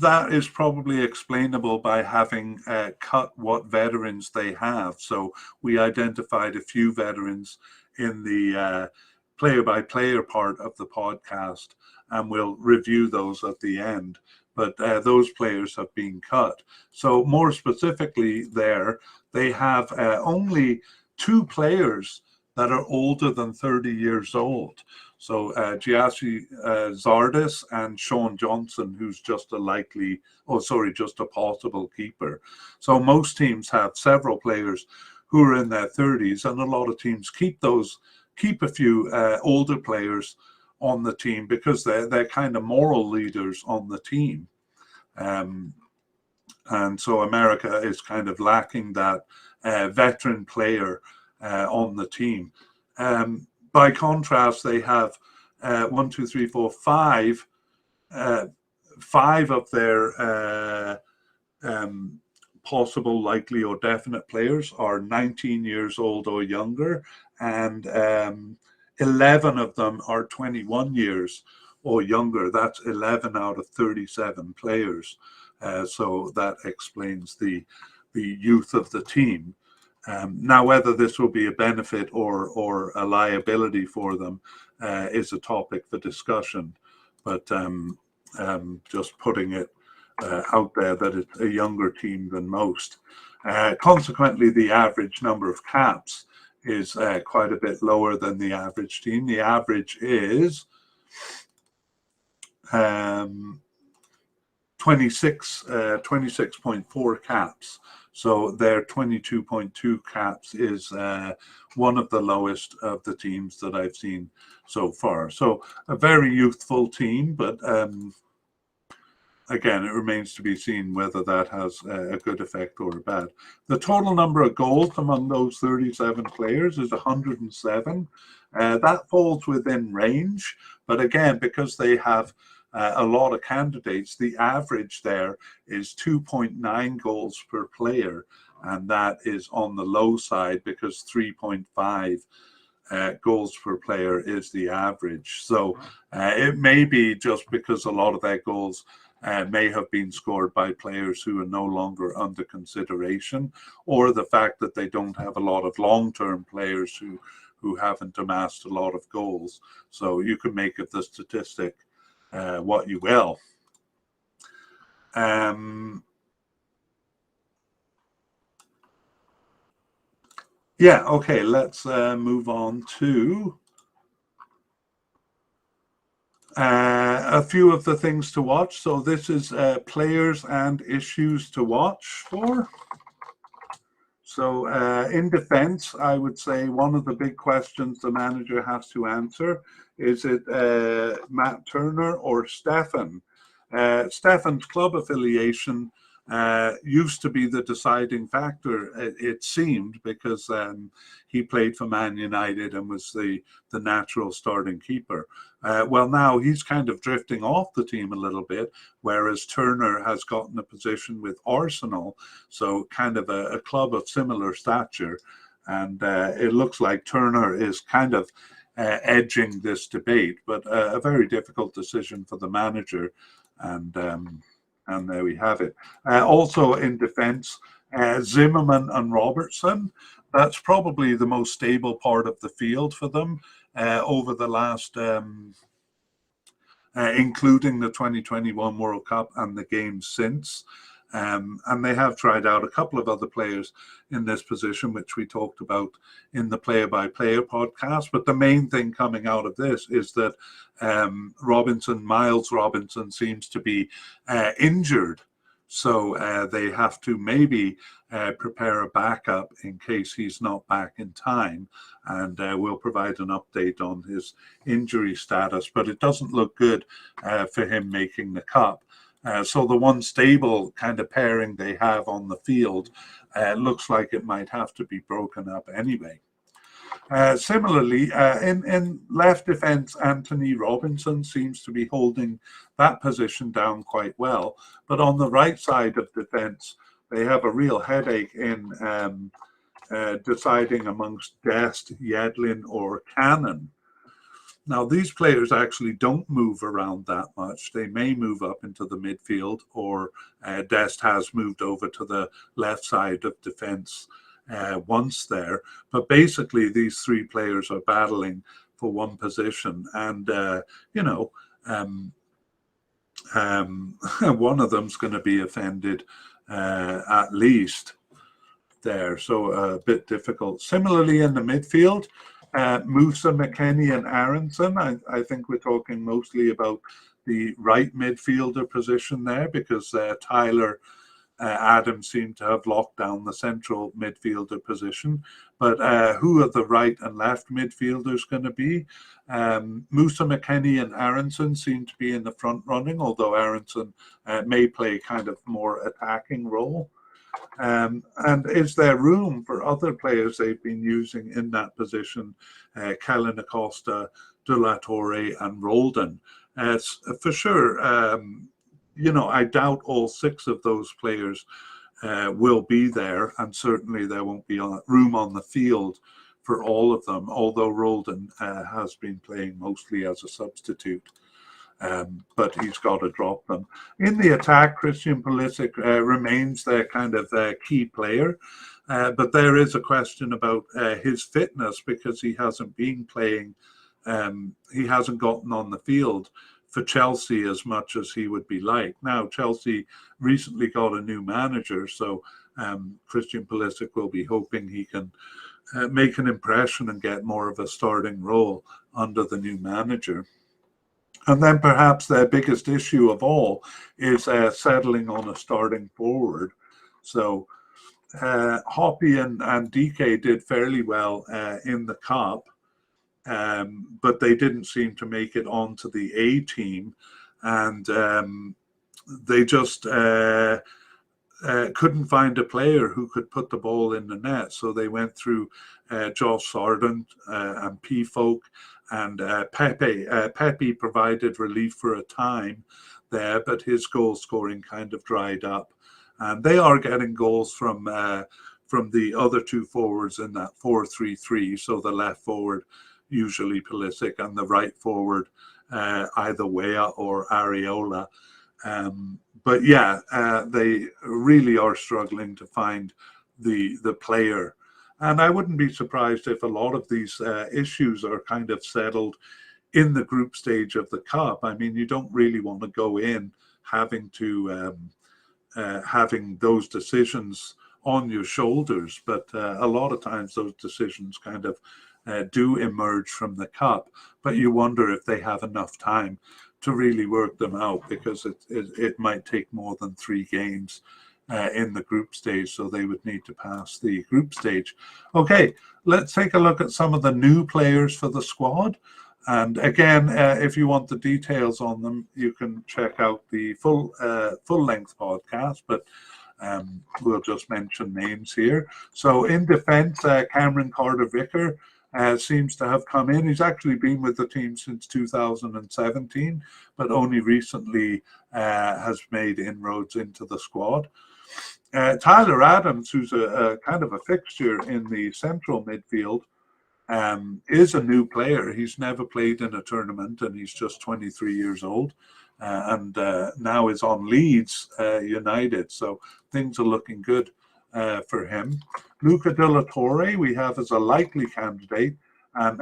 that is probably explainable by having cut what veterans they have. So we identified a few veterans in the player-by-player part of the podcast, and we'll review those at the end. But those players have been cut. So more specifically there, they have only 2 players that are older than 30 years old. So Giassi Zardes and Sean Johnson, who's just a possible keeper. So most teams have several players who are in their 30s, and a lot of teams keep a few older players on the team because they're kind of moral leaders on the team. And so America is kind of lacking that veteran player on the team. By contrast, they have 5 of their possible, likely, or definite players are 19 years old or younger, and 11 of them are 21 years or younger. That's 11 out of 37 players. So that explains the youth of the team. Now, whether this will be a benefit or a liability for them is a topic for discussion. But just putting it out there that it's a younger team than most. Consequently, the average number of caps is quite a bit lower than the average team. The average is 26.4 caps. So their 22.2 caps is one of the lowest of the teams that I've seen so far. So a very youthful team, but again, it remains to be seen whether that has a good effect or a bad. The total number of goals among those 37 players is 107. That falls within range, but again, because they have a lot of candidates, the average there is 2.9 goals per player, and that is on the low side because 3.5 goals per player is the average. So it may be just because a lot of their goals may have been scored by players who are no longer under consideration, or the fact that they don't have a lot of long-term players who haven't amassed a lot of goals. So you can make of the statistic what you will. Okay, let's move on to a few of the things to watch. So this is players and issues to watch for. So in defense, I would say one of the big questions the manager has to answer is it Matt Turner or Stefan? Stefan's club affiliation used to be the deciding factor, it seemed, because he played for Man United and was the natural starting keeper. Well, now he's kind of drifting off the team a little bit, whereas Turner has gotten a position with Arsenal, so kind of a club of similar stature. And it looks like Turner is kind of edging this debate, but a very difficult decision for the manager. And And there we have it. Also in defence, Zimmerman and Robertson. That's probably the most stable part of the field for them over the last, including the 2021 World Cup and the games since. And they have tried out a couple of other players in this position, which we talked about in the player-by-player podcast. But the main thing coming out of this is that Miles Robinson, seems to be injured. So they have to maybe prepare a backup in case he's not back in time. And we'll provide an update on his injury status. But it doesn't look good for him making the cup. So the one stable kind of pairing they have on the field looks like it might have to be broken up anyway. Similarly, in left defence, Anthony Robinson seems to be holding that position down quite well. But on the right side of defence, they have a real headache in deciding amongst Dest, Yedlin, or Cannon. Now, these players actually don't move around that much. They may move up into the midfield, or Dest has moved over to the left side of defence once there. But basically, these three players are battling for one position. And, one of them's going to be offended at least there. So a bit difficult. Similarly, in the midfield, Musa, McKennie, and Aronson. I think we're talking mostly about the right midfielder position there, because Tyler Adams seemed to have locked down the central midfielder position. But who are the right and left midfielders going to be? Musa, McKennie, and Aronson seem to be in the front running, although Aronson may play kind of more attacking role. And is there room for other players they've been using in that position? Kellen Acosta, De La Torre, and Roldan. For sure, I doubt all six of those players will be there, and certainly there won't be room on the field for all of them, although Roldan has been playing mostly as a substitute. But he's got to drop them. In the attack, Christian Pulisic remains their kind of key player, but there is a question about his fitness, because he hasn't been playing, he hasn't gotten on the field for Chelsea as much as he would be like. Now, Chelsea recently got a new manager, so Christian Pulisic will be hoping he can make an impression and get more of a starting role under the new manager. And then perhaps their biggest issue of all is settling on a starting forward. So Hoppy and DK did fairly well in the Cup, but they didn't seem to make it onto the A team. And they just couldn't find a player who could put the ball in the net. So they went through Josh Sargent and P. Folk and Pepe. Pepe provided relief for a time there, but his goal scoring kind of dried up. And they are getting goals from the other two forwards in that 4-3-3. So the left forward, usually Pulisic, and the right forward, either Weah or Areola. But yeah, they really are struggling to find the player. And I wouldn't be surprised if a lot of these issues are kind of settled in the group stage of the Cup. I mean, you don't really want to go in having to having those decisions on your shoulders, but a lot of times those decisions kind of do emerge from the Cup. But you wonder if they have enough time to really work them out, because it might take more than 3 games in the group stage, so they would need to pass the group stage. Okay, let's take a look at some of the new players for the squad. And again, if you want the details on them, you can check out the full-length podcast, but we'll just mention names here. So in defence, Cameron Carter-Vicker seems to have come in. He's actually been with the team since 2017, but only recently has made inroads into the squad. Tyler Adams, who's a kind of a fixture in the central midfield, is a new player. He's never played in a tournament, and he's just 23 years old. and now is on Leeds United. So things are looking good for him. Luca De La Torre we have as a likely candidate. And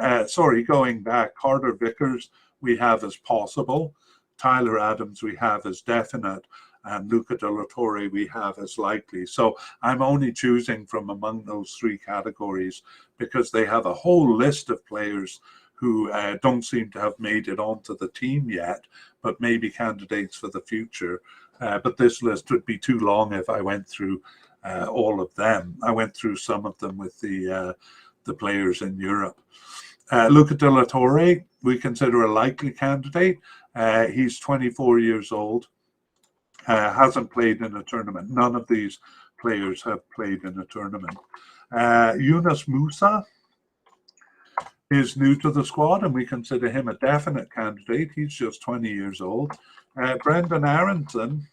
going back, Carter Vickers we have as possible. Tyler Adams we have as definite. And Luca De La Torre we have as likely. So I'm only choosing from among those three categories because they have a whole list of players who don't seem to have made it onto the team yet, but maybe candidates for the future. But this list would be too long if I went through all of them. I went through some of them with the players in Europe. Luca De La Torre, we consider a likely candidate. He's 24 years old. Hasn't played in a tournament. None of these players have played in a tournament. Yunus Musa is new to the squad, and we consider him a definite candidate. He's just 20 years old. Brendan Aronson,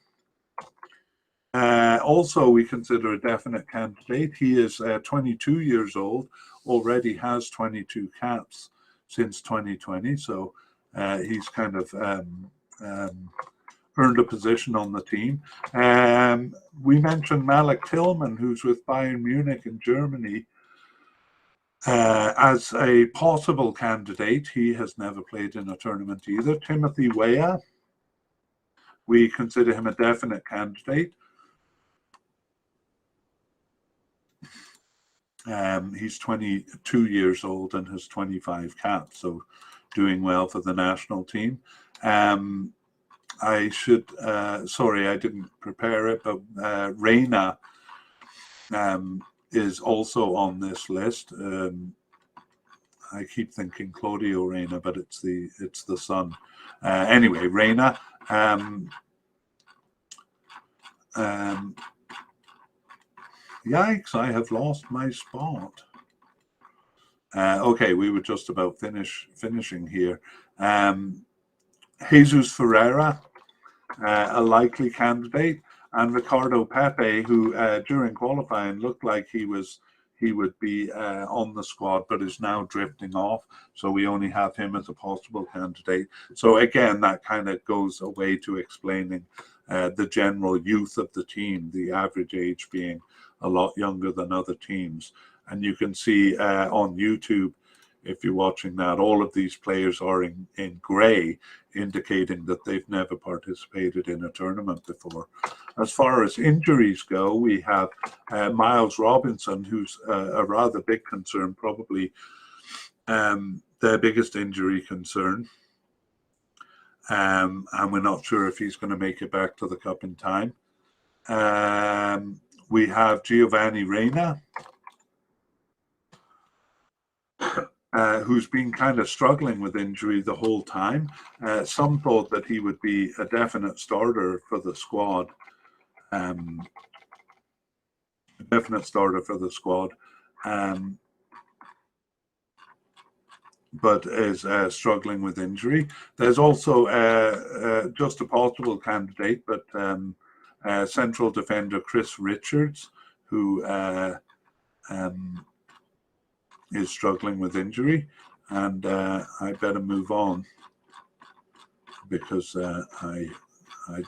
also we consider a definite candidate. He is 22 years old, already has 22 caps since 2020, so he's kind of earned a position on the team. We mentioned Malik Tillman, who's with Bayern Munich in Germany, as a possible candidate. He has never played in a tournament either. Timothy Weah, we consider him a definite candidate. He's 22 years old and has 25 caps, so doing well for the national team. I should, sorry, I didn't prepare it, but Reina is also on this list. I keep thinking Claudio Reina, but it's the son. Anyway, Reina. Yikes! I have lost my spot. Okay, we were just about finishing here. Jesus Ferreira, a likely candidate, and Ricardo Pepe, who during qualifying looked like he would be on the squad, but is now drifting off. So we only have him as a possible candidate. So again, that kind of goes away to explaining the general youth of the team, the average age being a lot younger than other teams. And you can see on YouTube, if you're watching that, all of these players are in grey, indicating that they've never participated in a tournament before. As far as injuries go, we have Miles Robinson, who's a rather big concern, probably their biggest injury concern. And we're not sure if he's going to make it back to the Cup in time. We have Giovanni Reina, who's been kind of struggling with injury the whole time. Some thought that he would be a definite starter for the squad. But is struggling with injury. There's also just a possible candidate, but central defender Chris Richards, who is struggling with injury, and I better move on because I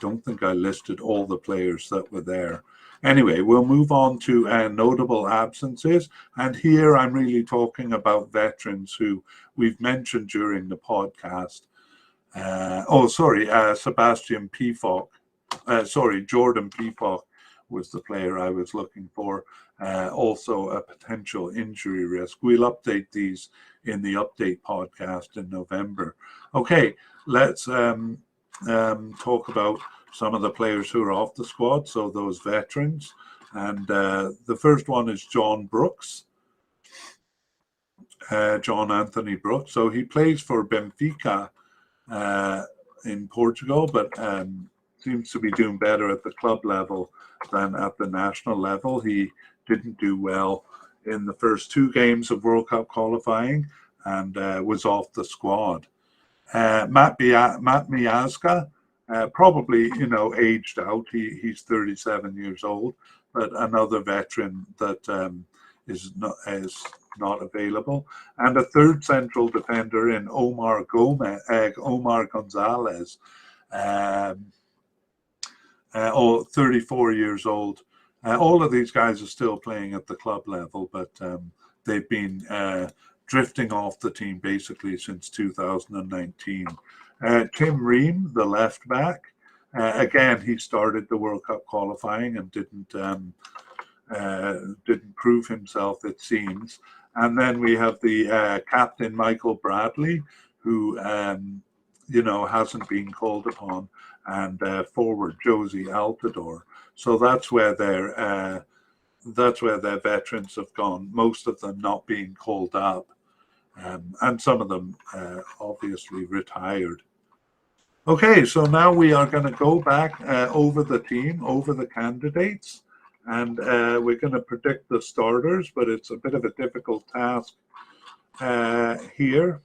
don't think I listed all the players that were there. Anyway, we'll move on to notable absences, and here I'm really talking about veterans who we've mentioned during the podcast. Sebastian Pifok. Jordan Pifok was the player I was looking for. Also a potential injury risk. We'll update these in the update podcast in November. Okay, let's talk about some of the players who are off the squad, so those veterans. And the first one is John Brooks, John Anthony Brooks. So he plays for Benfica in Portugal, but seems to be doing better at the club level than at the national level. He didn't do well in the first two games of World Cup qualifying and was off the squad. Matt Miazga, probably, aged out. He's 37 years old, but another veteran that is not available. And a third central defender in Omar Gonzalez. or 34 years old. All of these guys are still playing at the club level, but they've been drifting off the team basically since 2019. Tim Ream, the left back, again, he started the World Cup qualifying and didn't prove himself, it seems. And then we have the captain, Michael Bradley, who hasn't been called upon, and forward Josie Altidore. So that's where their veterans have gone. Most of them not being called up, and some of them obviously retired. Okay, so now we are going to go back over the team, over the candidates, and we're going to predict the starters, but it's a bit of a difficult task here.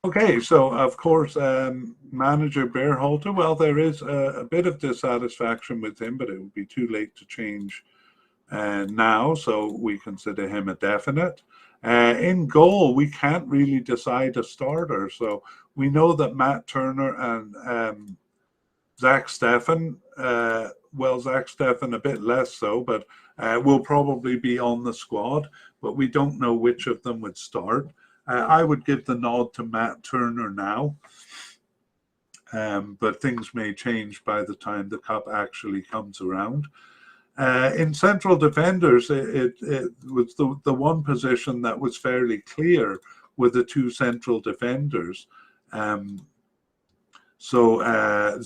Okay, so of course, manager Berhalter, well, there is a bit of dissatisfaction with him, but it would be too late to change now, so we consider him a definite. In goal, we can't really decide a starter, so we know that Matt Turner and Zach Steffen, Zach Steffen a bit less so, but will probably be on the squad, but we don't know which of them would start. I would give the nod to Matt Turner now, but things may change by the time the cup actually comes around. In central defenders, it was the one position that was fairly clear with the two central defenders.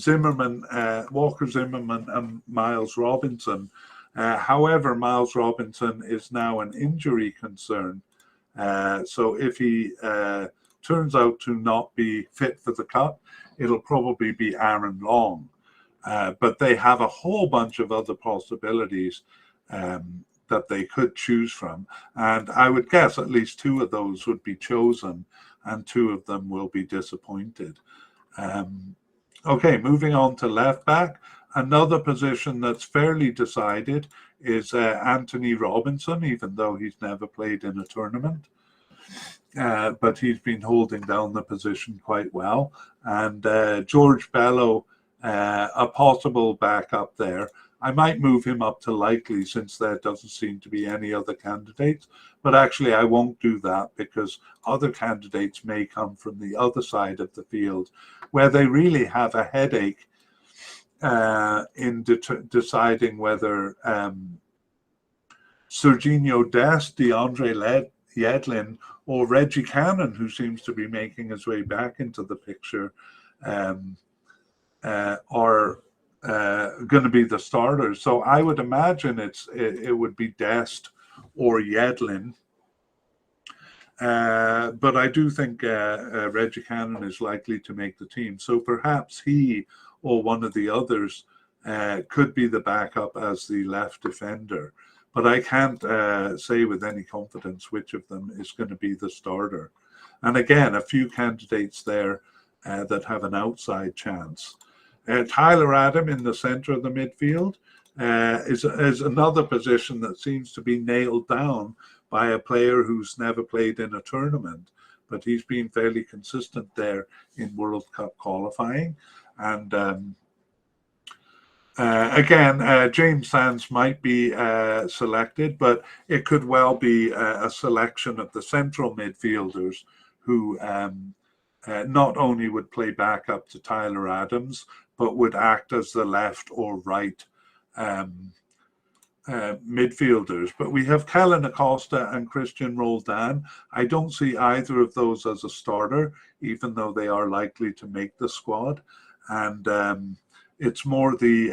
Zimmerman, Walker Zimmerman and Miles Robinson. However, Miles Robinson is now an injury concern. So if he turns out to not be fit for the cup, it'll probably be Aaron Long. But they have a whole bunch of other possibilities that they could choose from. And I would guess at least two of those would be chosen and two of them will be disappointed. Okay, moving on to left back. Another position that's fairly decided is Anthony Robinson, even though he's never played in a tournament. But he's been holding down the position quite well. And George Bello, a possible backup there. I might move him up to likely since there doesn't seem to be any other candidates. But actually, I won't do that because other candidates may come from the other side of the field where they really have a headache in deciding whether Serginho Dest, DeAndre Yedlin, or Reggie Cannon, who seems to be making his way back into the picture, are going to be the starters. So I would imagine it would be Dest or Yedlin. But I do think Reggie Cannon is likely to make the team. So perhaps he or one of the others could be the backup as the left defender. But I can't say with any confidence which of them is going to be the starter. And again, a few candidates there that have an outside chance. Tyler Adam in the center of the midfield is another position that seems to be nailed down by a player who's never played in a tournament, but he's been fairly consistent there in World Cup qualifying. And again, James Sands might be selected, but it could well be a selection of the central midfielders who not only would play backup to Tyler Adams, but would act as the left or right midfielders. But we have Kellen Acosta and Christian Roldan. I don't see either of those as a starter, even though they are likely to make the squad. And it's more the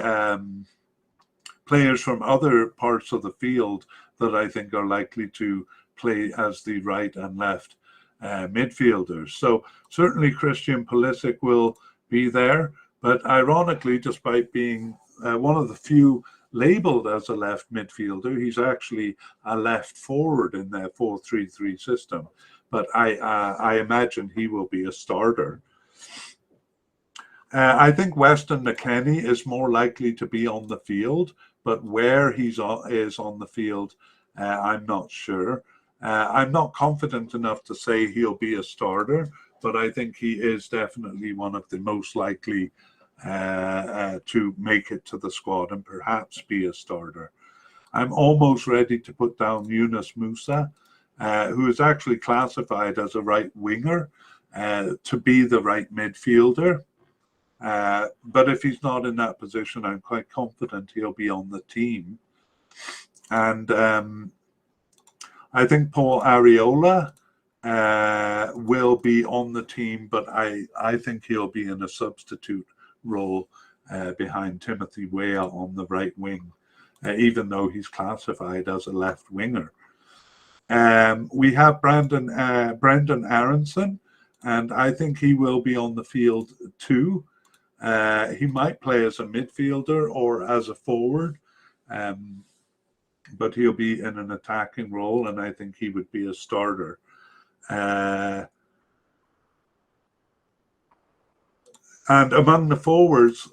players from other parts of the field that I think are likely to play as the right and left midfielders. So certainly Christian Pulisic will be there, but ironically, despite being one of the few labeled as a left midfielder, he's actually a left forward in their 4-3-3 system. But I imagine he will be a starter. I think Weston McKennie is more likely to be on the field, but where is on the field I'm not sure. I'm not confident enough to say he'll be a starter, but I think he is definitely one of the most likely to make it to the squad and perhaps be a starter. I'm almost ready to put down Yunus Musa, who is actually classified as a right winger, to be the right midfielder. But if he's not in that position, I'm quite confident he'll be on the team. And I think Paul Areola will be on the team, but I think he'll be in a substitute role behind Timothy Weah on the right wing, even though he's classified as a left winger. We have Brendan Aronson, and I think he will be on the field too. He might play as a midfielder or as a forward, but he'll be in an attacking role, and I think he would be a starter. And among the forwards,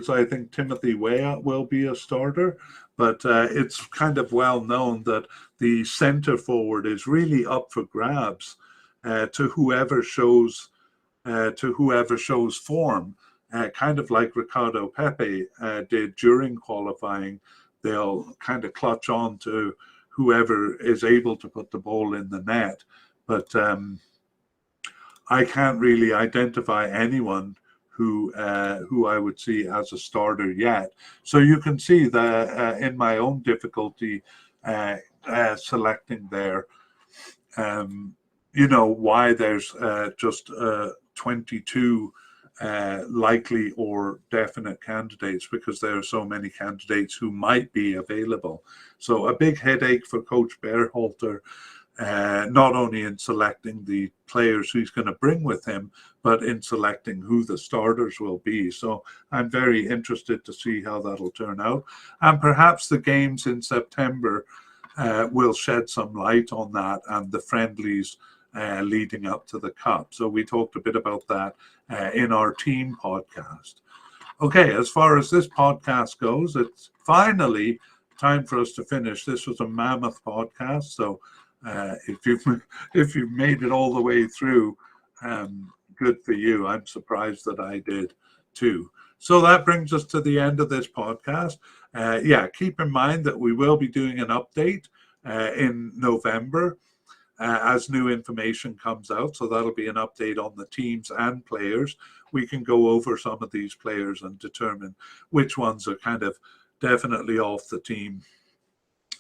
I think Timothy Weah will be a starter, but it's kind of well known that the centre forward is really up for grabs to whoever shows form, kind of like Ricardo Pepe did during qualifying. They'll kind of clutch on to whoever is able to put the ball in the net. But I can't really identify anyone who I would see as a starter yet. So you can see that in my own difficulty selecting there, why there's just 22 likely or definite candidates, because there are so many candidates who might be available. So a big headache for Coach Berhalter, not only in selecting the players he's going to bring with him, but in selecting who the starters will be. So I'm very interested to see how that'll turn out. And perhaps the games in September will shed some light on that, and the friendlies leading up to the Cup. So we talked a bit about that in our team podcast. Okay, as far as this podcast goes, it's finally time for us to finish. This was a mammoth podcast, so if you've made it all the way through, good for you. I'm surprised that I did too. So that brings us to the end of this podcast. Keep in mind that we will be doing an update in November as new information comes out. So that'll be an update on the teams and players. We can go over some of these players and determine which ones are kind of definitely off the team,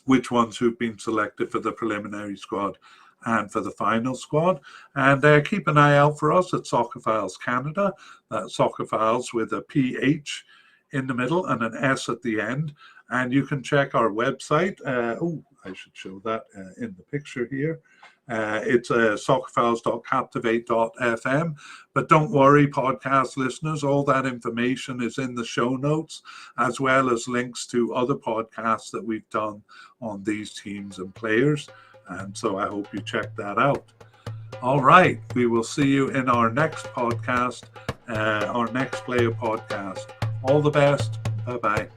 which ones who've been selected for the preliminary squad and for the final squad. And keep an eye out for us at Soccerphiles Canada. That's Soccerphiles with a PH in the middle and an S at the end. And you can check our website. I should show that in the picture here. It's soccerphiles.captivate.fm. But don't worry, podcast listeners, all that information is in the show notes, as well as links to other podcasts that we've done on these teams and players. And so I hope you check that out. All right, we will see you in our next podcast, our next player podcast. All the best. Bye-bye.